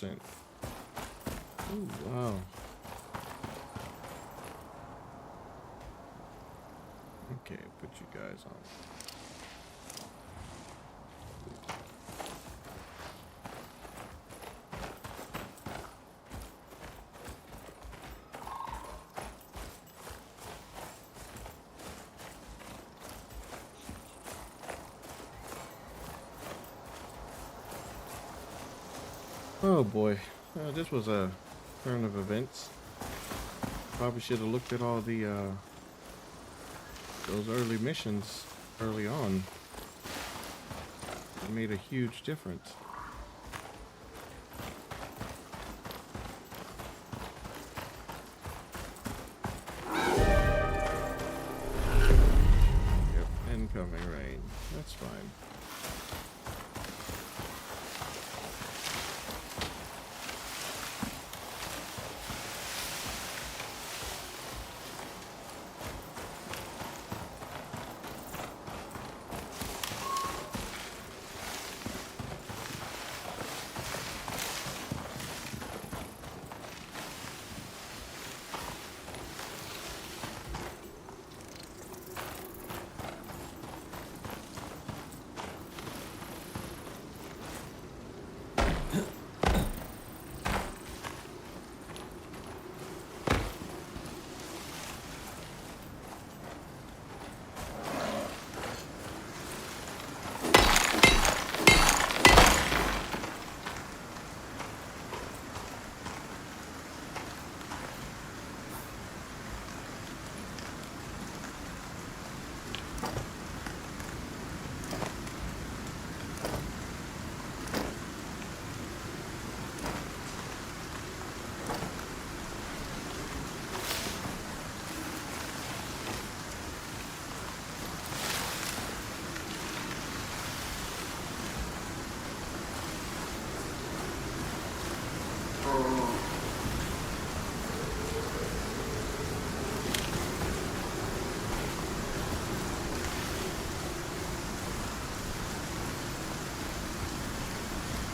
Ooh, wow. Okay, put you guys on. Oh boy, this was a turn of events. Probably should have looked at all the those early missions early on. It made a huge difference. Yep, incoming rain. That's fine.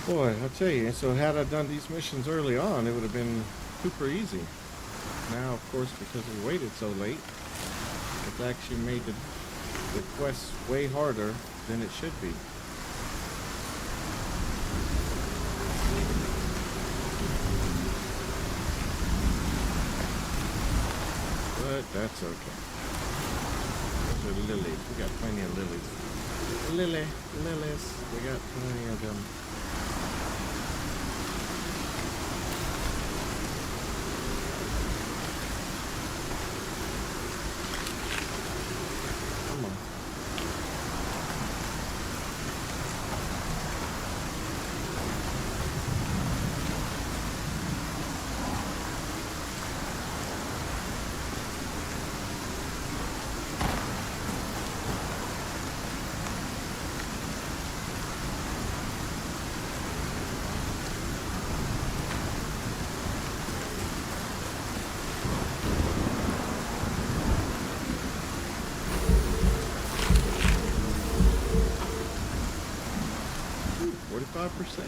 Boy, I'll tell you, so had I done these missions early on, it would have been super easy. Now, of course, because we waited so late, it's actually made the quest way harder than it should be. But that's okay. Those are lilies. We got plenty of lilies. Lilies. We got plenty of them. Come on. Ooh, 45%.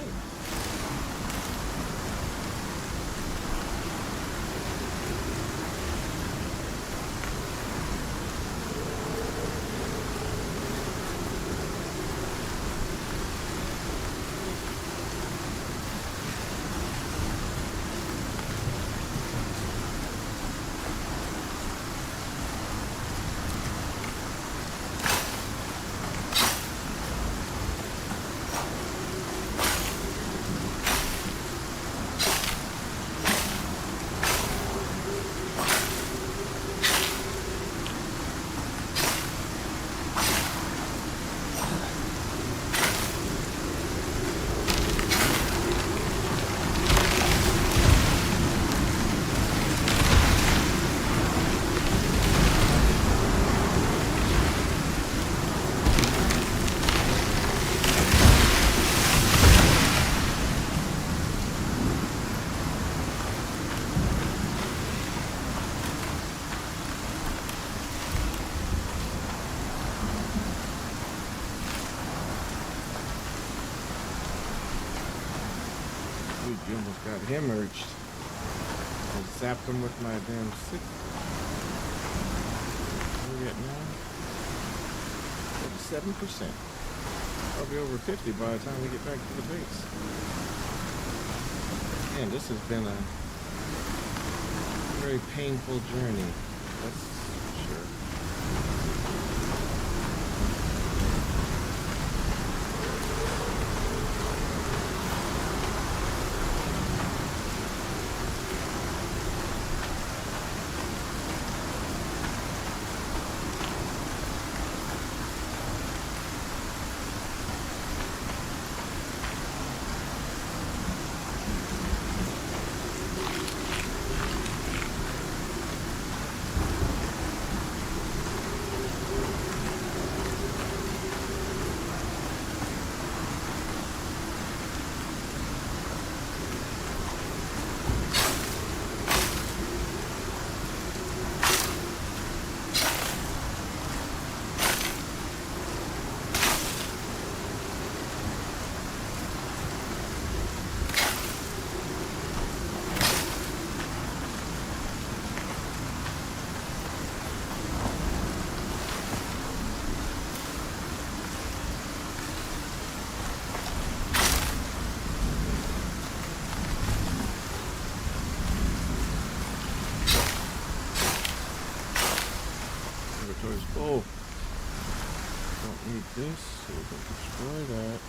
almost got hemorrhaged. I zapped him with my damn sick. Where are we at now? 47%. Probably over 50 by the time we get back to the base. Man, this has been a very painful journey. That's for sure. Oh, don't need this, so we can destroy that.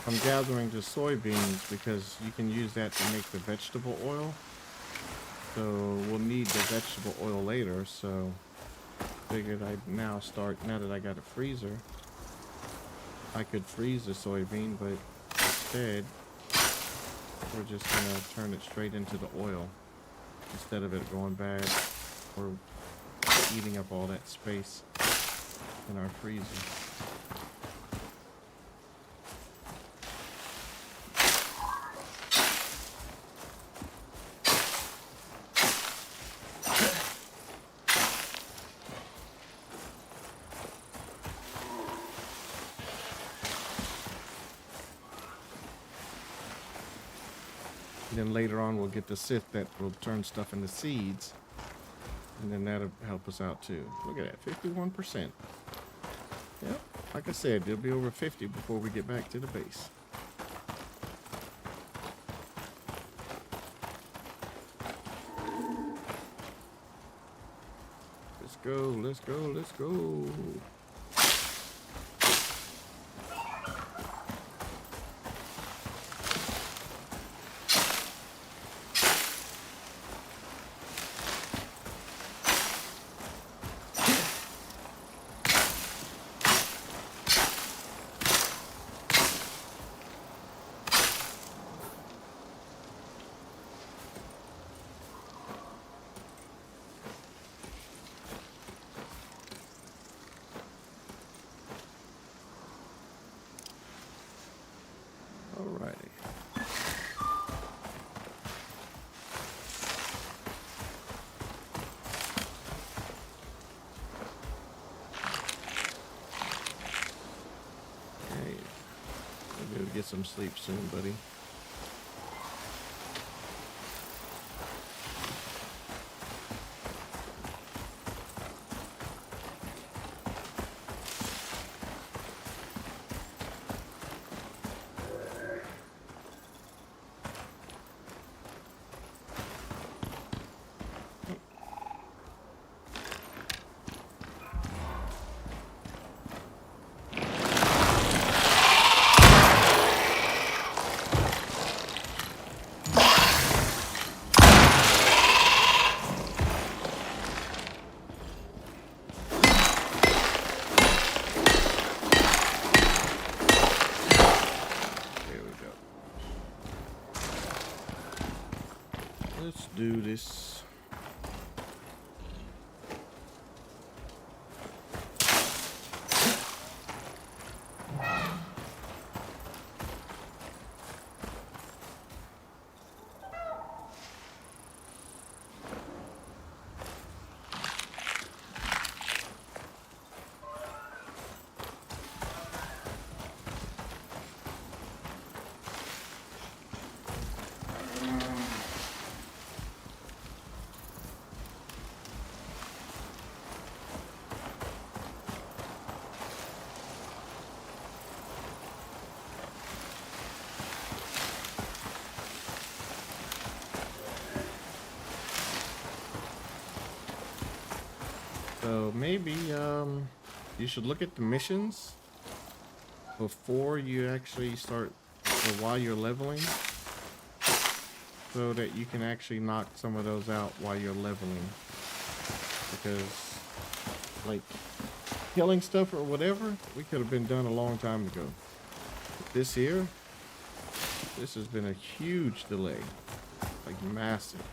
I'm gathering the soybeans because you can use that to make the vegetable oil. So we'll need the vegetable oil later, so figured I'd now that I got a freezer, I could freeze the soybean, but instead we're just gonna turn it straight into the oil instead of it going bad or eating up all that space in our freezer. Then later on we'll get the scythe that will turn stuff into seeds, and then that'll help us out too. Look at that, 51%. Yep, like I said, it'll be over 50 before we get back to the base. Let's go, let's go, let's go. Alrighty. You'll be able to get some sleep soon, buddy. Let's do this. So maybe you should look at the missions before you actually start, or while you're leveling, so that you can actually knock some of those out while you're leveling. Because like killing stuff or whatever, we could have been done a long time ago. But this here, this has been a huge delay, like massive.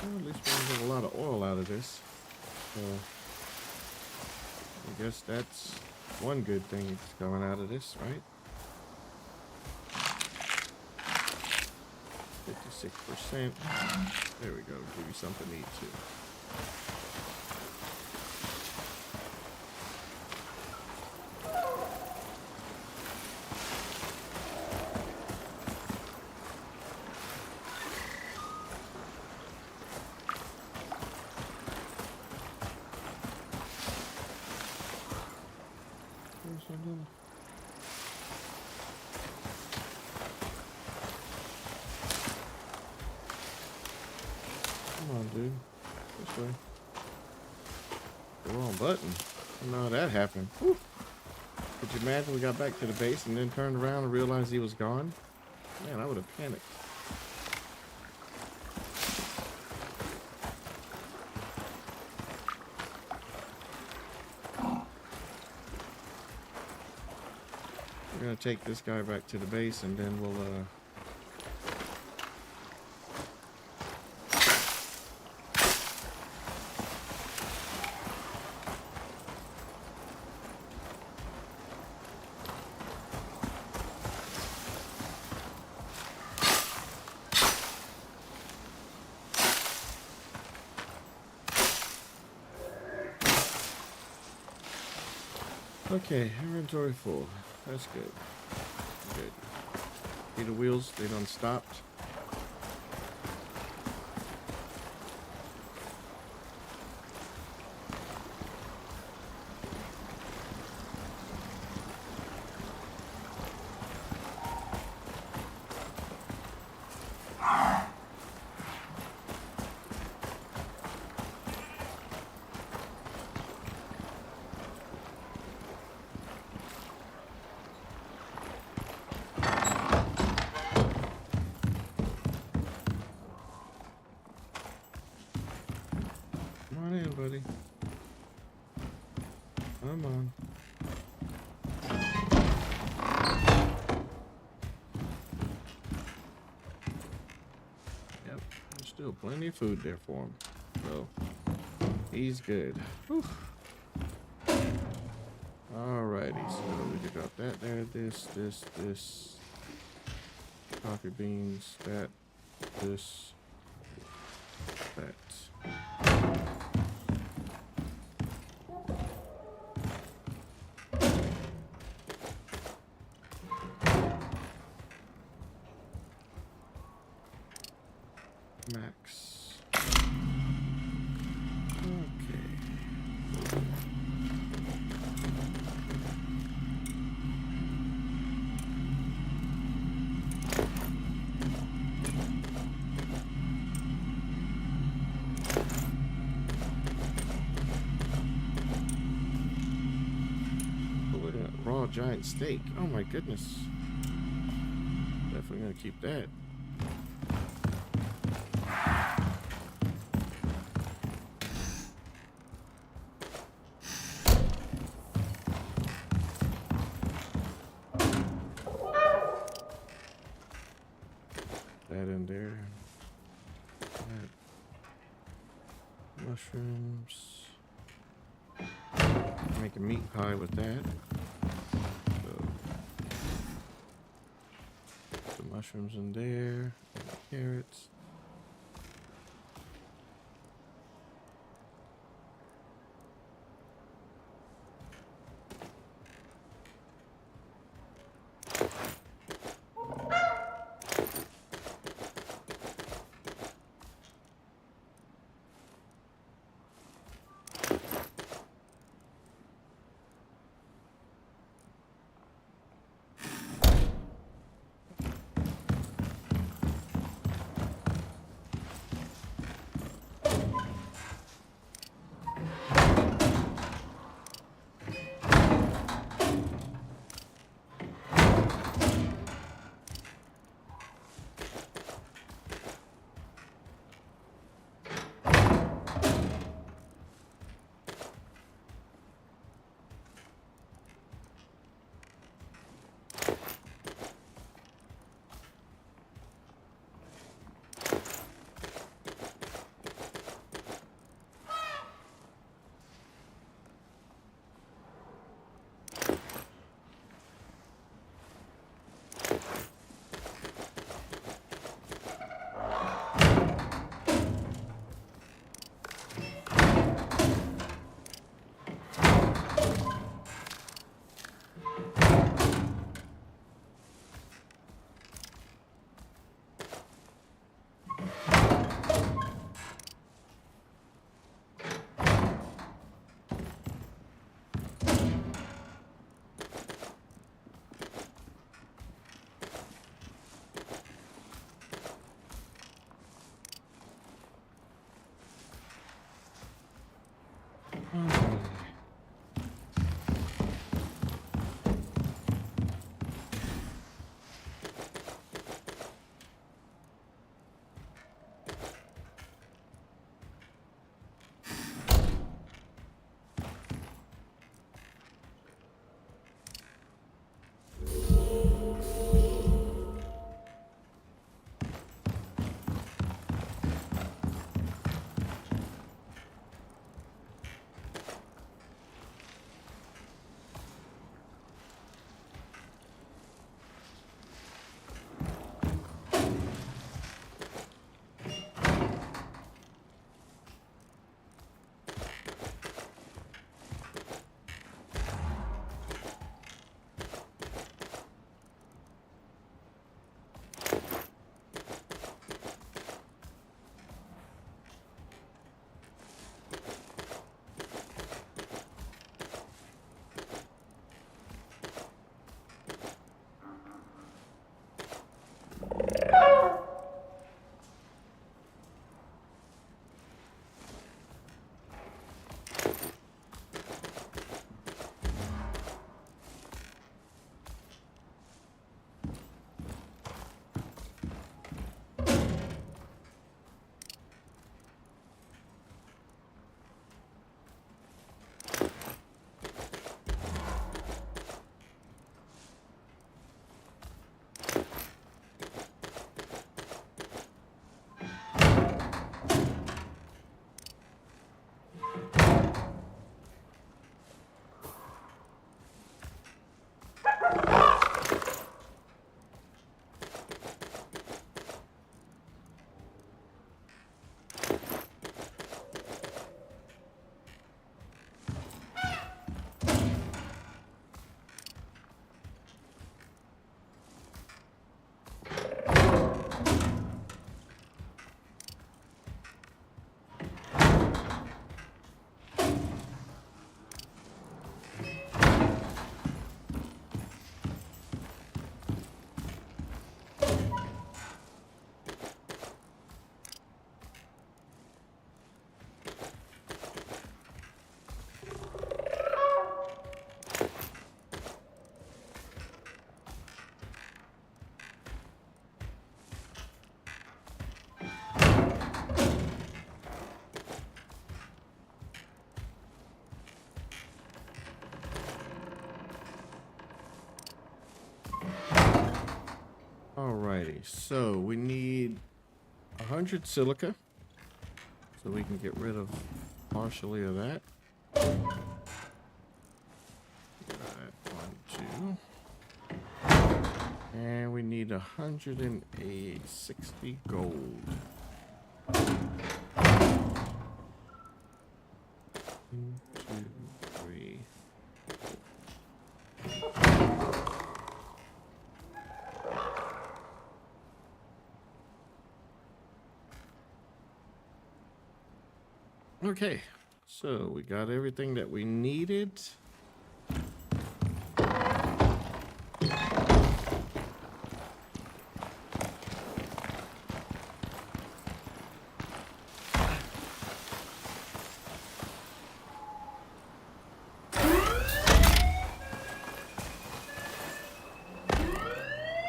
Well, at least we're gonna get a lot of oil out of this. So I guess that's one good thing that's coming out of this, right? 56%. There we go. Give you something to eat too. Come on, dude. This way. The wrong button. No, that happened. Whew. Could you imagine we got back to the base and then turned around and realized he was gone? Man, I would have panicked. We're gonna take this guy back to the base and then we'll okay, inventory full. That's good. Good. See the wheels, they done stopped. Come on in, buddy. Come on. Yep, there's still plenty of food there for him. So, he's good. Whew. Alrighty, so we can drop that there. This. Coffee beans, that, this, that. Max. Okay. Look at that raw giant steak. Oh my goodness. Definitely gonna keep that. That in there. That. Mushrooms. Make a meat pie with that. So, the mushrooms in there. Carrots. Alrighty, so we need 100 silica, so we can get rid of partially of that. Alright, 1, 2. And we need 160 gold. 1, 2, 3. Okay, so we got everything that we needed.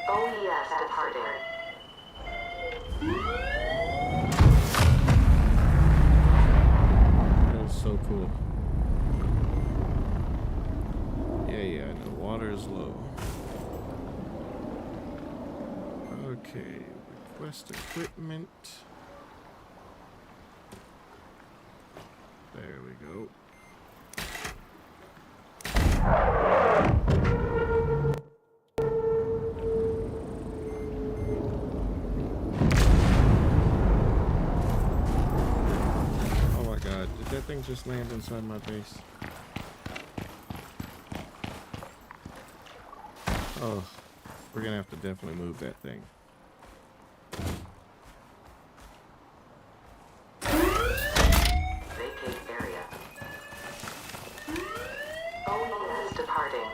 OES departing. That was so cool. Yeah, the water is low. Okay, request equipment. There we go. Oh my god, did that thing just land inside my base? Oh, we're gonna have to definitely move that thing. Vacate area. OES departing.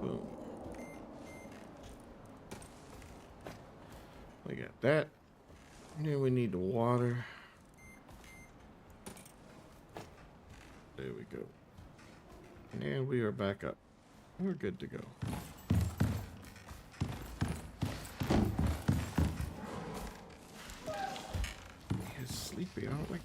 Boom. We got that. Then we need the water. There we go. And we are back up. We're good to go. He's sleepy. I don't like.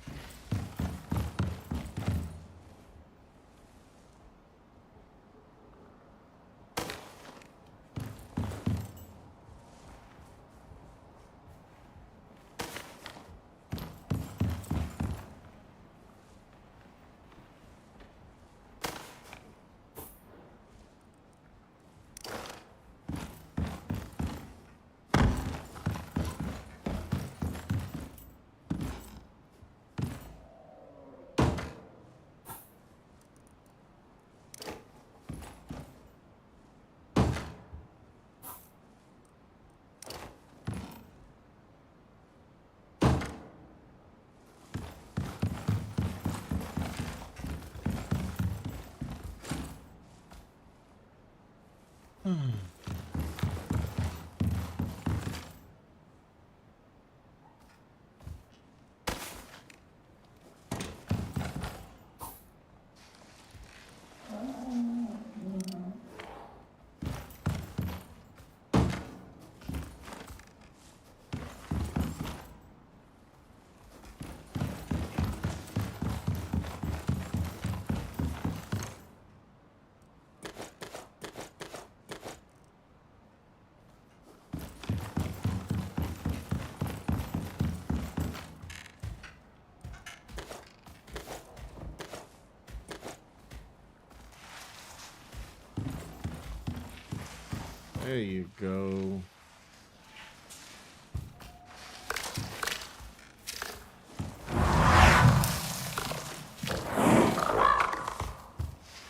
There you go.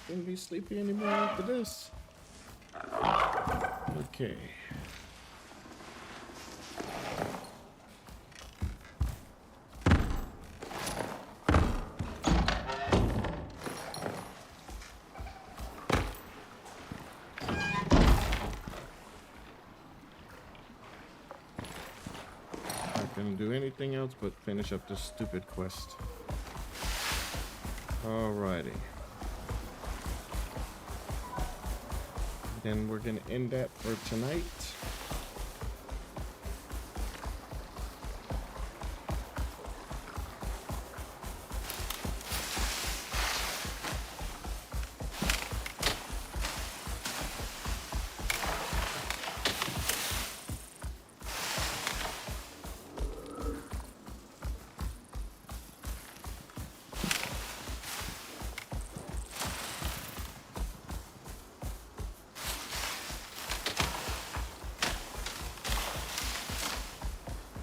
Gonna be sleepy anymore after this. Okay. Gonna do anything else but finish up this stupid quest. Alrighty. Then we're gonna end that for tonight.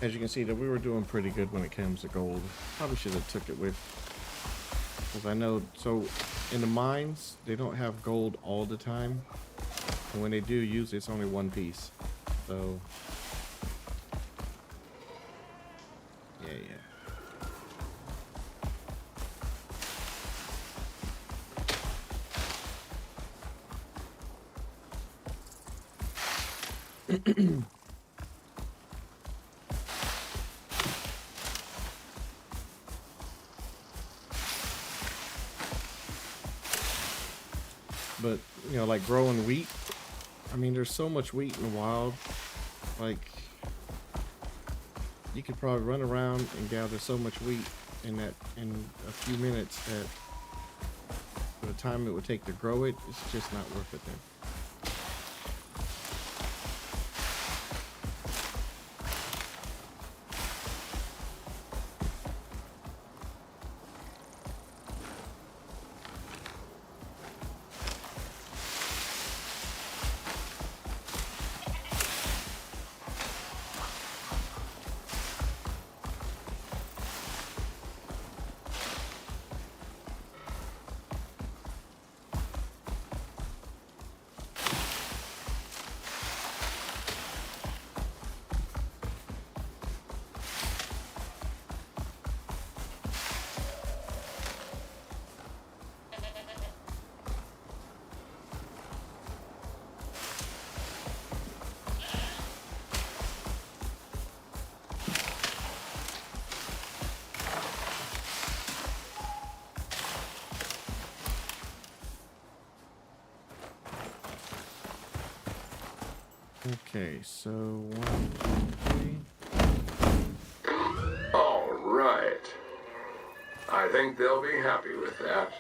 As you can see, that we were doing pretty good when it comes to gold. Probably should have took it with, because I know, so in the mines, they don't have gold all the time. And when they do, usually it's only one piece. So, yeah. But, you know, like growing wheat, I mean, there's so much wheat in the wild. Like, you could probably run around and gather so much wheat in a few minutes that for the time it would take to grow it, it's just not worth it then. Okay, so 1, 2, 3. All right. I think they'll be happy with that.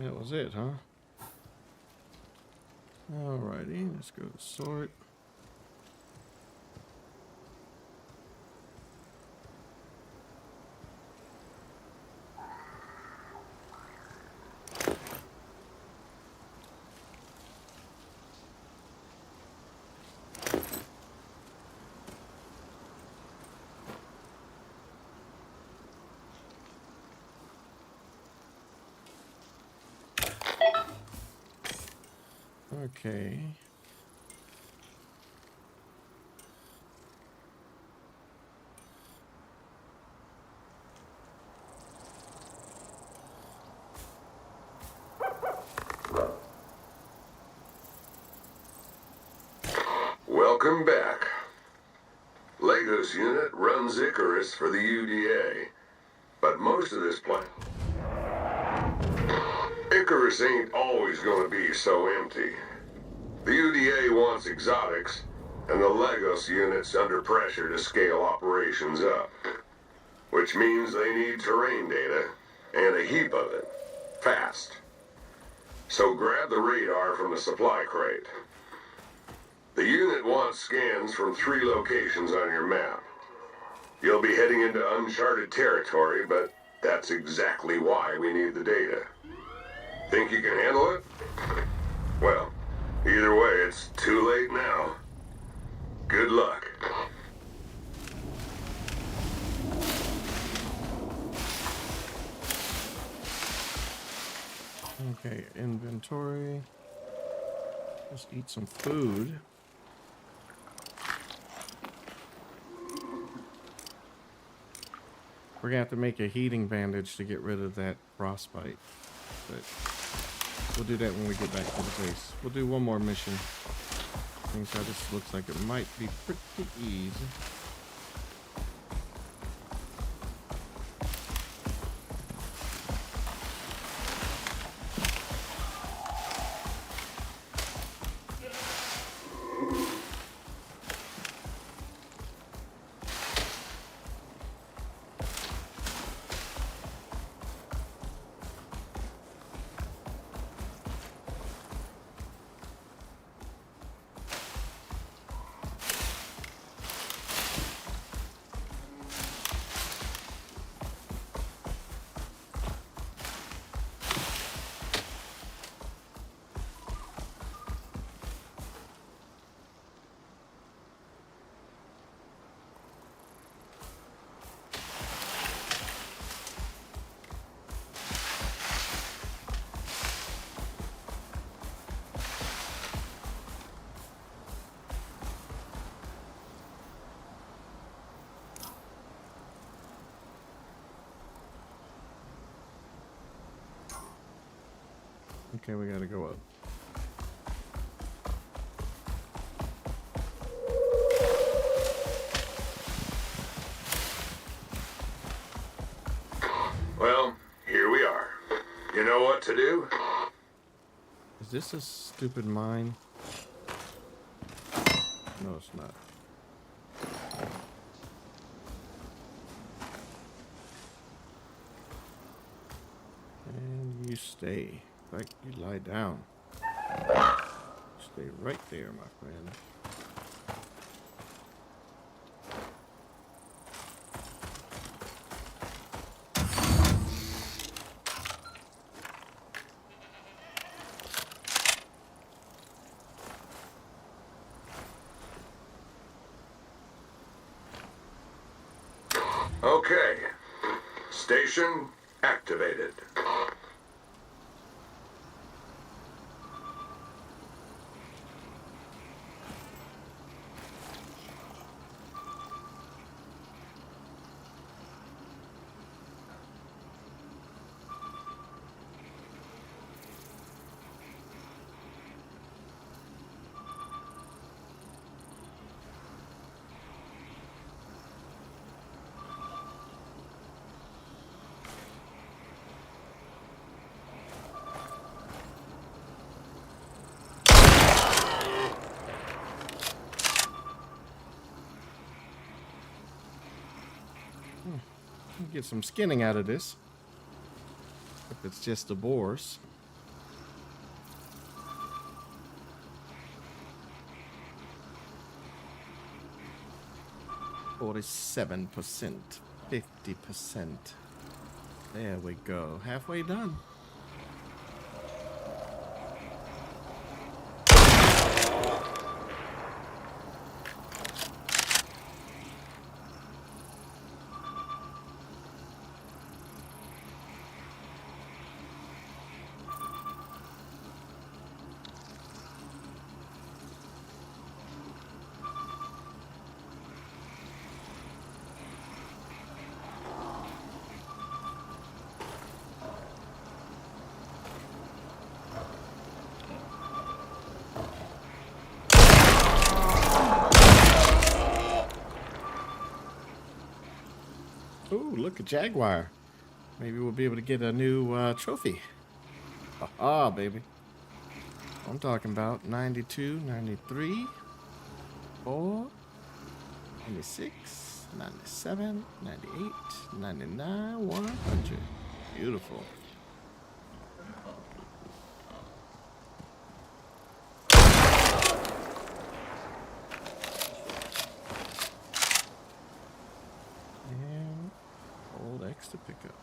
That was it, huh? Alrighty, let's go to sort. Okay. Welcome back. Lagos unit runs Icarus for the UDA, but most of this planet... Icarus ain't always gonna be so empty. The UDA wants exotics, and the Lagos unit's under pressure to scale operations up. Which means they need terrain data, and a heap of it. Fast. So grab the radar from the supply crate. The unit wants scans from 3 locations on your map. You'll be heading into uncharted territory, but that's exactly why we need the data. Think you can handle it? Well, either way, it's too late now. Good luck. Okay, inventory. Let's eat some food. We're gonna have to make a heating bandage to get rid of that frostbite. But we'll do that when we get back to the base. We'll do one more mission. Things how this looks like it might be pretty easy. Okay, we gotta go up. Well, here we are. You know what to do? Is this a stupid mine? No, it's not. And you stay. Like, you lie down. Stay right there, my friend. Okay. Station activated. Get some skinning out of this. If it's just the boars. 47%, 50%. There we go. Halfway done. Ooh, look, a jaguar. Maybe we'll be able to get a new trophy. Ah, baby. I'm talking about 92, 93, 4, 96, 97, 98, 99, 100. Beautiful. And old X to pick up.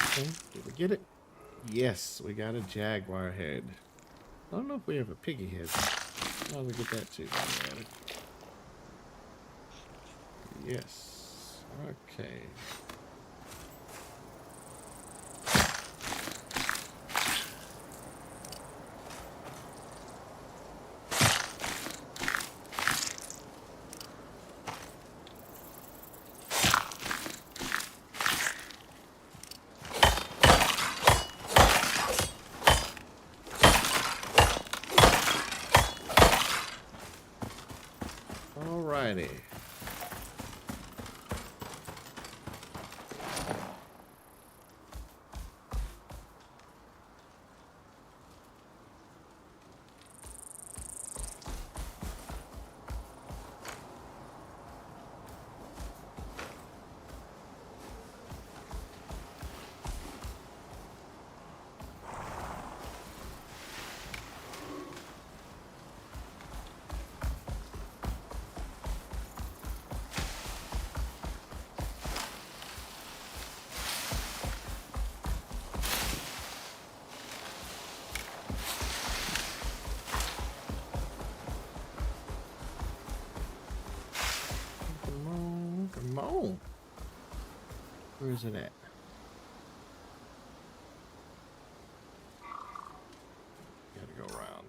Okay, did we get it? Yes, we got a jaguar head. I don't know if we have a piggy head. I'll get that too. Yes. Okay. Alrighty. Come on, come on. Where is it at? Gotta go around.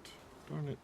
Darn it.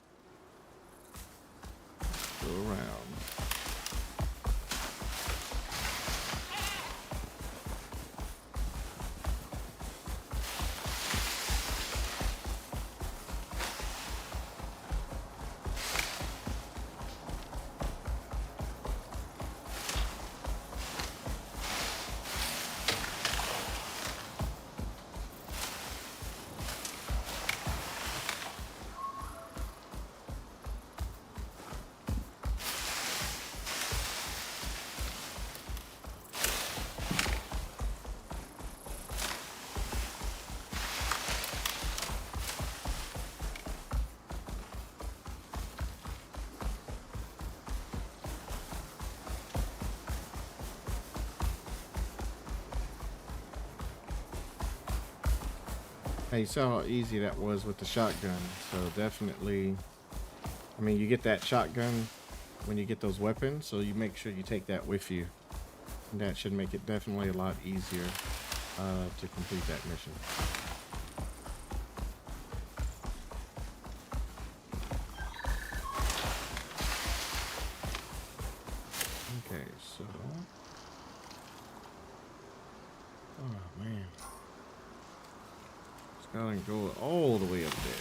Hey, you saw how easy that was with the shotgun. So definitely, I mean, you get that shotgun when you get those weapons, so you make sure you take that with you. And that should make it definitely a lot easier to complete that mission. Okay, so... Oh, man. It's gotta go all the way up there.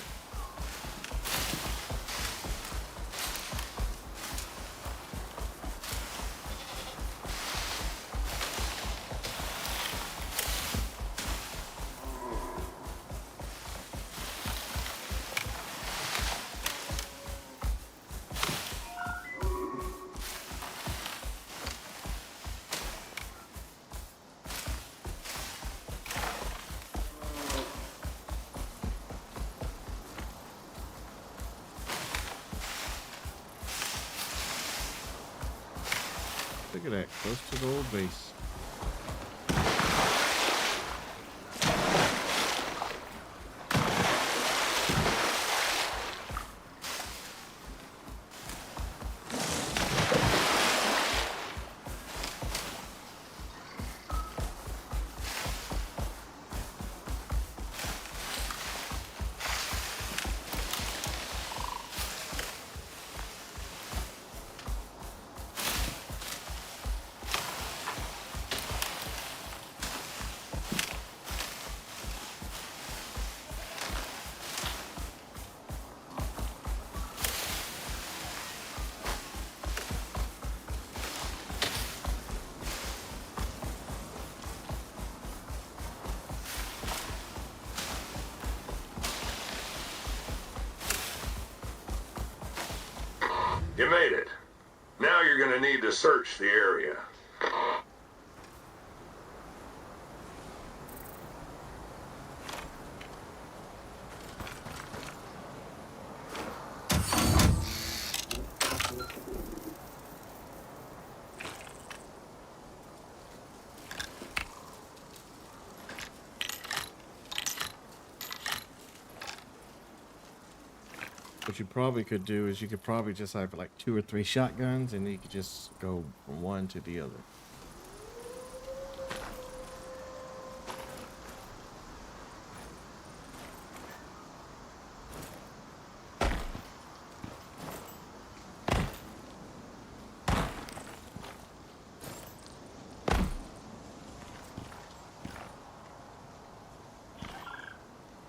Look at that, close to the old base. You made it. Now you're gonna need to search the area. What you probably could do is you could probably just have like 2 or 3 shotguns and you could just go from one to the other.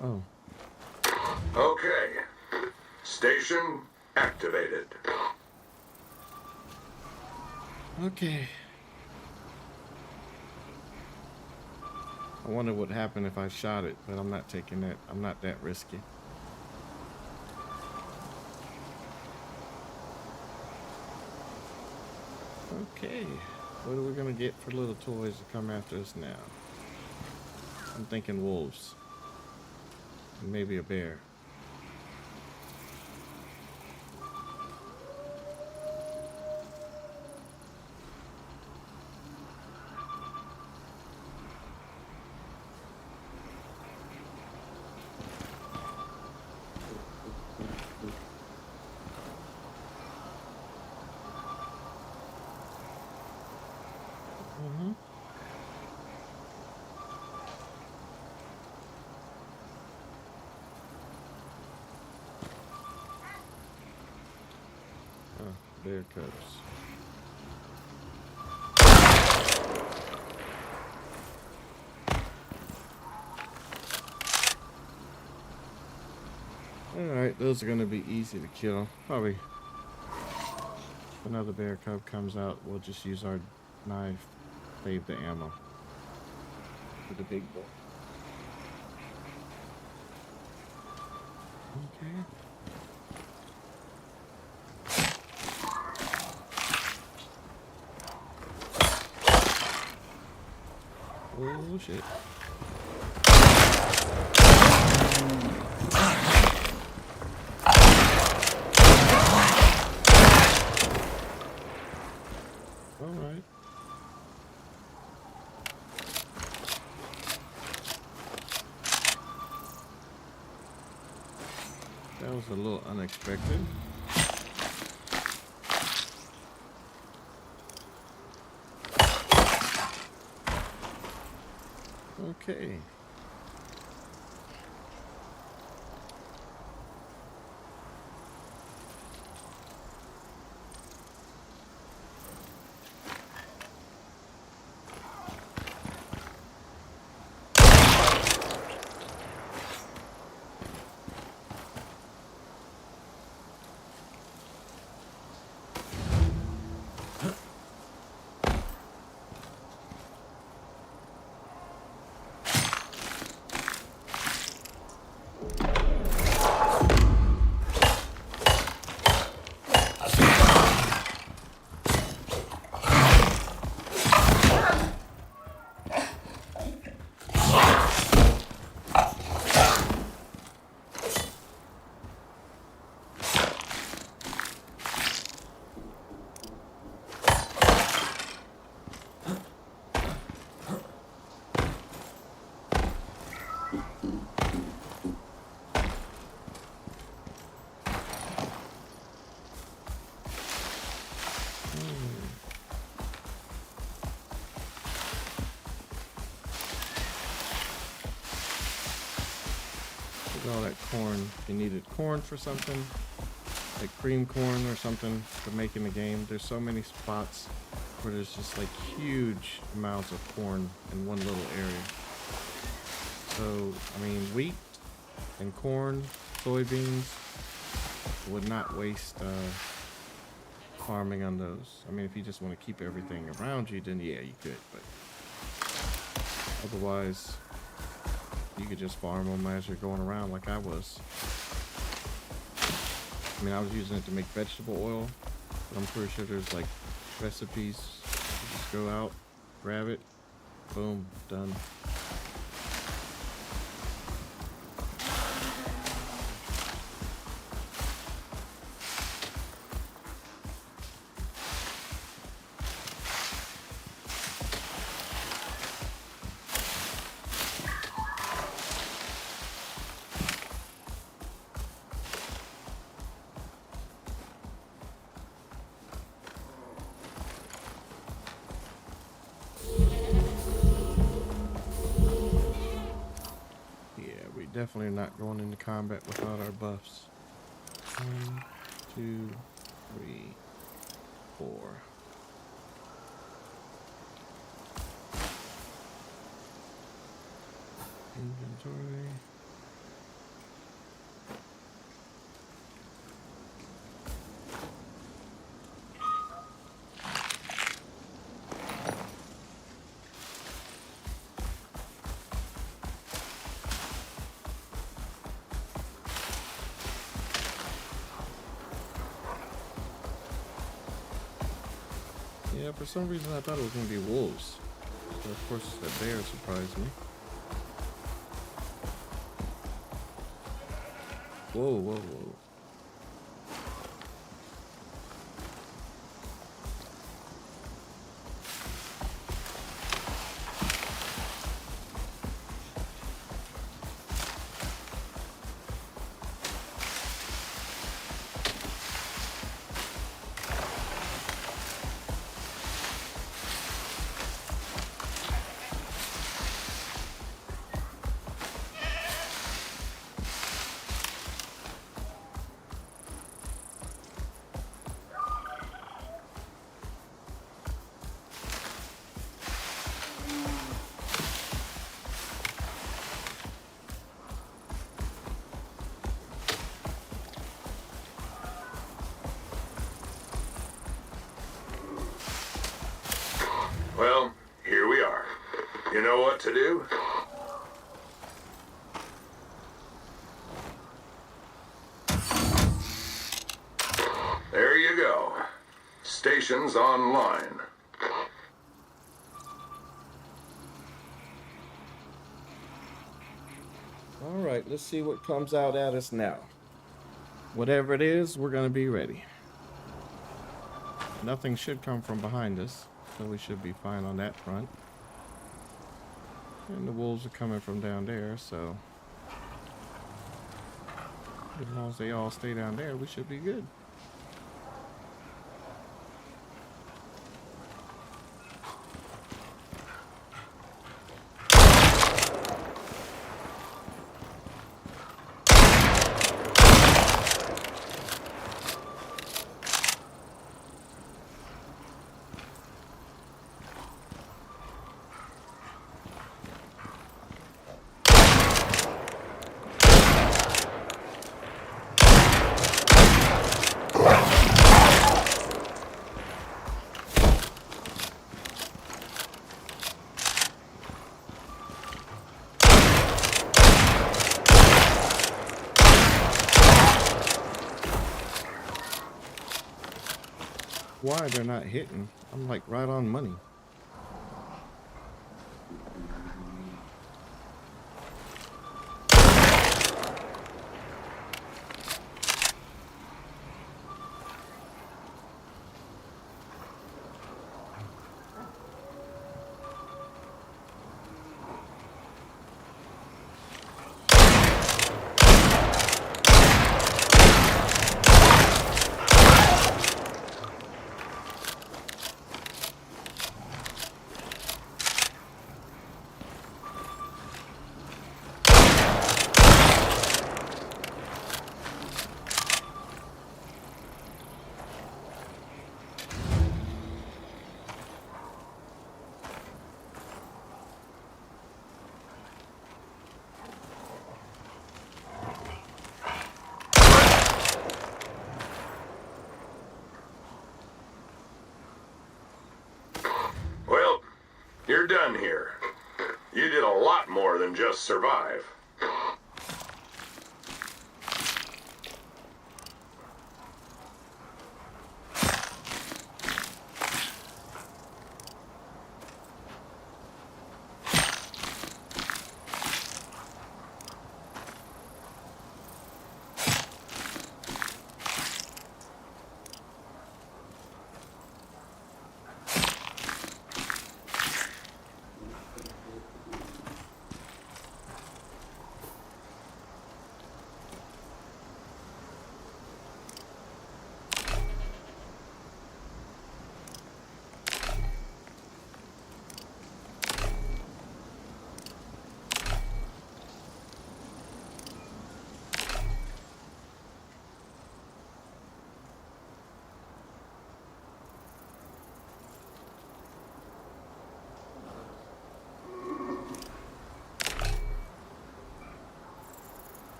Oh. Okay. Station activated. Okay. I wonder what happened if I shot it, but I'm not taking that. I'm not that risky. Okay. What are we gonna get for little toys to come after us now? I'm thinking wolves. And maybe a bear. Mm-hmm. Oh, bear cubs. Alright, those are going to be easy to kill. Probably if another bear cub comes out, we'll just use our knife, save the ammo for the big boy. Okay. Oh shit. Alright. was a little unexpected. Okay. All that corn. If you needed corn for something, like cream corn or something to make in the game, there's so many spots where there's just like huge amounts of corn in one little area. So, I mean, wheat and corn, soybeans, would not waste farming on those. I mean, if you just want to keep everything around you, then yeah, you could, but otherwise, you could just farm them as you're going around like I was. I mean, I was using it to make vegetable oil, but I'm pretty sure there's like recipes. You just go out, grab it, boom, done. Definitely not going into combat without our buffs. 1, 2, 3, 4. Inventory. Yeah, for some reason I thought it was going to be wolves. So of course the bear surprised me. Whoa, whoa, whoa. Well, here we are. You know what to do? There you go. Stations online. All right, let's see what comes out at us now. Whatever it is, we're going to be ready. Nothing should come from behind us, so we should be fine on that front. And the wolves are coming from down there, so As long as they all stay down there, we should be good. Why they're not hitting? I'm like right on money. Well, you're done here. You did a lot more than just survive.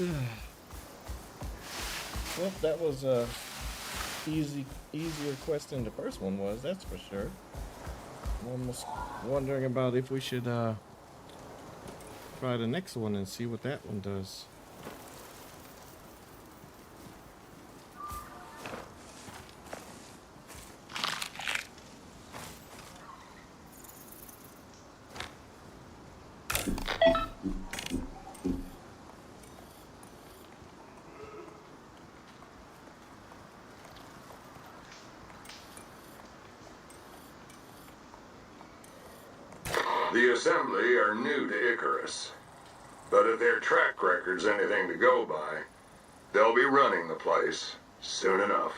Well, that was a easier quest than the first one was, that's for sure. I'm almost wondering about if we should try the next one and see what that one does. The Assembly are new to Icarus, but if their track record's anything to go by, they'll be running the place soon enough.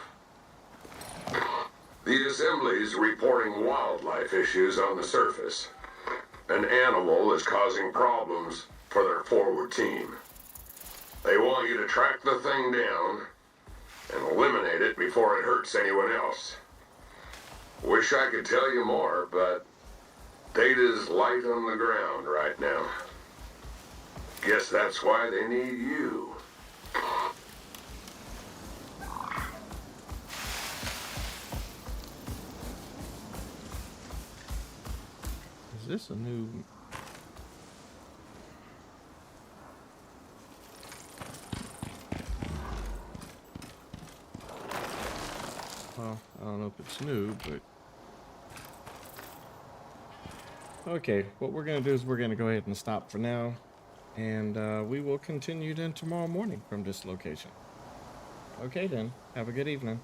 The Assembly's reporting wildlife issues on the surface. An animal is causing problems for their forward team. They want you to track the thing down and eliminate it before it hurts anyone else. Wish I could tell you more, but data's light on the ground right now. Guess that's why they need you. Is this a new... Well, I don't know if it's new, but... Okay, what we're going to do is we're going to go ahead and stop for now. And we will continue then tomorrow morning from this location. Okay then, have a good evening.